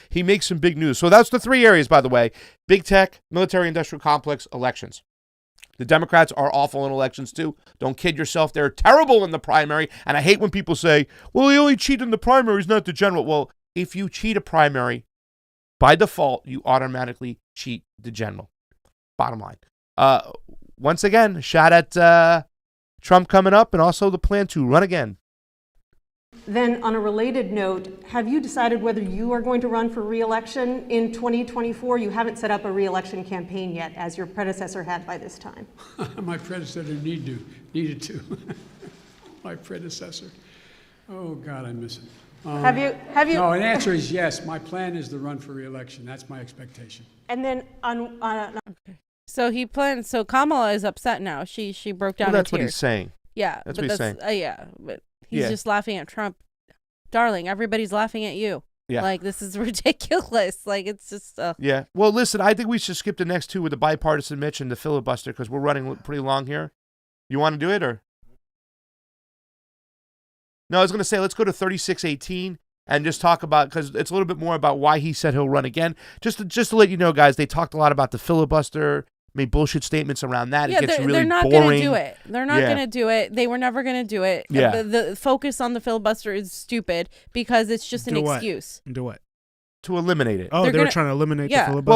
Speaker 1: he makes some big news. So that's the 3 areas, by the way: big tech, military-industrial complex, elections. The Democrats are awful in elections, too. Don't kid yourself. They're terrible in the primary. And I hate when people say, well, he only cheated in the primary. He's not the general. Well, if you cheat a primary, by default, you automatically cheat the general. Bottom line. Once again, shot at Trump coming up and also the plan to run again.
Speaker 10: Then, on a related note, have you decided whether you are going to run for re-election in 2024? You haven't set up a re-election campaign yet, as your predecessor had by this time.
Speaker 6: My predecessor needed to. My predecessor. Oh, God, I miss it.
Speaker 10: Have you?
Speaker 6: No, an answer is yes. My plan is to run for re-election. That's my expectation.
Speaker 10: And then
Speaker 2: Okay. So he plans. So Kamala is upset now. She broke down.
Speaker 1: Well, that's
Speaker 2: in
Speaker 1: what
Speaker 2: tears.
Speaker 1: he's saying.
Speaker 2: Yeah,
Speaker 1: That's what he's saying.
Speaker 2: Yeah, but he's just laughing at Trump. Darling, everybody's laughing at you.
Speaker 1: Yeah.
Speaker 2: Like, this is ridiculous. Like, it's just.
Speaker 1: Yeah. Well, listen, I think we should skip the next two with the bipartisan Mitch and the filibuster because we're running pretty long here. You want to do it or? No, I was going to say, let's go to 3618 and just talk about, because it's a little bit more about why he said he'll run again. Just to let you know, guys, they talked a lot about the filibuster, made bullshit statements around that.
Speaker 2: Yeah,
Speaker 1: it gets really
Speaker 2: they're not
Speaker 1: boring.
Speaker 2: Going to do it. They're not going to do it. They were never going to do it.
Speaker 1: Yeah.
Speaker 2: The focus on the filibuster is stupid because it's just an excuse.
Speaker 3: Do what?
Speaker 1: To eliminate it.
Speaker 3: Oh, they were trying to eliminate the filibuster?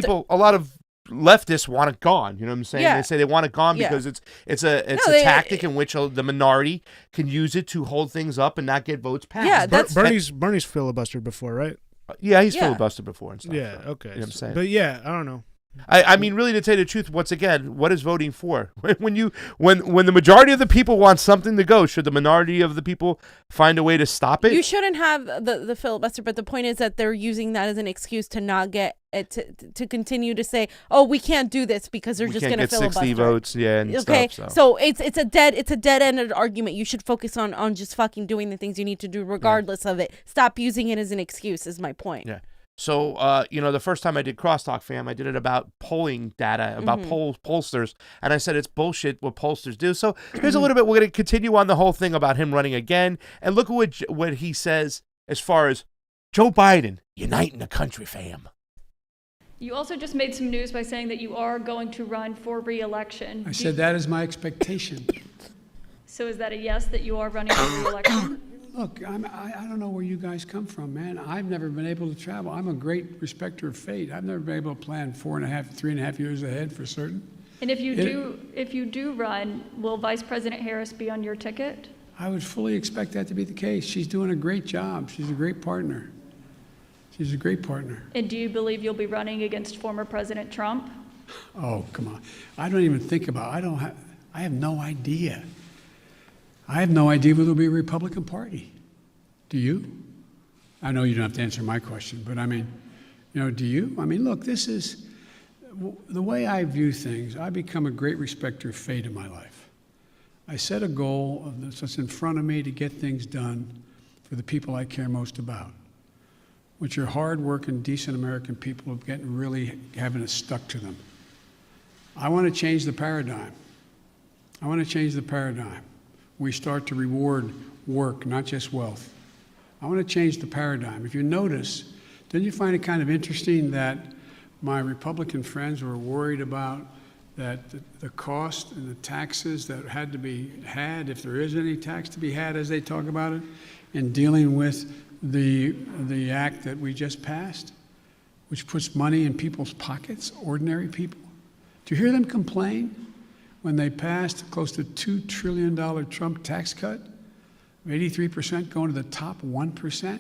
Speaker 1: Well, a lot of leftists want it gone. You know what I'm saying?
Speaker 2: Yeah.
Speaker 1: They say they want it gone because it's a tactic in which the minority can use it to hold things up and not get votes passed.
Speaker 2: Yeah,
Speaker 3: Bernie's filibustered before, right?
Speaker 1: Yeah, he's filibustered before and stuff.
Speaker 3: Yeah,
Speaker 1: so,
Speaker 3: okay.
Speaker 1: You know what I'm saying?
Speaker 3: But yeah, I don't know.
Speaker 1: I mean, really, to tell you the truth, once again, what is voting for? When the majority of the people want something to go, should the minority of the people find a way to stop it?
Speaker 2: You shouldn't have the filibuster, but the point is that they're using that as an excuse to not get it to continue to say, oh, we can't do this because they're just going to filibuster.
Speaker 1: 60 votes, and
Speaker 2: okay,
Speaker 1: stuff.
Speaker 2: So it's a dead-ended argument. You should focus on just fucking doing the things you need to do regardless of it. Stop using it as an excuse. Is my point.
Speaker 1: Yeah. So, the first time I did Crosstalk, fam, I did it about polling data, about pollsters, and I said it's bullshit what pollsters do. So here's a little bit. We're going to continue on the whole thing about him running again, and look at what he says as far as Joe Biden uniting the country, fam.
Speaker 11: You also just made some news by saying that you are going to run for re-election.
Speaker 6: I said that is my expectation.
Speaker 11: So is that a yes, that you are running for re-election?
Speaker 6: Look, I don't know where you guys come from, man. I've never been able to travel. I'm a great respecter of fate. I've never been able to plan 3.5 years ahead for certain.
Speaker 11: And if you do run, will Vice President Harris be on your ticket?
Speaker 6: I would fully expect that to be the case. She's doing a great job. She's a great partner. She's a great partner.
Speaker 11: And do you believe you'll be running against former President Trump?
Speaker 6: Oh, come on. I don't even think about it. I have no idea. I have no idea whether there'll be a Republican Party. Do you? I know you don't have to answer my question, but I mean, do you? I mean, look, this is the way I view things. I become a great respecter of fate in my life. I set a goal of this that's in front of me to get things done for the people I care most about, which are hard-working, decent American people who really having it stuck to them. I want to change the paradigm. We start to reward work, not just wealth. I want to change the paradigm. If you notice, didn't you find it kind of interesting that my Republican friends were worried about that the cost and the taxes that had to be had, if there is any tax to be had as they talk about it, in dealing with the act that we just passed, which puts money in people's pockets, ordinary people? Do you hear them complain? When they passed close to $2 trillion Trump tax cut, 83% going to the top 1%.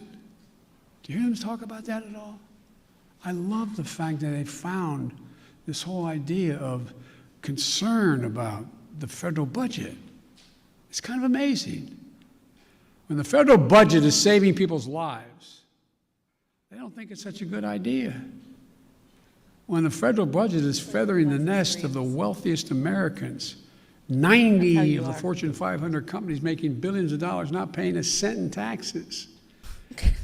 Speaker 6: Do you hear them talk about that at all? I love the fact that they found this whole idea of concern about the federal budget. It's kind of amazing. When the federal budget is saving people's lives, they don't think it's such a good idea. When the federal budget is feathering the nest of the wealthiest Americans, 90 of the Fortune 500 companies making billions of dollars, not paying a cent in taxes,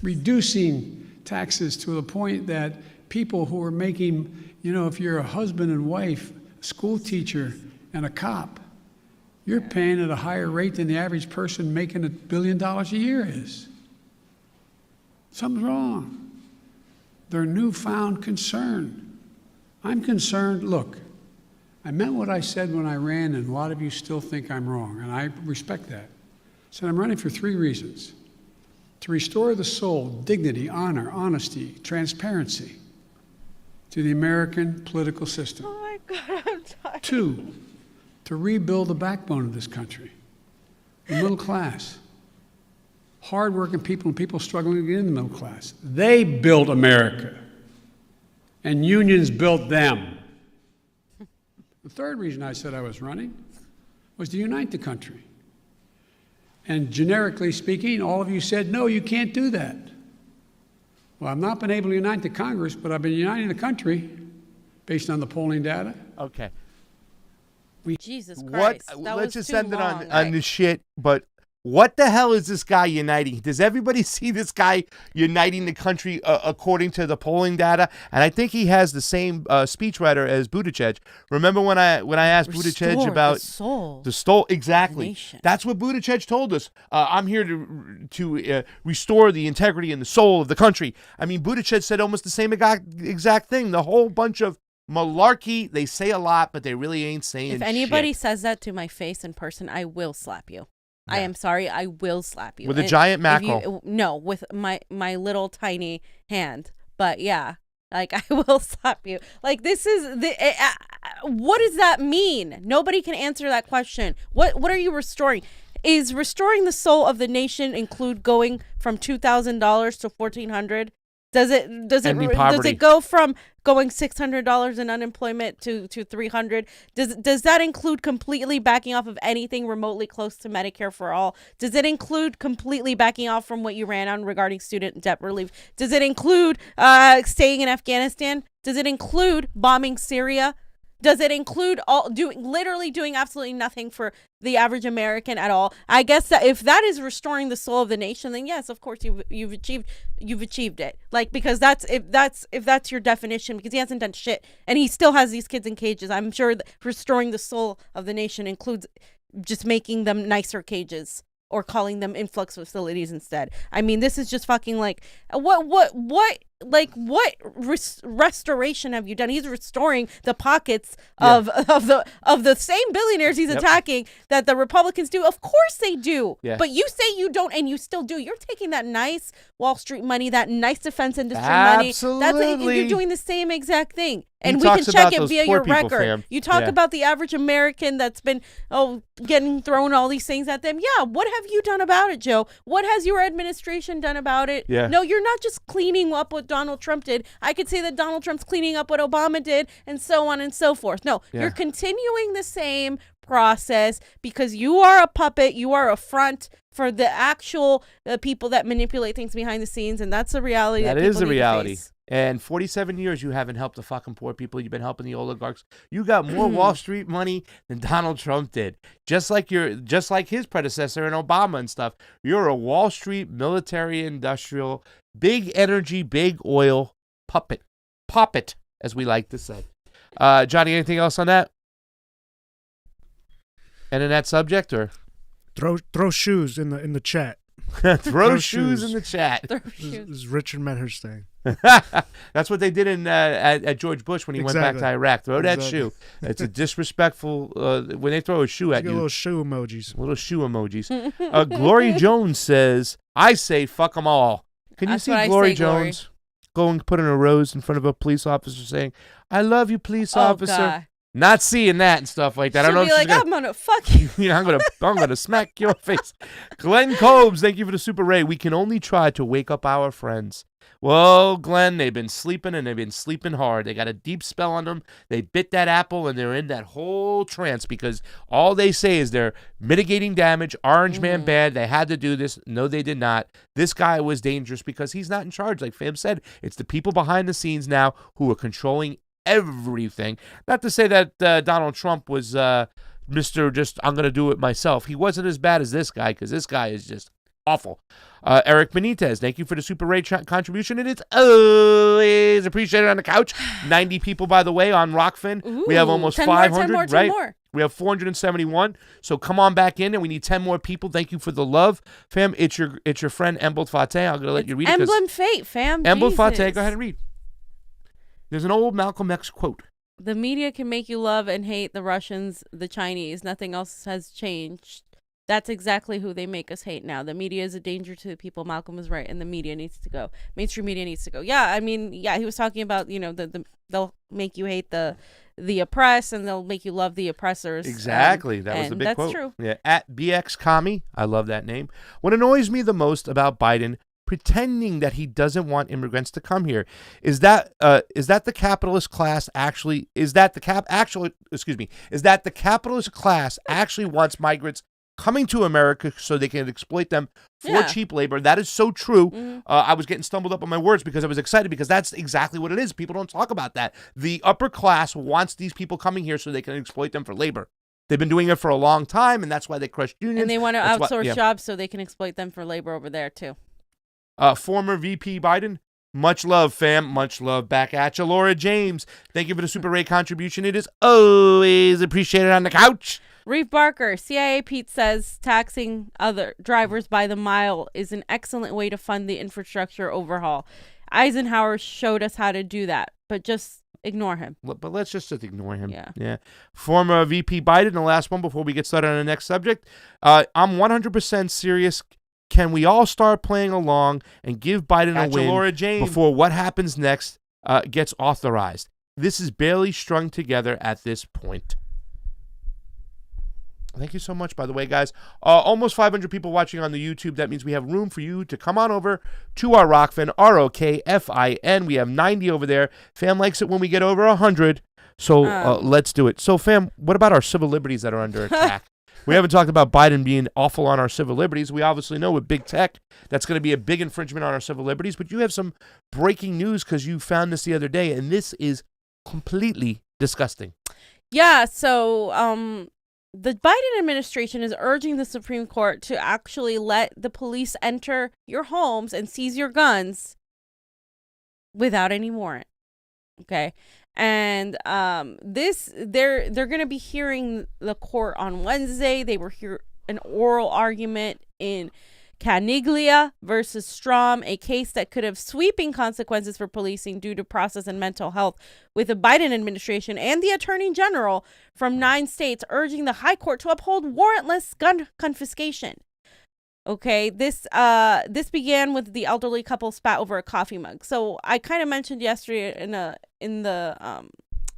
Speaker 6: reducing taxes to the point that people who are making, if you're a husband and wife, a school teacher, and a cop, you're paying at a higher rate than the average person making $1 billion a year is. Something's wrong. Their newfound concern. I'm concerned, look, I meant what I said when I ran, and a lot of you still think I'm wrong, and I respect that. I said I'm running for 3 reasons. To restore the soul, dignity, honor, honesty, transparency to the American political system.
Speaker 2: Oh my God, I'm tired.
Speaker 6: 2, to rebuild the backbone of this country, the middle class. Hardworking people and people struggling to get in the middle class. They built America, and unions built them. The 3rd reason I said I was running was to unite the country. And generically speaking, all of you said, no, you can't do that. Well, I've not been able to unite the Congress, but I've been uniting the country based on the polling data.
Speaker 1: Okay.
Speaker 2: Jesus Christ.
Speaker 1: Let's just end it on this shit, but what the hell is this guy uniting? Does everybody see this guy uniting the country according to the polling data? And I think he has the same speechwriter as Buttigieg. Remember when I asked Buttigieg about the soul? Exactly. That's what Buttigieg told us. I'm here to restore the integrity and the soul of the country. I mean, Buttigieg said almost the same exact thing. The whole bunch of malarkey. They say a lot, but they really ain't saying shit.
Speaker 2: If anybody says that to my face in person, I will slap you. Yeah. I am sorry. I will slap you.
Speaker 1: With a giant mackerel.
Speaker 2: No, with my little tiny hand. But yeah, like I will slap you. Like this is what does that mean? Nobody can answer that question. What are you restoring? Is restoring the soul of the nation include going from $2,000 to $1,400? Does it go from going $600 in unemployment to $300? Does that include completely backing off of anything remotely close to Medicare for all? Does it include completely backing off from what you ran on regarding student debt relief? Does it include staying in Afghanistan? Does it include bombing Syria? Does it include literally doing absolutely nothing for the average American at all? I guess that if that is restoring the soul of the nation, then yes, of course you've achieved it. Like, because if that's your definition, because he hasn't done shit and he still has these kids in cages. I'm sure that restoring the soul of the nation includes just making them nicer cages or calling them influx facilities instead. I mean, this is just fucking like what restoration have you done? He's restoring the pockets of the same billionaires he's attacking that the Republicans do. Of course they do. Yeah. But you say you don't and you still do. You're taking that nice Wall Street money, that nice defense industry money.
Speaker 1: Absolutely.
Speaker 2: You're doing the same exact thing. And we can check it via your record.
Speaker 1: Fam.
Speaker 2: You talk about the average American that's been getting thrown all these things at them. Yeah, what have you done about it, Joe? What has your administration done about it?
Speaker 1: Yeah.
Speaker 2: No, you're not just cleaning up what Donald Trump did. I could say that Donald Trump's cleaning up what Obama did and so on and so forth. No, you're continuing the same process because you are a puppet. You are a front for the actual people that manipulate things behind the scenes, and that's the reality. That is the reality.
Speaker 1: And 47 years you haven't helped the fucking poor people. You've been helping the oligarchs. You got more Wall Street money than Donald Trump did. Just like his predecessor and Obama and stuff. You're a Wall Street military industrial, big energy, big oil puppet, as we like to say. Johnny, anything else on that? And in that subject, or
Speaker 3: throw shoes in the chat.
Speaker 1: throw shoes in the chat.
Speaker 3: This is Richard Medhurst thing.
Speaker 1: That's what they did in at George Bush when he went back to Iraq. Throw that shoe. It's a disrespectful when they throw a shoe at you.
Speaker 3: Little shoe emojis.
Speaker 1: Little shoe emojis. Glory Jones says, "I say fuck them all." Can you see Glory Jones going putting a rose in front of a police officer saying, "I love you, police officer"? God. Not seeing that and stuff like that.
Speaker 2: She'll
Speaker 1: I don't know.
Speaker 2: Be like, I'm gonna fuck you.
Speaker 1: Yeah, I'm gonna smack your face. Glenn Cobes, thank you for the Super Ray. We can only try to wake up our friends. Well, Glenn, they've been sleeping and they've been sleeping hard. They got a deep spell on them. They bit that apple and they're in that whole trance because all they say is they're mitigating damage. Orange Man bad. They had to do this. No, they did not. This guy was dangerous because he's not in charge. Like Fam said, it's the people behind the scenes now who are controlling everything. Not to say that Donald Trump was Mr. Just, I'm going to do it myself. He wasn't as bad as this guy because this guy is just awful. Eric Benitez, thank you for the Super Ray contribution, and it's always appreciated on the couch. 90 people, by the way, on Rokfin.
Speaker 2: Ooh,
Speaker 1: we have almost 500,
Speaker 2: more,
Speaker 1: right?
Speaker 2: more.
Speaker 1: We have 471, so come on back in, and we need 10 more people. Thank you for the love, fam. It's your friend Emblem Fate. I'm going to let you read it.
Speaker 2: Emblem Fate, fam.
Speaker 1: Emblem Fate, go ahead and read. There's an old Malcolm X quote.
Speaker 2: The media can make you love and hate the Russians, the Chinese. Nothing else has changed. That's exactly who they make us hate now. The media is a danger to the people. Malcolm was right, and the media needs to go. Mainstream media needs to go. Yeah, I mean, yeah, he was talking about, they'll make you hate the oppressed, and they'll make you love the oppressors.
Speaker 1: Exactly. That was the big quote.
Speaker 2: That's true.
Speaker 1: Yeah. At BX Kami, I love that name. What annoys me the most about Biden pretending that he doesn't want immigrants to come here is that the capitalist class actually is that the capitalist class actually wants migrants coming to America so they can exploit them for cheap labor. That is so true.
Speaker 2: Mm-hmm.
Speaker 1: I was getting stumbled up on my words because I was excited because that's exactly what it is. People don't talk about that. The upper class wants these people coming here so they can exploit them for labor. They've been doing it for a long time, and that's why they crushed unions.
Speaker 2: And they want to outsource jobs so they can exploit them for labor over there, too.
Speaker 1: Former VP Biden, much love, fam. Much love back at you. Laura James, thank you for the Super Ray contribution. It is always appreciated on the couch.
Speaker 2: Reeve Barker, CIA Pete says taxing other drivers by the mile is an excellent way to fund the infrastructure overhaul. Eisenhower showed us how to do that, but just ignore him.
Speaker 1: But let's just ignore him. Yeah. Former VP Biden, the last one before we get started on the next subject. I'm 100% serious. Can we all start playing along and give Biden a win Laura James before what happens next gets authorized? This is barely strung together at this point. Thank you so much, by the way, guys. Almost 500 people watching on the YouTube. That means we have room for you to come on over to our Rokfin, Rokfin. We have 90 over there. Fam likes it when we get over 100, so let's do it. So, fam, what about our civil liberties that are under attack? We haven't talked about Biden being awful on our civil liberties. We obviously know with big tech, that's going to be a big infringement on our civil liberties. But you have some breaking news because you found this the other day, and this is completely disgusting.
Speaker 2: Yeah, so the Biden administration is urging the Supreme Court to actually let the police enter your homes and seize your guns without any warrant. Okay. And they're going to be hearing the court on Wednesday. They were here an oral argument in Caniglia versus Strom, a case that could have sweeping consequences for policing due to process and mental health, with the Biden administration and the Attorney General from 9 states urging the High Court to uphold warrantless gun confiscation. Okay, this began with the elderly couple spat over a coffee mug. So I kind of mentioned yesterday in the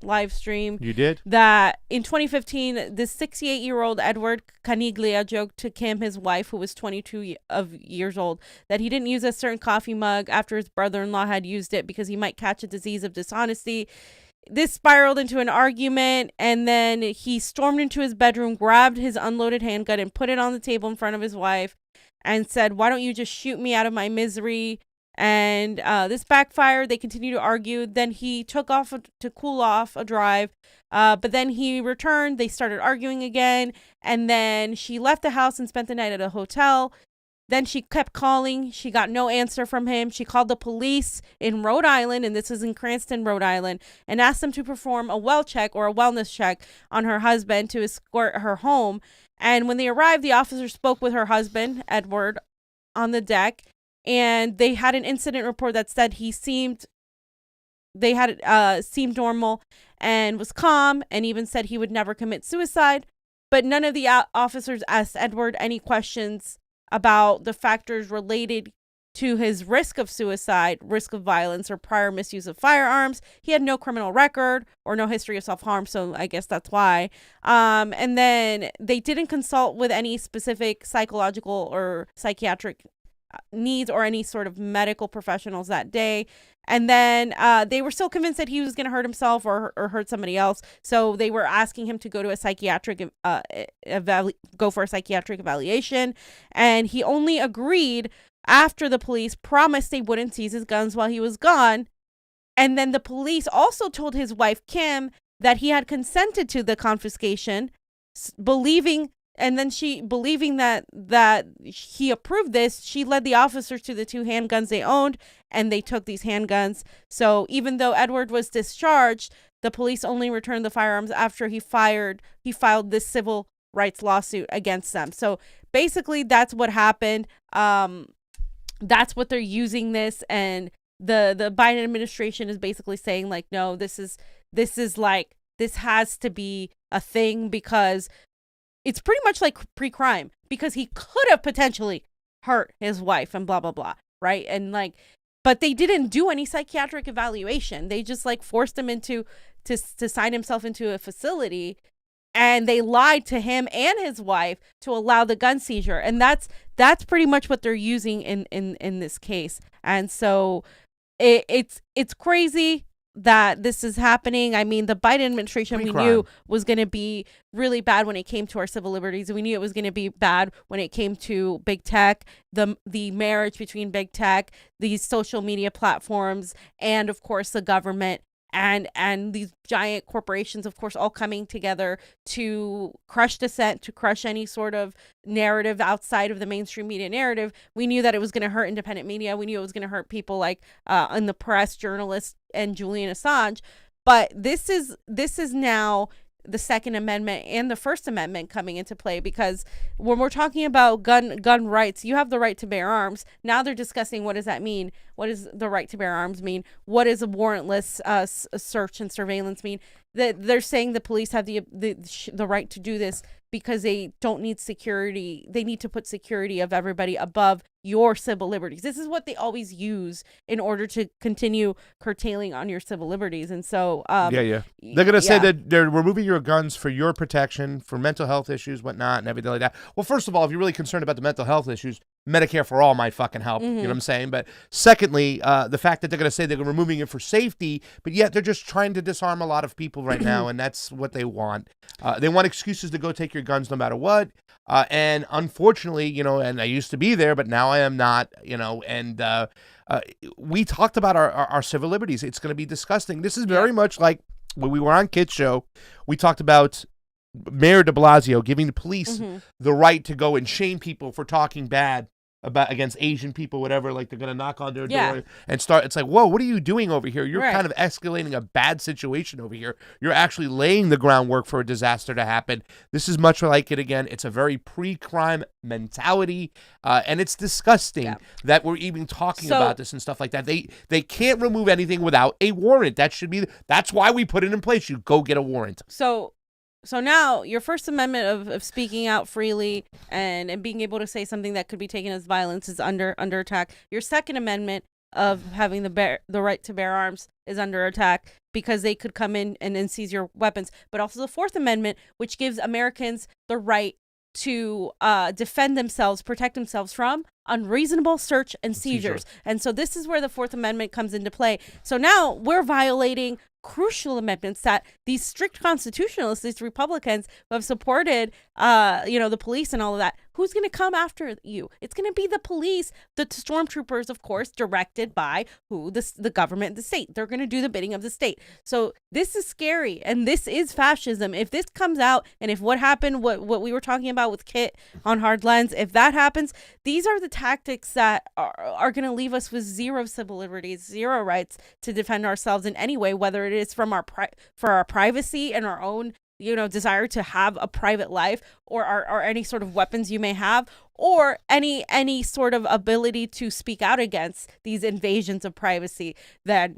Speaker 2: live stream.
Speaker 1: You did?
Speaker 2: That in 2015, this 68-year-old Edward Caniglia joked to Kim, his wife, who was 22 years old, that he didn't use a certain coffee mug after his brother-in-law had used it because he might catch a disease of dishonesty. This spiraled into an argument, and then he stormed into his bedroom, grabbed his unloaded handgun, and put it on the table in front of his wife and said, "Why don't you just shoot me out of my misery?" And this backfired. They continued to argue. Then he took off to cool off a drive. But then he returned. They started arguing again. And then she left the house and spent the night at a hotel. Then she kept calling. She got no answer from him. She called the police in Rhode Island, and this is in Cranston, Rhode Island, and asked them to perform a well check or a wellness check on her husband to escort her home. And when they arrived, the officer spoke with her husband, Edward, on the deck. And they had an incident report that said he seemed normal and was calm, and even said he would never commit suicide. But none of the officers asked Edward any questions about the factors related to his risk of suicide, risk of violence, or prior misuse of firearms. He had no criminal record or no history of self-harm, so I guess that's why. And then they didn't consult with any specific psychological or psychiatric needs or any sort of medical professionals that day. And then they were still convinced that he was going to hurt himself or hurt somebody else. So they were asking him to go to a psychiatric go for a psychiatric evaluation. And he only agreed after the police promised they wouldn't seize his guns while he was gone. And then the police also told his wife, Kim, that he had consented to the confiscation, believing that he approved this. She led the officers to the 2 handguns they owned, and they took these handguns. So even though Edward was discharged, the police only returned the firearms after he filed this civil rights lawsuit against them. So basically that's what happened. That's what they're using this, and the Biden administration is basically saying, like, no, this is this has to be a thing because it's pretty much like pre-crime, because he could have potentially hurt his wife and blah, blah, blah. Right. And like, but they didn't do any psychiatric evaluation. They just like forced him to sign himself into a facility, and they lied to him and his wife to allow the gun seizure. And that's pretty much what they're using in this case. And so it's crazy that this is happening. I mean, the Biden administration we knew was going to be really bad when it came to our civil liberties. We knew it was going to be bad when it came to big tech, the marriage between big tech, these social media platforms, and of course the government. And these giant corporations, of course, all coming together to crush dissent, to crush any sort of narrative outside of the mainstream media narrative. We knew that it was going to hurt independent media. We knew it was going to hurt people like in the press, journalists, and Julian Assange. But this is now the Second Amendment and the First Amendment coming into play, because when we're talking about gun rights, you have the right to bear arms. Now they're discussing, what does that mean? What does the right to bear arms mean? What does a warrantless search and surveillance mean? They're saying the police have the right to do this because they don't need security. They need to put security of everybody above your civil liberties. This is what they always use in order to continue curtailing on your civil liberties. And so,
Speaker 1: they're going to say that they're removing your guns for your protection, for mental health issues, whatnot, and everything like that. Well, first of all, if you're really concerned about the mental health issues, Medicare for All might fucking help. You know what I'm saying? But secondly, the fact that they're going to say they're removing it for safety, but yet they're just trying to disarm a lot of people right now, and that's what they want. They want excuses to go take your guns no matter what. And unfortunately, and I used to be there, but now I am not, and we talked about our civil liberties. It's going to be disgusting. This is very much like when we were on Kit's show, we talked about Mayor de Blasio giving the police the right to go and shame people for talking bad against Asian people, whatever. Like, they're going to knock on their door and start. It's like, whoa, what are you doing over here? You're kind of escalating a bad situation over here. You're actually laying the groundwork for a disaster to happen. This is much like it again. It's a very pre-crime mentality, and it's disgusting that we're even talking about this and stuff like that. They can't remove anything without a warrant. That's why we put it in place. You go get a warrant.
Speaker 2: So now your First Amendment of speaking out freely and being able to say something that could be taken as violence is under attack. Your Second Amendment of having the right to bear arms is under attack because they could come in and seize your weapons. But also the Fourth Amendment, which gives Americans the right to defend themselves, protect themselves from unreasonable search and seizures. And so this is where the Fourth Amendment comes into play. So now we're violating crucial amendments that these strict constitutionalists, these Republicans who have supported, the police and all of that, who's going to come after you? It's going to be the police, the stormtroopers, of course, directed by the government, the state. They're going to do the bidding of the state. So this is scary, and this is fascism. If this comes out, and if what happened, what we were talking about with Kit on Hard Lens, if that happens, these are the tactics that are going to leave us with zero civil liberties, zero rights to defend ourselves in any way, whether it is from for our privacy and our own desire to have a private life, or any sort of weapons you may have, or any sort of ability to speak out against these invasions of privacy.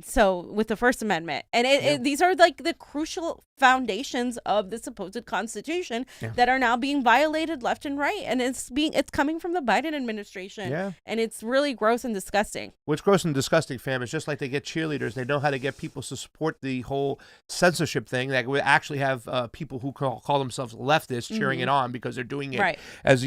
Speaker 2: So with the First Amendment, and these are like the crucial foundations of the supposed Constitution that are now being violated left and right, and it's coming from the Biden administration, and it's really gross and disgusting.
Speaker 1: What's gross and disgusting, fam, is just like they get cheerleaders, they know how to get people to support the whole censorship thing. That we actually have people who call themselves leftists cheering it on because they're doing it as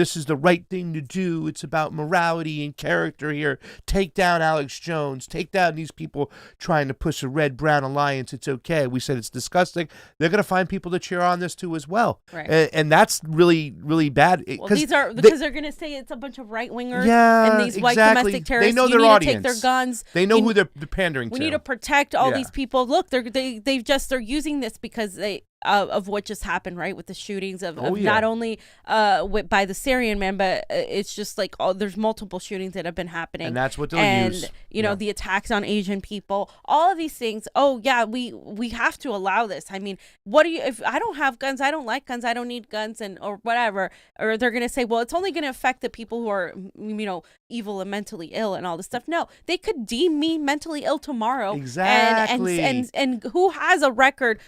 Speaker 1: this is the right thing to do. It's about morality and character here. Take down Alex Jones. Take down these people trying to push a red-brown alliance. It's okay. We said it's disgusting. They're going to find people to cheer on this too as well. Right. And that's really, really bad.
Speaker 2: Because they're going to say it's a bunch of right-wingers and these white domestic terrorists.
Speaker 1: They know their audience.
Speaker 2: To take their guns.
Speaker 1: They know who they're pandering to.
Speaker 2: We need to protect all these people. Look, they're using this because of what just happened, right, with the shootings of not only by the Syrian man, but it's just like there's multiple shootings that have been happening,
Speaker 1: and that's what they'll use.
Speaker 2: You know, the attacks on Asian people, all of these things. Oh yeah, we have to allow this. I mean, what do you? If I don't have guns, I don't like guns, I don't need guns, and or whatever. Or they're gonna say, well, it's only gonna affect the people who are, you know, evil and mentally ill and all this stuff. No, they could deem me mentally ill tomorrow.
Speaker 1: Exactly.
Speaker 2: And who has a record?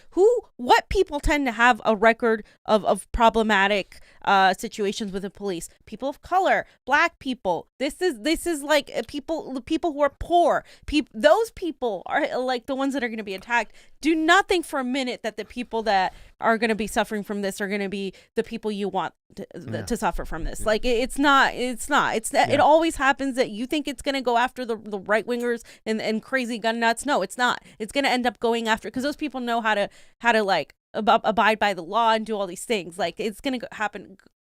Speaker 2: What people tend to have a record of problematic situations with the police? People of color, black people. This is like the people who are poor. Those people are like the ones that are going to be attacked. Do not think for a minute that the people that are going to be suffering from this are going to be the people you want to suffer from this. Like it's not. It always happens that you think it's going to go after the right wingers and crazy gun nuts. No, it's not. It's going to end up going after, because those people know how to like abide by the law and do all these things. Like it's going to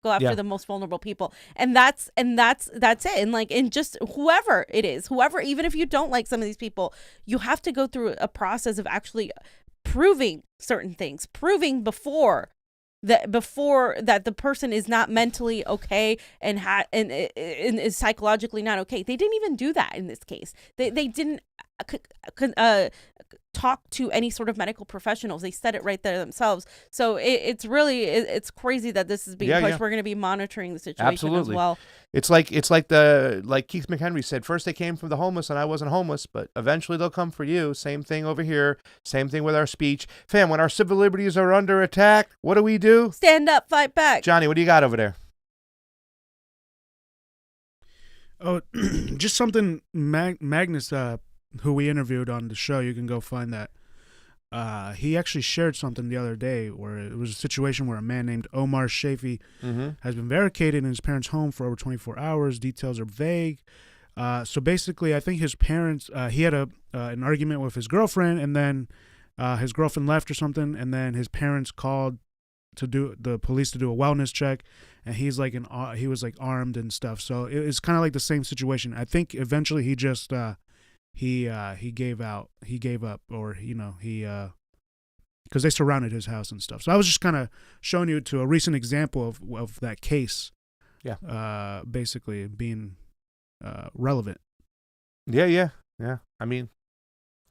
Speaker 2: go after the most vulnerable people, and that's it. And like, and just whoever it is, even if you don't like some of these people, you have to go through a process of actually proving certain things, before that the person is not mentally okay and is psychologically not okay. They didn't even do that in this case. They didn't talk to any sort of medical professionals. They said it right there themselves. So it's crazy that this is being pushed. We're going to be monitoring the situation as well.
Speaker 1: It's like Keith McHenry said, first they came for the homeless and I wasn't homeless, but eventually they'll come for you. Same thing over here. Same thing with our speech. Fam, when our civil liberties are under attack, what do?
Speaker 2: Stand up, fight back.
Speaker 1: Johnny, what do you got over there?
Speaker 3: Oh, just something Magnus, who we interviewed on the show, you can go find that. He actually shared something the other day where it was a situation where a man named Omar Shafi has been barricaded in his parents' home for over 24 hours. Details are vague. So basically, I think his parents, he had an argument with his girlfriend, and then his girlfriend left or something, and then his parents called the police to do a wellness check, and he was like armed and stuff. So it's kind of like the same situation. I think eventually he just he gave up, or because they surrounded his house and stuff. So I was just kind of showing you to a recent example of that case, basically being relevant.
Speaker 1: Yeah. I mean,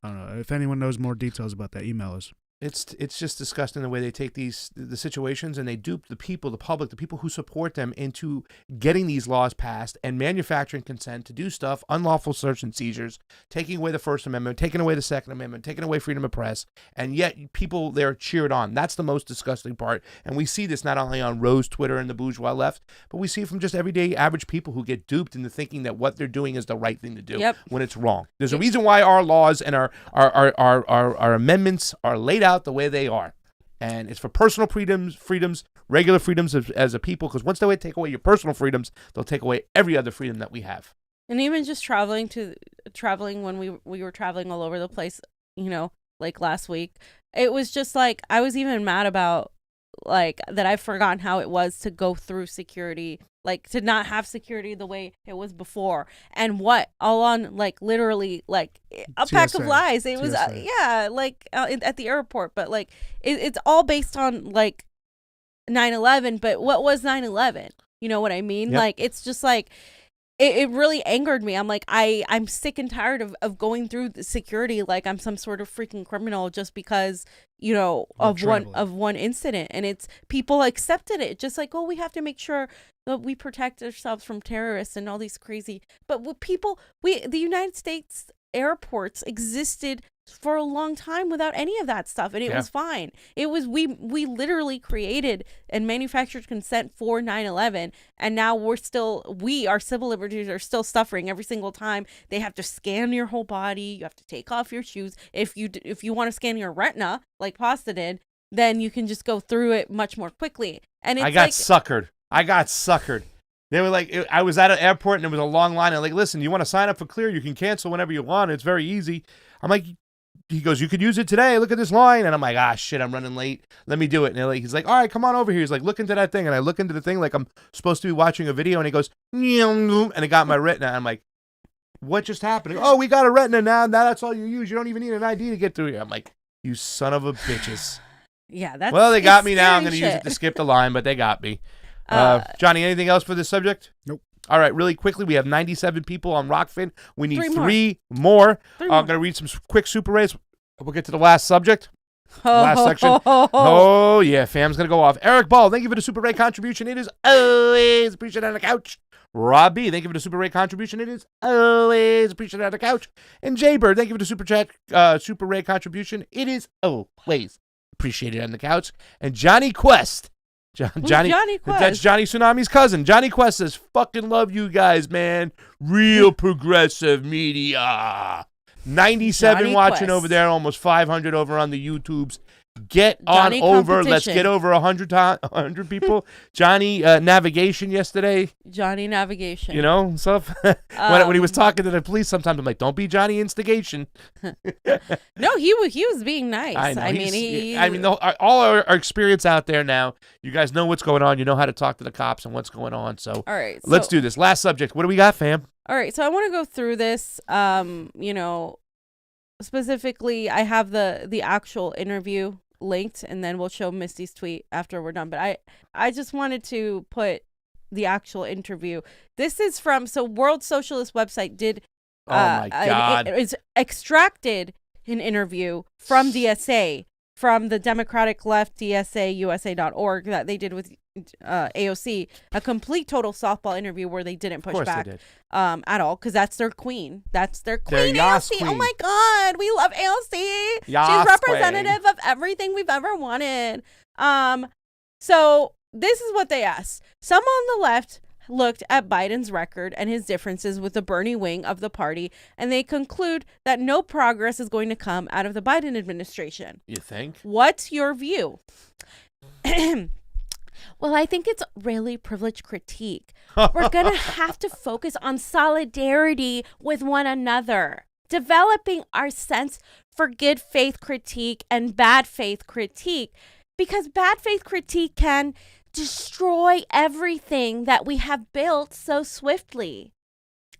Speaker 3: I don't know if anyone knows more details about that. Email us.
Speaker 1: It's just disgusting the way they take the situations and they dupe the people, the public, the people who support them into getting these laws passed and manufacturing consent to do stuff, unlawful search and seizures, taking away the First Amendment, taking away the Second Amendment, taking away freedom of press, and yet people there cheered on. That's the most disgusting part. And we see this not only on Rose Twitter and the bourgeois left, but we see it from just everyday average people who get duped into thinking that what they're doing is the right thing to do when it's wrong. There's a reason why our laws and our amendments are laid out the way they are, and it's for personal freedoms, regular freedoms as a people, because once they take away your personal freedoms, they'll take away every other freedom that we have.
Speaker 2: And even just traveling when we were traveling all over the place, like last week, it was just like I was even mad about like that I've forgotten how it was to go through security, like to not have security the way it was before, and what all on like literally like a pack of lies. It was at the airport, but like it's all based on like 9/11. But what was 9/11? You know what I mean? Like it's just like it really angered me. I'm like I'm sick and tired of going through the security like I'm some sort of freaking criminal just because of one incident, and it's people accepted it just like, oh, we have to make sure that we protect ourselves from terrorists and all these crazy. But the United States airports existed for a long time without any of that stuff, and it was fine. It was we literally created and manufactured consent for 9/11, and now our civil liberties are still suffering every single time. They have to scan your whole body. You have to take off your shoes. If you want to scan your retina like Pasta did, then you can just go through it much more quickly. And it's I got
Speaker 1: suckered. They were like, I was at an airport and there was a long line. I'm like, listen, you want to sign up for Clear? You can cancel whenever you want. It's very easy. I'm like, he goes, you could use it today. Look at this line. And I'm like, shit, I'm running late. Let me do it. And he's like, all right, come on over here. He's like, look into that thing. And I look into the thing like I'm supposed to be watching a video. And he goes, and it got my retina. I'm like, what just happened? Oh, we got a retina now. Now that's all you use. You don't even need an ID to get through here. I'm like, you son of a bitches.
Speaker 2: Yeah, that's
Speaker 1: well, they got me now. I'm
Speaker 2: going to
Speaker 1: use it to skip the line, but they got me. Johnny, anything else for this subject?
Speaker 3: Nope.
Speaker 1: All right, really quickly, we have 97 people on Rokfin. We need three more. I'm going to read some quick super rays. We'll get to the last subject. Last section. Oh, yeah, fam's going to go off. Eric Ball, thank you for the super ray contribution. It is always appreciated on the couch. Rob B, thank you for the super ray contribution. It is always appreciated on the couch. And Jay Bird, thank you for the super ray contribution. It is always appreciated on the couch. And Johnny Quest. Johnny Quest? That's Jonny Tsunami's cousin. Johnny Quest says, fucking love you guys, man. Real progressive media. 97
Speaker 2: Johnny
Speaker 1: watching
Speaker 2: Quest.
Speaker 1: over there, almost 500 over on the YouTubes. Get
Speaker 2: Johnny
Speaker 1: on over.
Speaker 2: competition.
Speaker 1: Let's get over 100 people. Johnny Navigation yesterday.
Speaker 2: Johnny Navigation.
Speaker 1: You know, stuff. when he was talking to the police, sometimes I'm like, don't be Johnny Instigation.
Speaker 2: No, he was being nice.
Speaker 1: I mean, all our experience out there now, you guys know what's going on. You know how to talk to the cops and what's going on. So,
Speaker 2: all right,
Speaker 1: let's do this. Last subject. What do we got, fam?
Speaker 2: All right, so I want to go through this. Specifically, I have the actual interview linked, and then we'll show Misty's tweet after we're done. But I just wanted to put the actual interview. This is from World Socialist website did.
Speaker 1: Oh my God!
Speaker 2: It's extracted an interview from DSA, from the Democratic Left DSA USA.org that they did with AOC, a complete total softball interview where they didn't push back at all, because that's their queen. That's their queen, AOC. Queen. Oh my God, we love AOC. She's representative of everything we've ever wanted. So this is what they asked. Some on the left looked at Biden's record and his differences with the Bernie wing of the party, and they conclude that no progress is going to come out of the Biden administration.
Speaker 1: You think?
Speaker 2: What's your view? Well, I think it's really privileged critique. We're going to have to focus on solidarity with one another, developing our sense for good faith critique and bad faith critique, because bad faith critique can destroy everything that we have built so swiftly.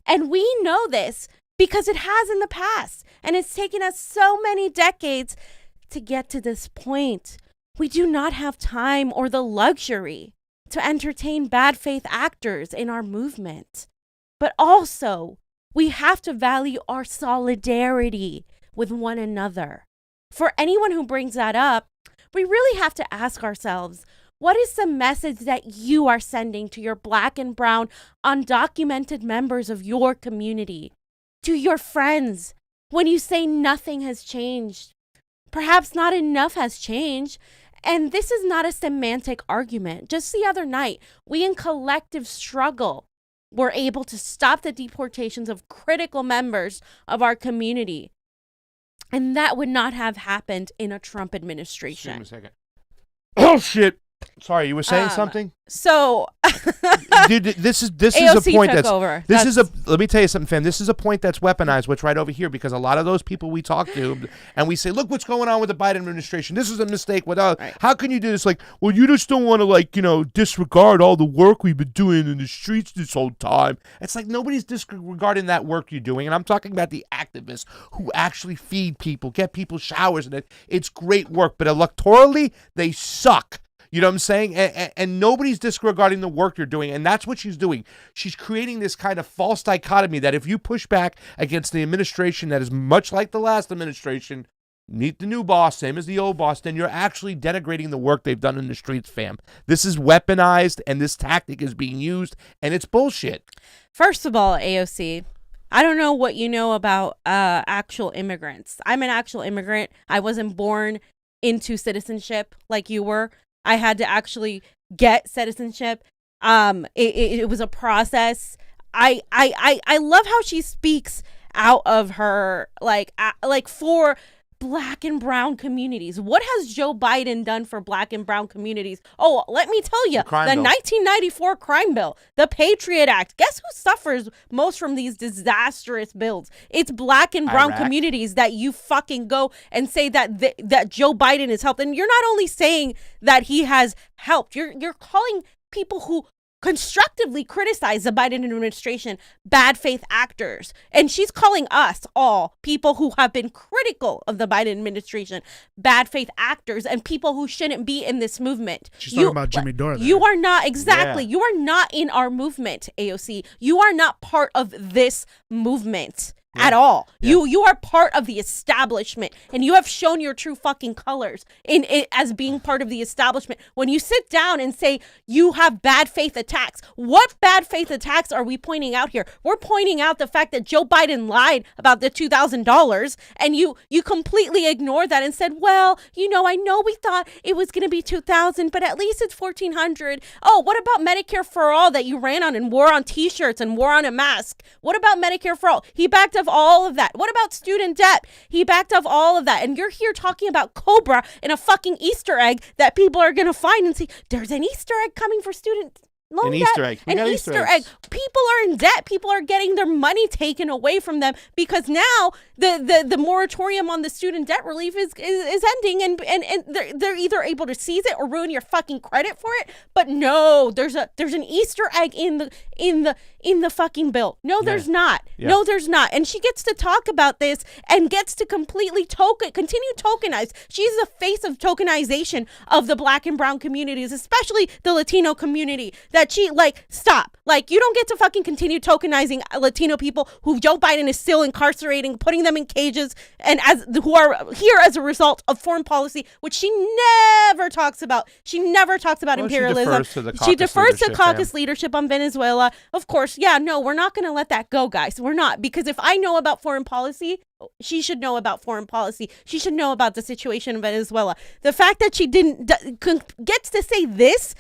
Speaker 2: And we know this because it has in the past, and it's taken us so many decades to get to this point. We do not have time or the luxury to entertain bad faith actors in our movement. But also, we have to value our solidarity with one another. For anyone who brings that up, we really have to ask ourselves, what is the message that you are sending to your Black and brown undocumented members of your community, to your friends, when you say nothing has changed? Perhaps not enough has changed. And this is not a semantic argument. Just the other night, we in collective struggle were able to stop the deportations of critical members of our community. And that would not have happened in a Trump administration.
Speaker 1: Excuse me a second. Oh, shit. Sorry, you were saying something?
Speaker 2: So,
Speaker 1: dude, this is
Speaker 2: AOC
Speaker 1: a point
Speaker 2: took
Speaker 1: that's
Speaker 2: over.
Speaker 1: Let me tell you something, fam. This is a point that's weaponized, which right over here, because a lot of those people we talk to and we say, look what's going on with the Biden administration. This is a mistake. Right. How can you do this? Like, well, you just don't want to, disregard all the work we've been doing in the streets this whole time. It's like nobody's disregarding that work you're doing. And I'm talking about the activists who actually feed people, get people showers, and it's great work. But electorally, they suck. You know what I'm saying? And nobody's disregarding the work you're doing. And that's what she's doing. She's creating this kind of false dichotomy that if you push back against the administration that is much like the last administration, meet the new boss, same as the old boss, then you're actually denigrating the work they've done in the streets, fam. This is weaponized, and this tactic is being used, and it's bullshit.
Speaker 2: First of all, AOC, I don't know what you know about actual immigrants. I'm an actual immigrant. I wasn't born into citizenship like you were. I had to actually get citizenship. It was a process. I love how she speaks out of her like for Black and brown communities. What has Joe Biden done for Black and brown communities? Oh, let me tell you, the 1994 crime bill, the Patriot Act. Guess who suffers most from these disastrous bills? It's Black and brown communities that you fucking go and say that Joe Biden has helped. And you're not only saying that he has helped, you're calling people who constructively criticize the Biden administration bad faith actors. And she's calling us all, people who have been critical of the Biden administration, bad faith actors and people who shouldn't be in this movement.
Speaker 3: She's talking about Jimmy Dore there.
Speaker 2: You are not, exactly. Yeah. You are not in our movement, AOC. You are not part of this movement. At all. Yeah. You are part of the establishment, and you have shown your true fucking colors in it as being part of the establishment. When you sit down and say you have bad faith attacks, what bad faith attacks are we pointing out here? We're pointing out the fact that Joe Biden lied about the $2,000, and you completely ignore that and said, well, I know we thought it was going to be $2,000, but at least it's $1,400. Oh, what about Medicare for all that you ran on and wore on T-shirts and wore on a mask? What about Medicare for all? He backed of all of that. What about student debt? He backed off all of that. And you're here talking about Cobra and a fucking Easter egg that people are going to find and see. There's an Easter egg coming for student loan debt.
Speaker 1: Easter egg.
Speaker 2: An Easter egg. People are in debt. People are getting their money taken away from them because now the moratorium on the student debt relief is ending and they're either able to seize it or ruin your fucking credit for it. But no, there's an Easter egg in the fucking bill. No, there's not. Yeah. No, there's not. And she gets to talk about this and gets to completely continue tokenize. She's the face of tokenization of the Black and brown communities, especially the Latino community. That she stop. You don't get to fucking continue tokenizing Latino people who Joe Biden is still incarcerating, putting them in cages, and who are here as a result of foreign policy, which she never talks about. She never talks about imperialism. She defers to caucus leadership on Venezuela. Of course, yeah, no, we're not going to let that go, guys. We're not, because if I know about foreign policy, she should know about foreign policy. She should know about the situation in Venezuela. The fact that she gets to say this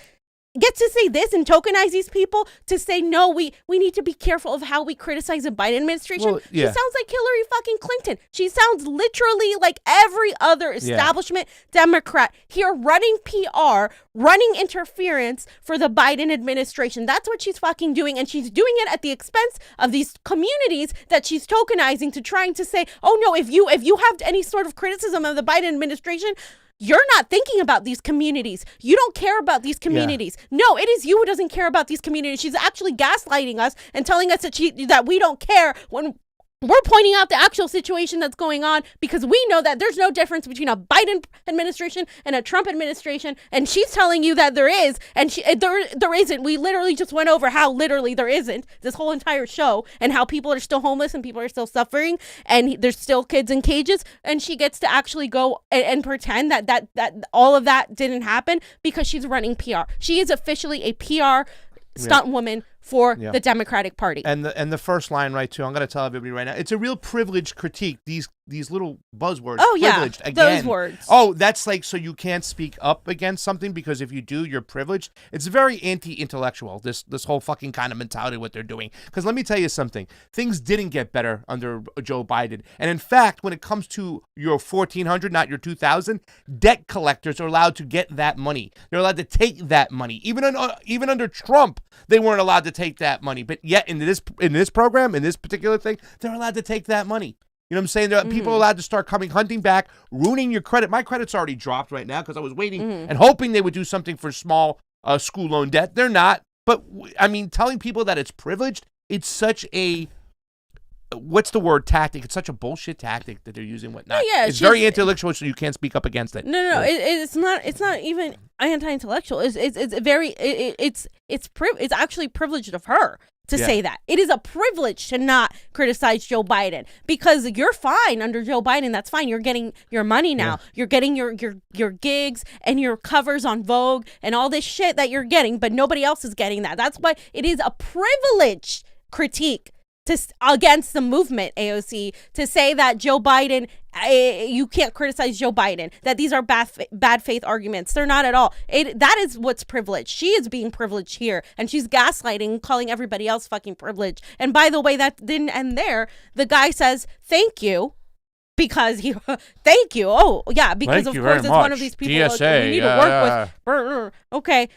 Speaker 2: and tokenize these people to say, no, we need to be careful of how we criticize the Biden administration. Well, yeah. She sounds like Hillary fucking Clinton. She sounds literally like every other establishment Democrat here running PR, running interference for the Biden administration. That's what she's fucking doing. And she's doing it at the expense of these communities that she's tokenizing to trying to say, oh no, if you have any sort of criticism of the Biden administration, you're not thinking about these communities. You don't care about these communities. Yeah. No, it is you who doesn't care about these communities. She's actually gaslighting us and telling us that we don't care when we're pointing out the actual situation that's going on, because we know that there's no difference between a Biden administration and a Trump administration, and she's telling you that there is, and there isn't. We literally just went over how literally there isn't this whole entire show, and how people are still homeless and people are still suffering, and there's still kids in cages, and she gets to actually go and pretend that all of that didn't happen because she's running PR. She is officially a PR stunt woman for the Democratic Party.
Speaker 1: And the first line, right, too, I'm going to tell everybody right now, it's a real privileged critique. These little buzzwords.
Speaker 2: Oh,
Speaker 1: privileged,
Speaker 2: yeah,
Speaker 1: again.
Speaker 2: those words.
Speaker 1: Oh, that's so you can't speak up against something because if you do, you're privileged. It's very anti-intellectual, this whole fucking kind of mentality, what they're doing. Because let me tell you something. Things didn't get better under Joe Biden. And in fact, when it comes to your $1,400, not your $2,000, debt collectors are allowed to get that money. They're allowed to take that money. Even under Trump, they weren't allowed to take that money. But yet in this program, in this particular thing, they're allowed to take that money. You know what I'm saying? People are allowed to start hunting back, ruining your credit. My credit's already dropped right now because I was waiting and hoping they would do something for small school loan debt. They're not. But, I mean, telling people that it's privileged, it's such a, what's the word, tactic? It's such a bullshit tactic that they're using, whatnot.
Speaker 2: Yeah,
Speaker 1: it's very intellectual, so you can't speak up against it.
Speaker 2: No, it's not even anti-intellectual. It's actually privileged of her to say that. It is a privilege to not criticize Joe Biden because you're fine under Joe Biden. That's fine. You're getting your money now. Yeah. You're getting your gigs and your covers on Vogue and all this shit that you're getting, but nobody else is getting that. That's why it is a privilege critique against the movement, AOC, to say that Joe Biden, you can't criticize Joe Biden, that these are bad faith arguments. They're not at all. That is what's privileged. She is being privileged here, and she's gaslighting, calling everybody else fucking privileged. And by the way, that didn't end there. The guy says, thank you. Because thank you. Oh, yeah, because of course it's one of these people
Speaker 1: DSA,
Speaker 2: you need to work with. Okay.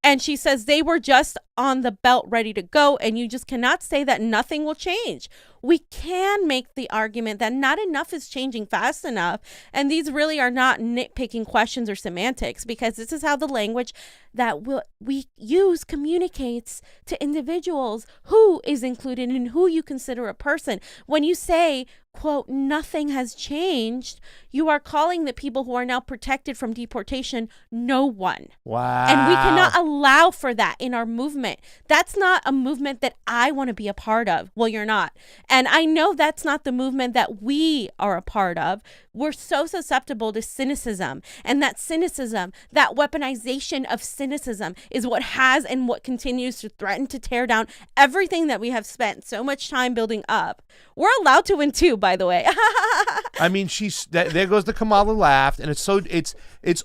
Speaker 2: And she says they were just on the belt ready to go. And you just cannot say that nothing will change. We can make the argument that not enough is changing fast enough. And these really are not nitpicking questions or semantics, because this is how the language that we use communicates to individuals who is included and who you consider a person. When you say, quote, nothing has changed, you are calling the people who are now protected from deportation no one.
Speaker 1: Wow.
Speaker 2: And we cannot allow for that in our movement. That's not a movement that I want to be a part of. Well, you're not. And I know that's not the movement that we are a part of. We're so susceptible to cynicism. And that cynicism, that weaponization of cynicism is what has and what continues to threaten to tear down everything that we have spent so much time building up. We're allowed to win too, by the way.
Speaker 1: I mean, there goes the Kamala laughed, and it's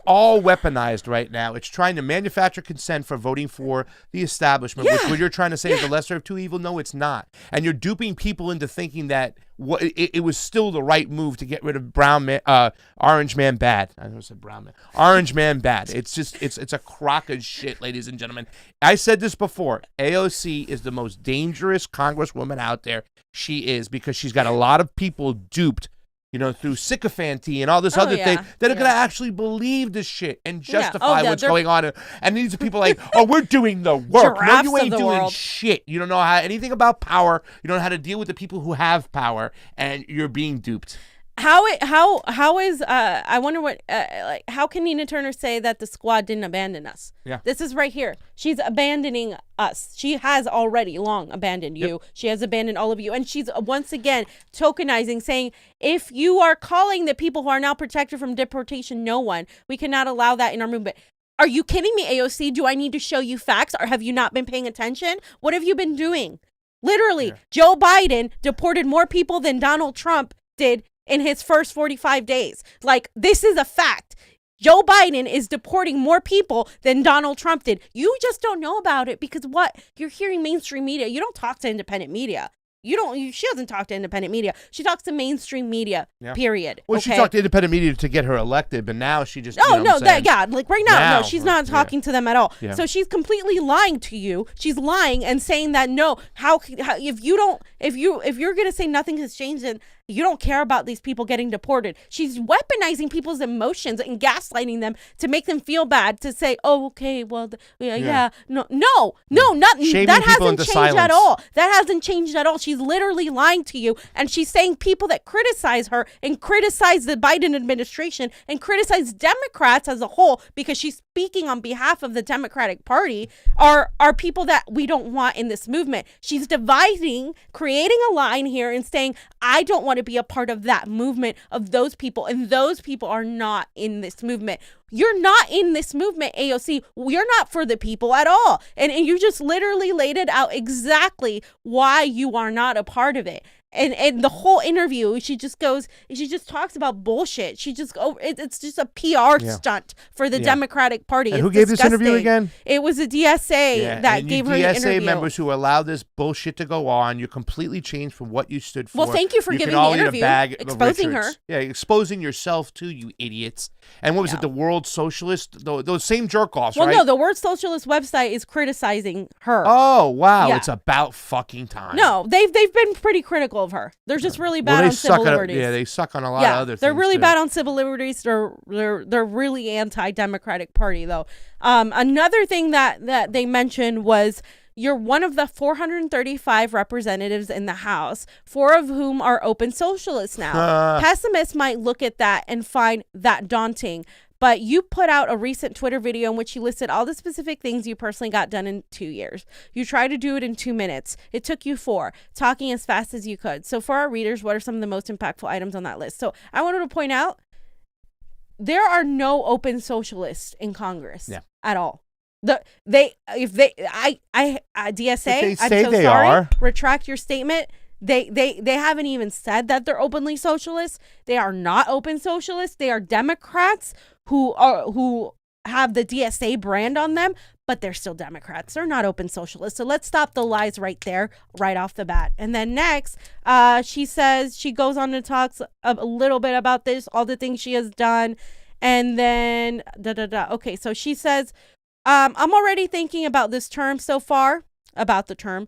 Speaker 1: all weaponized right now. It's trying to manufacture consent for voting for the establishment, which what you're trying to say is the lesser of two evils. No, it's not. And you're duping people into thinking that it was still the right move to get rid of Orange Man bad. I never said brown man. Orange Man bad. It's just it's a crock of shit, ladies and gentlemen. I said this before. AOC is the most dangerous congresswoman out there. She is, because she's got a lot of people duped, through sycophancy and all this other thing that are going to actually believe this shit and justify what's going on. And these are people like, oh, we're doing the work. No, you ain't doing shit. You don't know anything about power. You don't know how to deal with the people who have power, and you're being duped.
Speaker 2: How is I wonder what how can Nina Turner say that the squad didn't abandon us?
Speaker 1: Yeah.
Speaker 2: This is right here. She's abandoning us. She has already long abandoned you. She has abandoned all of you. And she's once again tokenizing, saying, if you are calling the people who are now protected from deportation no one, we cannot allow that in our movement. Are you kidding me, AOC? Do I need to show you facts, or have you not been paying attention? What have you been doing? Literally, Joe Biden deported more people than Donald Trump did in his first 45 days. Like, this is a fact. Joe Biden is deporting more people than Donald Trump did. You just don't know about it because you're hearing mainstream media. You don't talk to independent media. She doesn't talk to independent media. She talks to mainstream media, period.
Speaker 1: Well, she talked to independent media to get her elected, but now she just,
Speaker 2: like right now, no, she's not talking to them at all. Yeah. So she's completely lying to you. She's lying and saying that, no, how if you're going to say nothing has changed, then you don't care about these people getting deported. She's weaponizing people's emotions and gaslighting them to make them feel bad, to say, oh, okay, well, that hasn't changed at all. That hasn't changed at all. She's literally lying to you, and she's saying people that criticize her and criticize the Biden administration and criticize Democrats as a whole, because she's speaking on behalf of the Democratic Party, are people that we don't want in this movement. She's dividing, creating a line here and saying, I don't want to be a part of that movement of those people, and those people are not in this movement. You're not in this movement, AOC. You're not for the people at all. And you just literally laid it out exactly why you are not a part of it. And the whole interview, she just talks about bullshit. It's just a PR stunt for the Democratic Party.
Speaker 1: And who gave this interview again?
Speaker 2: It was a DSA that gave her the interview.
Speaker 1: DSA members who allowed this bullshit to go on. You completely changed from what you stood for.
Speaker 2: Well, thank you for giving the interview, exposing her.
Speaker 1: Yeah, exposing yourself too, you idiots. And what was it, the World Socialist? Those same jerk-offs, right?
Speaker 2: Well, no, the World Socialist website is criticizing her.
Speaker 1: Oh, wow. Yeah. It's about fucking time.
Speaker 2: No, they've been pretty critical of her. They're just really bad on civil liberties.
Speaker 1: They suck on a lot of other things.
Speaker 2: They're really bad on civil liberties. They're really anti-Democratic Party, though. Another thing that they mentioned was, you're one of the 435 representatives in the House, 4 of whom are open socialists now. Pessimists might look at that and find that daunting. But you put out a recent Twitter video in which you listed all the specific things you personally got done in 2 years. You tried to do it in 2 minutes. It took you 4, talking as fast as you could. So for our readers, what are some of the most impactful items on that list? So I wanted to point out, there are no open socialists in Congress at all. DSA, I'm so sorry. Retract your statement. They haven't even said that they're openly socialists. They are not open socialists. They are Democrats who have the DSA brand on them, but they're still Democrats. They're not open socialists. So let's stop the lies right there, right off the bat. And then next, she goes on to talk a little bit about this, all the things she has done. And then, Okay, so she says, I'm already thinking about this term so far, about the term.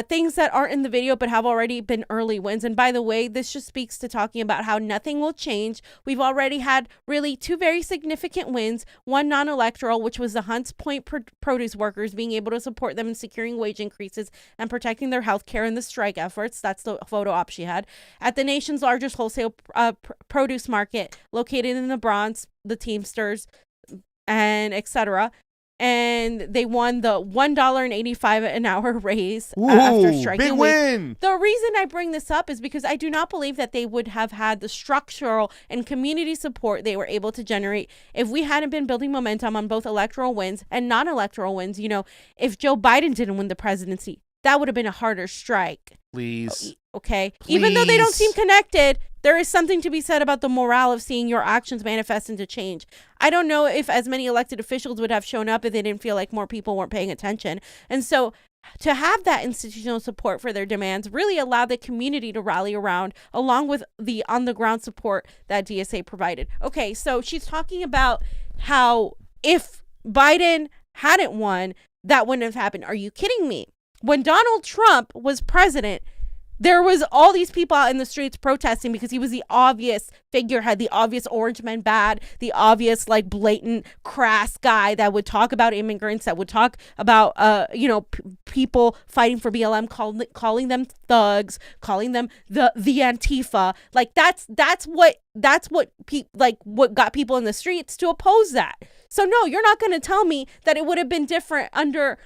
Speaker 2: Things that aren't in the video but have already been early wins. And by the way, this just speaks to talking about how nothing will change. We've already had really 2 very significant wins. One non-electoral, which was the Hunts Point produce workers being able to support them in securing wage increases and protecting their health care in the strike efforts. That's the photo op she had. At the nation's largest wholesale produce market located in the Bronx, the Teamsters, and etc. And they won the $1.85 an hour raise after striking.
Speaker 1: Big win.
Speaker 2: The reason I bring this up is because I do not believe that they would have had the structural and community support they were able to generate if we hadn't been building momentum on both electoral wins and non-electoral wins. You know, if Joe Biden didn't win the presidency, that would have been a harder strike.
Speaker 1: Please.
Speaker 2: Okay.
Speaker 1: Please.
Speaker 2: Even though they don't seem connected, there is something to be said about the morale of seeing your actions manifest into change. I don't know if as many elected officials would have shown up if they didn't feel like more people weren't paying attention. And so to have that institutional support for their demands really allowed the community to rally around, along with the on-the-ground support that DSA provided. Okay, so she's talking about how if Biden hadn't won, that wouldn't have happened. Are you kidding me? When Donald Trump was president, there was all these people out in the streets protesting because he was the obvious figurehead, the obvious orange man bad, the obvious like blatant crass guy that would talk about immigrants, that would talk about people fighting for BLM, calling them thugs, calling them the Antifa. Like that's what got people in the streets to oppose that. So no, you're not going to tell me that it would have been different under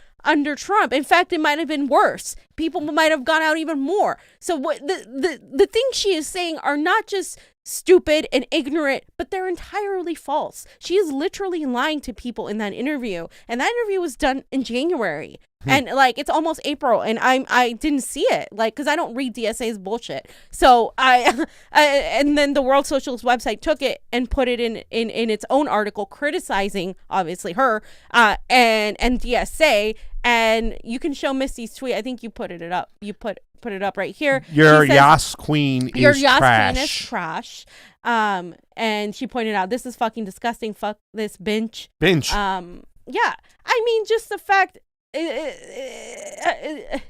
Speaker 2: Trump. In fact, it might have been worse. People might have gone out even more. So what the things she is saying are not just stupid and ignorant, but they're entirely false. She is literally lying to people in that interview. And that interview was done in January. And like it's almost April and I didn't see it, like, because I don't read DSA's bullshit. So I and then the World Socialist website took it and put it in its own article criticizing obviously her and DSA. And you can show Misty's tweet. I think you put it up. You put it up right here.
Speaker 1: Your Yas Queen is
Speaker 2: your Yas
Speaker 1: trash.
Speaker 2: Queen is trash. And she pointed out this is fucking disgusting. Fuck this bench. Yeah. I mean, just the fact.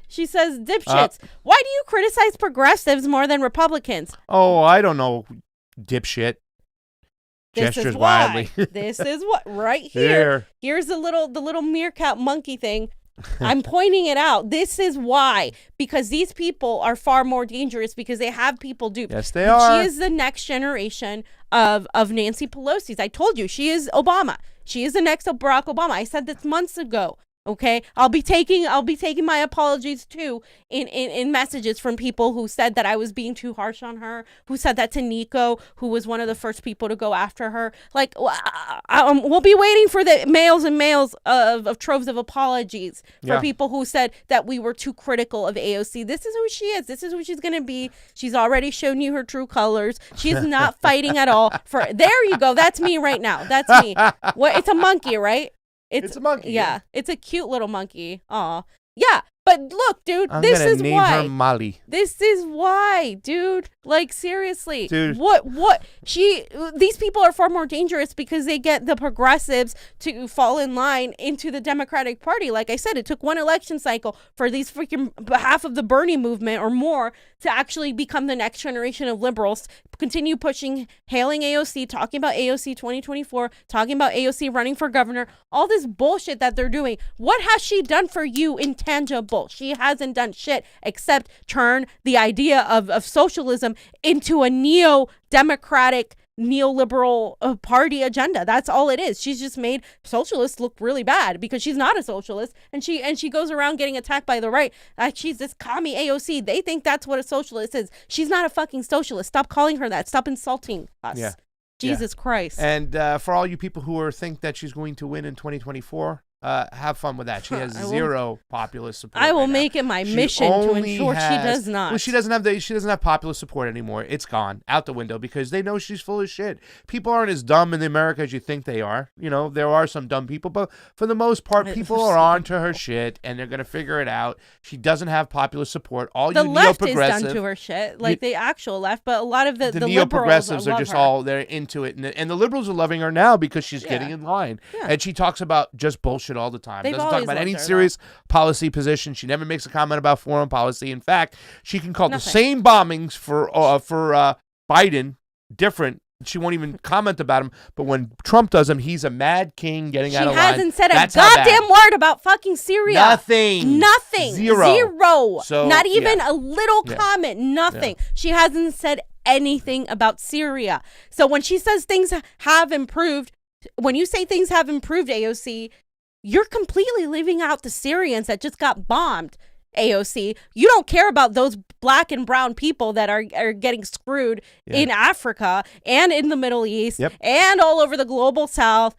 Speaker 2: She says, dipshits, why do you criticize progressives more than Republicans?
Speaker 1: Oh, I don't know, dipshit.
Speaker 2: This
Speaker 1: Gestures
Speaker 2: is why.
Speaker 1: wildly.
Speaker 2: This is what right here. Here's the little meerkat monkey thing. I'm pointing it out. This is why, because these people are far more dangerous because they have people duped.
Speaker 1: Yes, they are.
Speaker 2: She is the next generation of Nancy Pelosi's. I told you, she is Obama. She is the next Barack Obama. I said this months ago. Okay, I'll be taking my apologies too in messages from people who said that I was being too harsh on her, who said that to Niko, who was one of the first people to go after her. Like, we'll be waiting for the mails and mails of troves of apologies for people who said that we were too critical of AOC. This is who she is. This is who she's gonna be. She's already shown you her true colors. She's not fighting at all. There you go. That's me right now. That's me. What? It's a monkey, right?
Speaker 1: It's a monkey.
Speaker 2: Yeah, it's a cute little monkey. Aw. Yeah, but look, dude,
Speaker 1: I'm
Speaker 2: this
Speaker 1: gonna
Speaker 2: is
Speaker 1: name
Speaker 2: why.
Speaker 1: her Molly.
Speaker 2: This is why, dude. Like, seriously.
Speaker 1: Dude.
Speaker 2: These people are far more dangerous because they get the progressives to fall in line into the Democratic Party. Like I said, it took one election cycle for these freaking half of the Bernie movement or more to actually become the next generation of liberals, continue pushing, hailing AOC, talking about AOC 2024, talking about AOC running for governor, all this bullshit that they're doing. What has she done for you intangible? She hasn't done shit except turn the idea of socialism into a neo-democratic, neoliberal party agenda. That's all it is. She's just made socialists look really bad because she's not a socialist, and she goes around getting attacked by the right. She's this commie AOC. They think that's what a socialist is. She's not a fucking socialist. Stop calling her that. Stop insulting us.
Speaker 1: Yeah.
Speaker 2: Jesus Christ.
Speaker 1: And for all you people who think that she's going to win in 2024, have fun with that. She has zero populist support.
Speaker 2: I will
Speaker 1: right
Speaker 2: make it my mission to ensure she does not.
Speaker 1: Well, she doesn't have populist support anymore. It's gone out the window because they know she's full of shit. People aren't as dumb in America as you think they are. You know, there are some dumb people, but for the most part, people are onto her shit and they're gonna figure it out. She doesn't have populist support. All
Speaker 2: the
Speaker 1: you
Speaker 2: left is
Speaker 1: neo-progressive,
Speaker 2: done to her shit, like the actual left, but a lot of the
Speaker 1: neo-progressives
Speaker 2: liberals
Speaker 1: are just
Speaker 2: her.
Speaker 1: all they're into it, and the liberals are loving her now because she's getting in line, and she talks about just bullshit all the time.
Speaker 2: They've
Speaker 1: Doesn't talk about
Speaker 2: always
Speaker 1: any
Speaker 2: loved her,
Speaker 1: serious policy position. She never makes a comment about foreign policy. In fact, she can call the
Speaker 2: Nothing.
Speaker 1: same bombings for Biden different. She won't even comment about him. But when Trump does them, he's a mad king getting out of line.
Speaker 2: She hasn't said
Speaker 1: That's
Speaker 2: a
Speaker 1: how
Speaker 2: goddamn
Speaker 1: bad.
Speaker 2: word about fucking Syria.
Speaker 1: Nothing. Zero. So,
Speaker 2: Not even a little comment. Nothing.
Speaker 1: Yeah.
Speaker 2: She hasn't said anything about Syria. So when she says things have improved, when you say things have improved, AOC, you're completely leaving out the Syrians that just got bombed. AOC, you don't care about those black and brown people that are getting screwed in Africa and in the Middle East and all over the global South.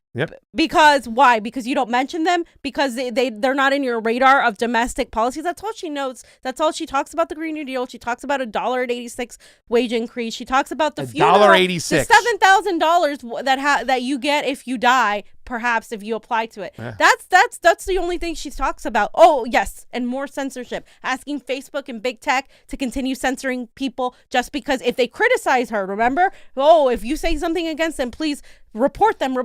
Speaker 2: Because why? Because you don't mention them? Because they're not in your radar of domestic policies? That's all she knows. That's all she talks about. The Green New Deal. She talks about $1.86 wage increase. She talks about the
Speaker 1: $1.86.
Speaker 2: the $7,000 that you get if you die, perhaps if you apply to it. That's the only thing she talks about. Oh yes, and more censorship. Asking Facebook and big tech to continue censoring people just because if they criticize her, remember? Oh, if you say something against them, please report them.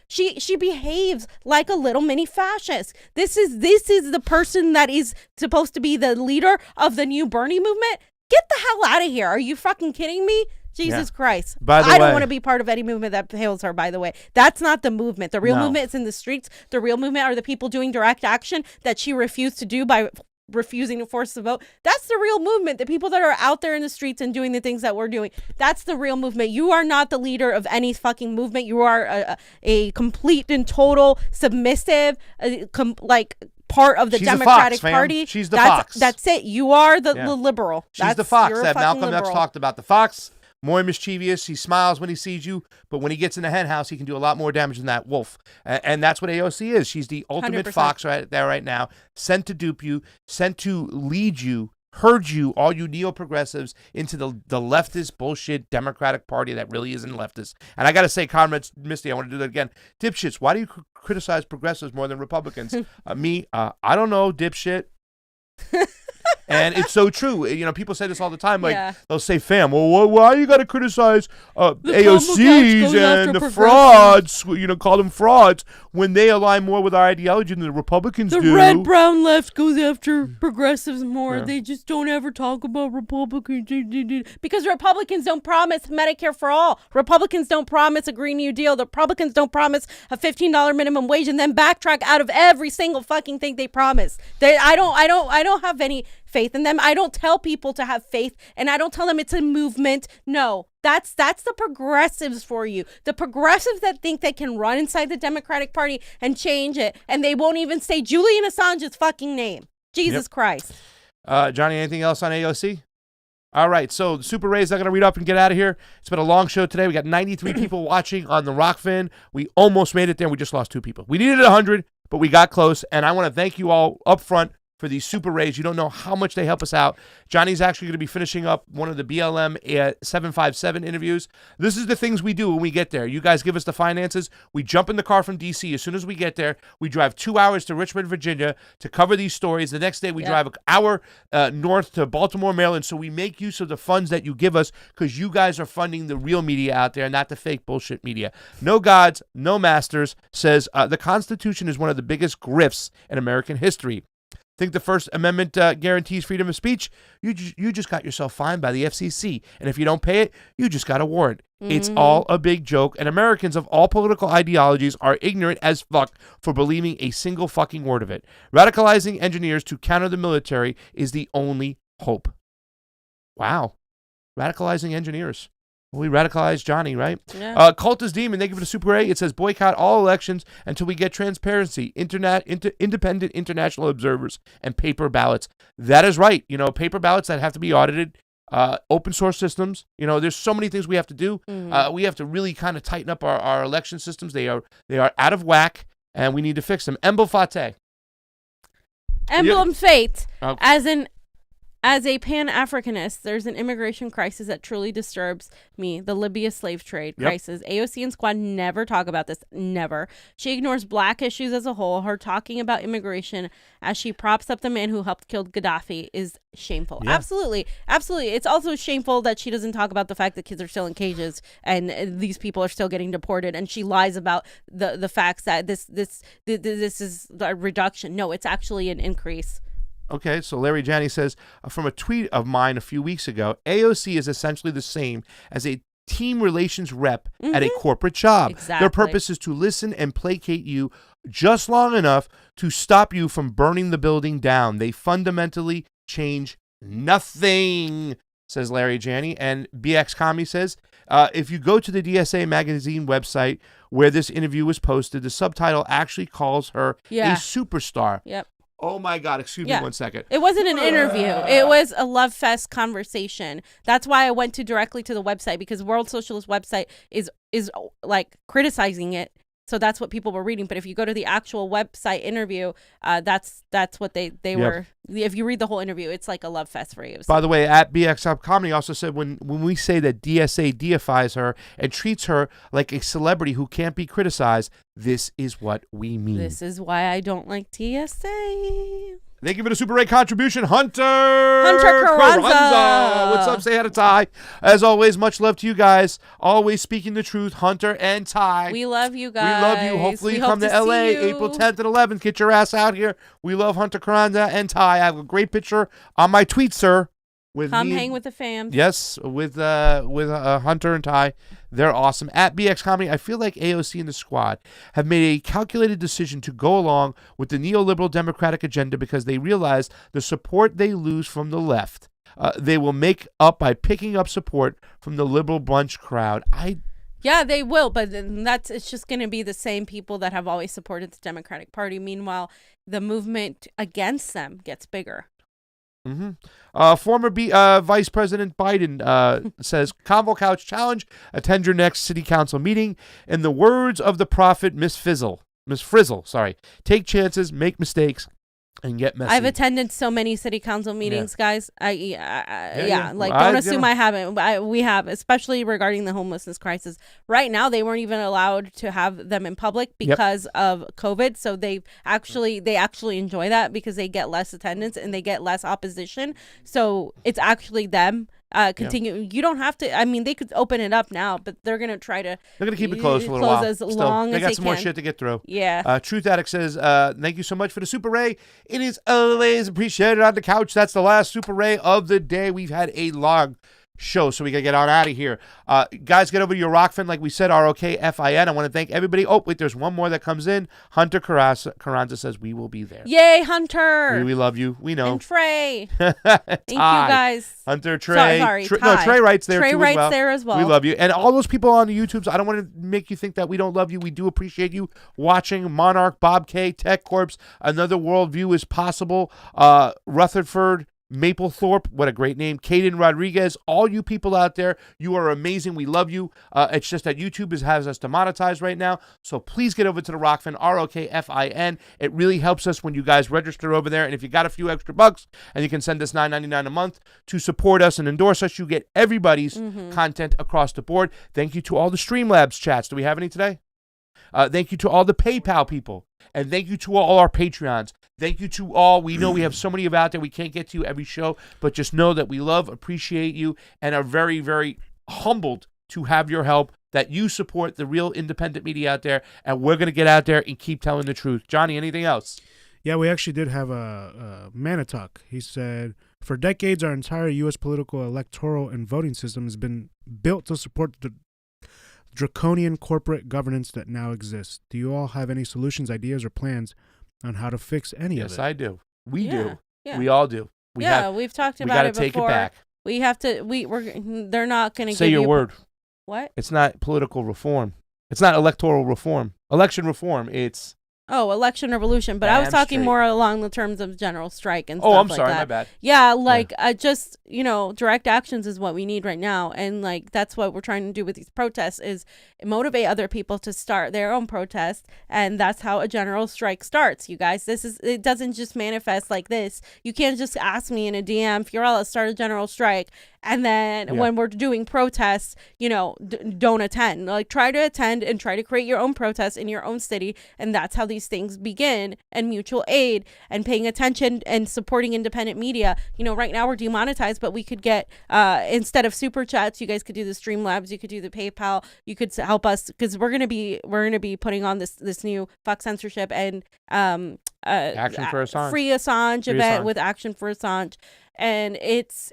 Speaker 2: She behaves like a little mini fascist. This is the person that is supposed to be the leader of the new Bernie movement. Get the hell out of here. Are you fucking kidding me? Jesus Christ. I don't want to be part of any movement that hails her, by the way. That's not the movement. The real movement is in the streets. The real movement are the people doing direct action that she refused to do by refusing to force the vote. That's the real movement. The people that are out there in the streets and doing the things that we're doing. That's the real movement. You are not the leader of any fucking movement. You are a complete and total submissive, part of the Democratic Party.
Speaker 1: She's the fox.
Speaker 2: That's it. You are the liberal.
Speaker 1: She's the fox that Malcolm X talked about. The fox, more mischievous. He smiles when he sees you, but when he gets in the hen house, he can do a lot more damage than that wolf. And that's what AOC is. She's the ultimate 100%. Fox right there, right now, sent to dupe you, sent to lead you, herd you, all you neo-progressives, into the leftist bullshit Democratic Party that really isn't leftist. And I got to say, Comrade Misty, I want to do that again. Dipshits, why do you criticize progressives more than Republicans? I don't know, dipshit. And it's so true. You know, people say this all the time. Like, they'll say, fam, well, why you got to criticize AOCs and the frauds, call them frauds, when they align more with our ideology than the Republicans do.
Speaker 2: The red-brown left goes after progressives more. They just don't ever talk about Republicans. Because Republicans don't promise Medicare for all. Republicans don't promise a Green New Deal. The Republicans don't promise a $15 minimum wage and then backtrack out of every single fucking thing they promise. I don't have any faith in them. I don't tell people to have faith, and I don't tell them it's a movement. No, that's the progressives for you. The progressives that think they can run inside the Democratic Party and change it, and they won't even say Julian Assange's fucking name. Jesus Christ.
Speaker 1: Johnny, anything else on AOC? All right, so the Super Ray's not going to read up and get out of here. It's been a long show today. We got 93 people watching on the Rokfin. We almost made it there. We just lost 2 people. We needed 100, but we got close, and I want to thank you all up front for these Super Rays. You don't know how much they help us out. Johnny's actually going to be finishing up one of the BLM 757 interviews. This is the things we do when we get there. You guys give us the finances. We jump in the car from D.C. As soon as we get there, we drive 2 hours to Richmond, Virginia to cover these stories. The next day, we drive an hour north to Baltimore, Maryland. So we make use of the funds that you give us because you guys are funding the real media out there, not the fake bullshit media. No gods, no masters says the Constitution is one of the biggest grifts in American history. Think the First Amendment guarantees freedom of speech? You just got yourself fined by the FCC. And if you don't pay it, you just got a warrant. It's all a big joke. And Americans of all political ideologies are ignorant as fuck for believing a single fucking word of it. Radicalizing engineers to counter the military is the only hope. Wow. Radicalizing engineers. We radicalized Johnny, right?
Speaker 2: Yeah.
Speaker 1: Cult is Demon, they give it a Super A. It says boycott all elections until we get transparency, independent international observers, and paper ballots. That is right. Paper ballots that have to be audited, open source systems. There's so many things we have to do. We have to really kind of tighten up our election systems. They are out of whack. and we need to fix them. Emblem Fate.
Speaker 2: Emblem fate.
Speaker 1: Oh.
Speaker 2: As a Pan-Africanist, there's an immigration crisis that truly disturbs me. The Libya slave trade crisis. AOC and Squad never talk about this. Never. She ignores black issues as a whole. Her talking about immigration as she props up the man who helped kill Gaddafi is shameful.
Speaker 1: Yeah.
Speaker 2: Absolutely. Absolutely. It's also shameful that she doesn't talk about the fact that kids are still in cages and these people are still getting deported. And she lies about the facts that this is a reduction. No, it's actually an increase.
Speaker 1: Okay, so Larry Janney says, from a tweet of mine a few weeks ago, AOC is essentially the same as a team relations rep at a corporate job.
Speaker 2: Exactly.
Speaker 1: Their purpose is to listen and placate you just long enough to stop you from burning the building down. They fundamentally change nothing, says Larry Janney. And BX Kami says, if you go to the DSA magazine website where this interview was posted, the subtitle actually calls her a superstar.
Speaker 2: Yep.
Speaker 1: Oh my God, excuse me 1 second.
Speaker 2: It wasn't an interview. It was a Love Fest conversation. That's why I went directly to the website, because World Socialist website is like criticizing it. So that's what people were reading. But if you go to the actual website interview, that's what they were. If you read the whole interview, it's like a love fest for you.
Speaker 1: By the way, at BX Comedy also said when we say that DSA deifies her and treats her like a celebrity who can't be criticized, this is what we mean.
Speaker 2: This is why I don't like TSA.
Speaker 1: Thank you for the Super Ray contribution, Hunter
Speaker 2: Carranza.
Speaker 1: What's up? Say hi to Ty. As always, much love to you guys. Always speaking the truth, Hunter and Ty.
Speaker 2: We love you guys.
Speaker 1: We love you. Hopefully you come to LA April 10th and 11th. Get your ass out here. We love Hunter Carranza and Ty. I have a great picture on my tweet, sir.
Speaker 2: Come hang with the fam.
Speaker 1: Yes, with Hunter and Ty. They're awesome. At BX Comedy, I feel like AOC and the squad have made a calculated decision to go along with the neoliberal democratic agenda because they realize the support they lose from the left, they will make up by picking up support from the liberal brunch crowd.
Speaker 2: Yeah, they will, but it's just going to be the same people that have always supported the Democratic Party. Meanwhile, the movement against them gets bigger.
Speaker 1: Former Vice President Biden says, Convo Couch challenge, attend your next city council meeting. In the words of the prophet, Miss Frizzle, take chances, make mistakes, and get messy.
Speaker 2: I've attended so many city council meetings, guys. Don't assume I haven't. We have, especially regarding the homelessness crisis. Right now, they weren't even allowed to have them in public because of COVID. So they actually enjoy that because they get less attendance and they get less opposition. So it's actually them. Continue. You don't have to. I mean, they could open it up now, but they're gonna try to.
Speaker 1: They're gonna keep it closed for a little while.
Speaker 2: As long
Speaker 1: they
Speaker 2: as
Speaker 1: got some more shit to get through.
Speaker 2: Yeah.
Speaker 1: Truth Addict says, "Thank you so much for the Super Ray. It is always appreciated on the couch. That's the last Super Ray of the day. We've had a long show, so we gotta get on out of here. Guys, get over to your Rokfin, like we said, ROKFIN. I want to thank everybody. Oh, wait, there's one more that comes in. Hunter Carranza says we will be there.
Speaker 2: Yay, Hunter!
Speaker 1: We love you. We know.
Speaker 2: And Trey. Thank you, guys.
Speaker 1: Hunter, Trey.
Speaker 2: Sorry,
Speaker 1: Trey writes there.
Speaker 2: Trey
Speaker 1: too,
Speaker 2: writes
Speaker 1: as well.
Speaker 2: there as well.
Speaker 1: We love you, and all those people on the YouTubes. I don't want to make you think that we don't love you. We do appreciate you watching. Monarch, Bob K, Tech Corps. Another Worldview is possible. Rutherford. Maplethorpe, what a great name. Caden Rodriguez, all you people out there, you are amazing. We love you. It's just that YouTube has us demonetized right now. So please get over to the Rokfin, ROKFIN. It really helps us when you guys register over there. And if you got a few extra bucks and you can send us $9.99 a month to support us and endorse us, you get everybody's content across the board. Thank you to all the Streamlabs chats. Do we have any today? Thank you to all the PayPal people. And thank you to all our Patreons. Thank you to all. We know we have so many of out there. We can't get to every show, but just know that we love, appreciate you, and are very, very humbled to have your help, that you support the real independent media out there, and we're going to get out there and keep telling the truth. Johnny, anything else?
Speaker 3: Yeah, we actually did have a Manitalk. He said, for decades, our entire U.S. political, electoral, and voting system has been built to support the draconian corporate governance that now exists. Do you all have any solutions, ideas, or plans on how to fix any of it?
Speaker 1: Yes, I do. We do.
Speaker 2: Yeah.
Speaker 1: We all do.
Speaker 2: We've talked about it before.
Speaker 1: We got to take it back.
Speaker 2: We have to. They're not going to
Speaker 1: say your word.
Speaker 2: What?
Speaker 1: It's not political reform. It's not electoral reform. Election reform. It's
Speaker 2: Oh, election revolution. But I was
Speaker 1: Damn
Speaker 2: talking
Speaker 1: straight.
Speaker 2: more along the terms of general strike and stuff
Speaker 1: Oh, I'm
Speaker 2: like
Speaker 1: sorry,
Speaker 2: that.
Speaker 1: my bad.
Speaker 2: Yeah, like just, direct actions is what we need right now. And like that's what we're trying to do with these protests is motivate other people to start their own protest. And that's how a general strike starts, you guys. It doesn't just manifest like this. You can't just ask me in a DM, Fiorella, start a general strike. And then when we're doing protests, don't attend. Like try to attend and try to create your own protests in your own city. And that's how these things begin. And mutual aid and paying attention and supporting independent media. Right now we're demonetized, but we could get, instead of super chats, you guys could do the Streamlabs, you could do the PayPal, you could help us because we're gonna be putting on this new fuck censorship and
Speaker 1: Action for Assange.
Speaker 2: Free Assange event with Action for Assange. And it's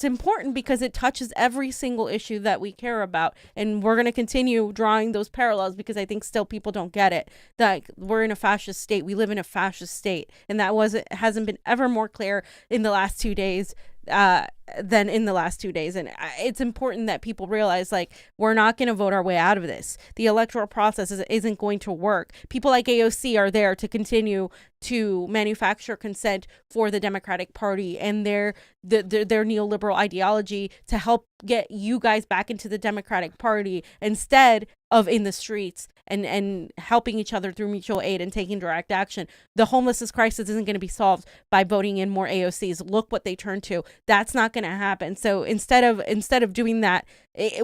Speaker 2: important because it touches every single issue that we care about, and we're going to continue drawing those parallels because I think still people don't get it. Like we're in a fascist state, we live in a fascist state, and that hasn't been ever more clear in the last 2 days than in the last 2 days. And it's important that people realize like we're not going to vote our way out of this. The electoral process isn't going to work. People like AOC are there to continue to manufacture consent for the Democratic Party and their neoliberal ideology to help get you guys back into the Democratic Party instead of in the streets and helping each other through mutual aid and taking direct action. The homelessness crisis isn't going to be solved by voting in more AOCs. Look what they turn to. That's not going to happen. So instead of doing that,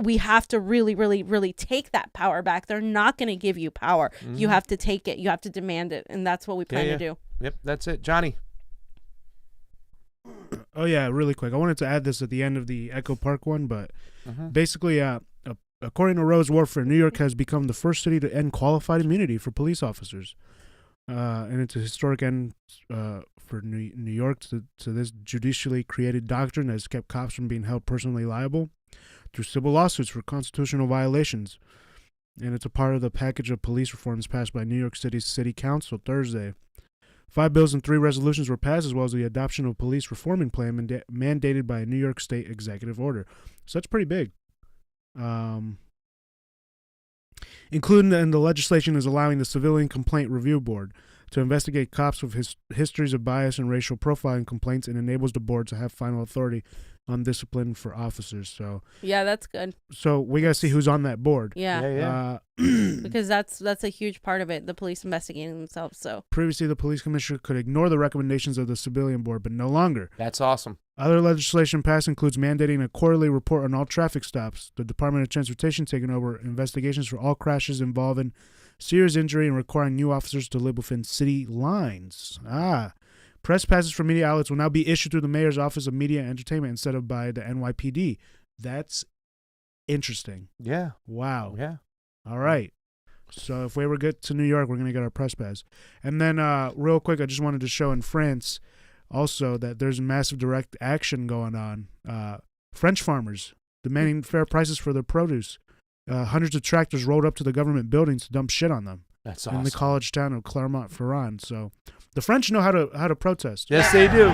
Speaker 2: we have to really, really, really take that power back. They're not going to give you power. Mm-hmm. You have to take it. You have to demand it. And that's what we plan to do.
Speaker 1: Yep, that's it. Johnny.
Speaker 3: Oh, yeah, really quick. I wanted to add this at the end of the Echo Park one, but basically, according to Rose Warfare, New York has become the first city to end qualified immunity for police officers. And it's a historic end for New York to this judicially created doctrine that has kept cops from being held personally liable through civil lawsuits for constitutional violations. And it's a part of the package of police reforms passed by New York City's City Council Thursday. 5 bills and 3 resolutions were passed, as well as the adoption of a police reforming plan mandated by a New York State executive order. So that's pretty big. Included in the legislation is allowing the Civilian Complaint Review Board to investigate cops with histories of bias and racial profiling complaints, and enables the board to have final authority on discipline for officers. So
Speaker 2: yeah, that's good.
Speaker 3: So we gotta see who's on that board.
Speaker 2: Yeah. Because that's a huge part of it. The police investigating themselves. So
Speaker 3: previously, the police commissioner could ignore the recommendations of the civilian board, but no longer.
Speaker 1: That's awesome.
Speaker 3: Other legislation passed includes mandating a quarterly report on all traffic stops. The Department of Transportation taking over investigations for all crashes involving serious injury and requiring new officers to live within city lines. Press passes for media outlets will now be issued through the Mayor's Office of Media and Entertainment instead of by the NYPD. That's interesting.
Speaker 1: Yeah.
Speaker 3: Wow.
Speaker 1: Yeah.
Speaker 3: All right. So if we ever get to New York, we're going to get our press pass. And then real quick, I just wanted to show in France also that there's massive direct action going on. French farmers demanding fair prices for their produce. Hundreds of tractors rolled up to the government buildings to dump shit on them.
Speaker 1: That's awesome.
Speaker 3: In the college town of Clermont-Ferrand. So the French know how to protest.
Speaker 1: Yes, they do.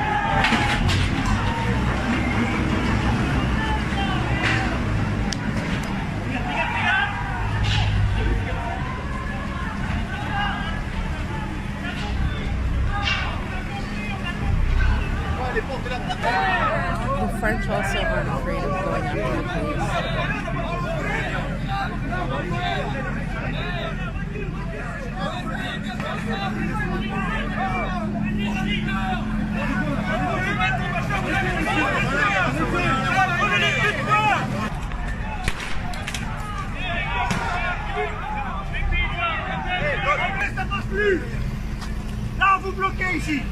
Speaker 2: the French also aren't afraid of going after the police.
Speaker 12: Là, vous bloquez ici.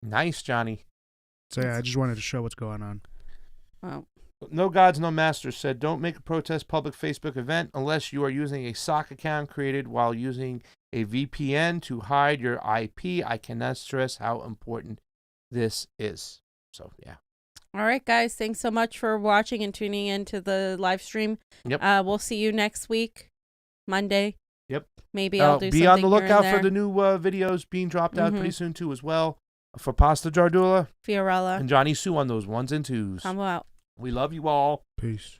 Speaker 1: Nice, Johnny.
Speaker 3: So yeah, I just wanted to show what's going on.
Speaker 2: Wow.
Speaker 1: No Gods, No Masters said, don't make a protest public Facebook event unless you are using a sock account created while using a VPN to hide your IP. I cannot stress how important this is. So, yeah.
Speaker 2: All right, guys. Thanks so much for watching and tuning into the live stream.
Speaker 1: Yep.
Speaker 2: We'll see you next week, Monday.
Speaker 1: Yep.
Speaker 2: Maybe I'll do something
Speaker 1: be on the
Speaker 2: here and
Speaker 1: lookout for
Speaker 2: there.
Speaker 1: the new videos being dropped out pretty soon, too, as well. For Pasta Jardula
Speaker 2: Fiorella
Speaker 1: and Johnny Sue on those 1s and 2s.
Speaker 2: Convo out.
Speaker 1: We love you all.
Speaker 3: Peace.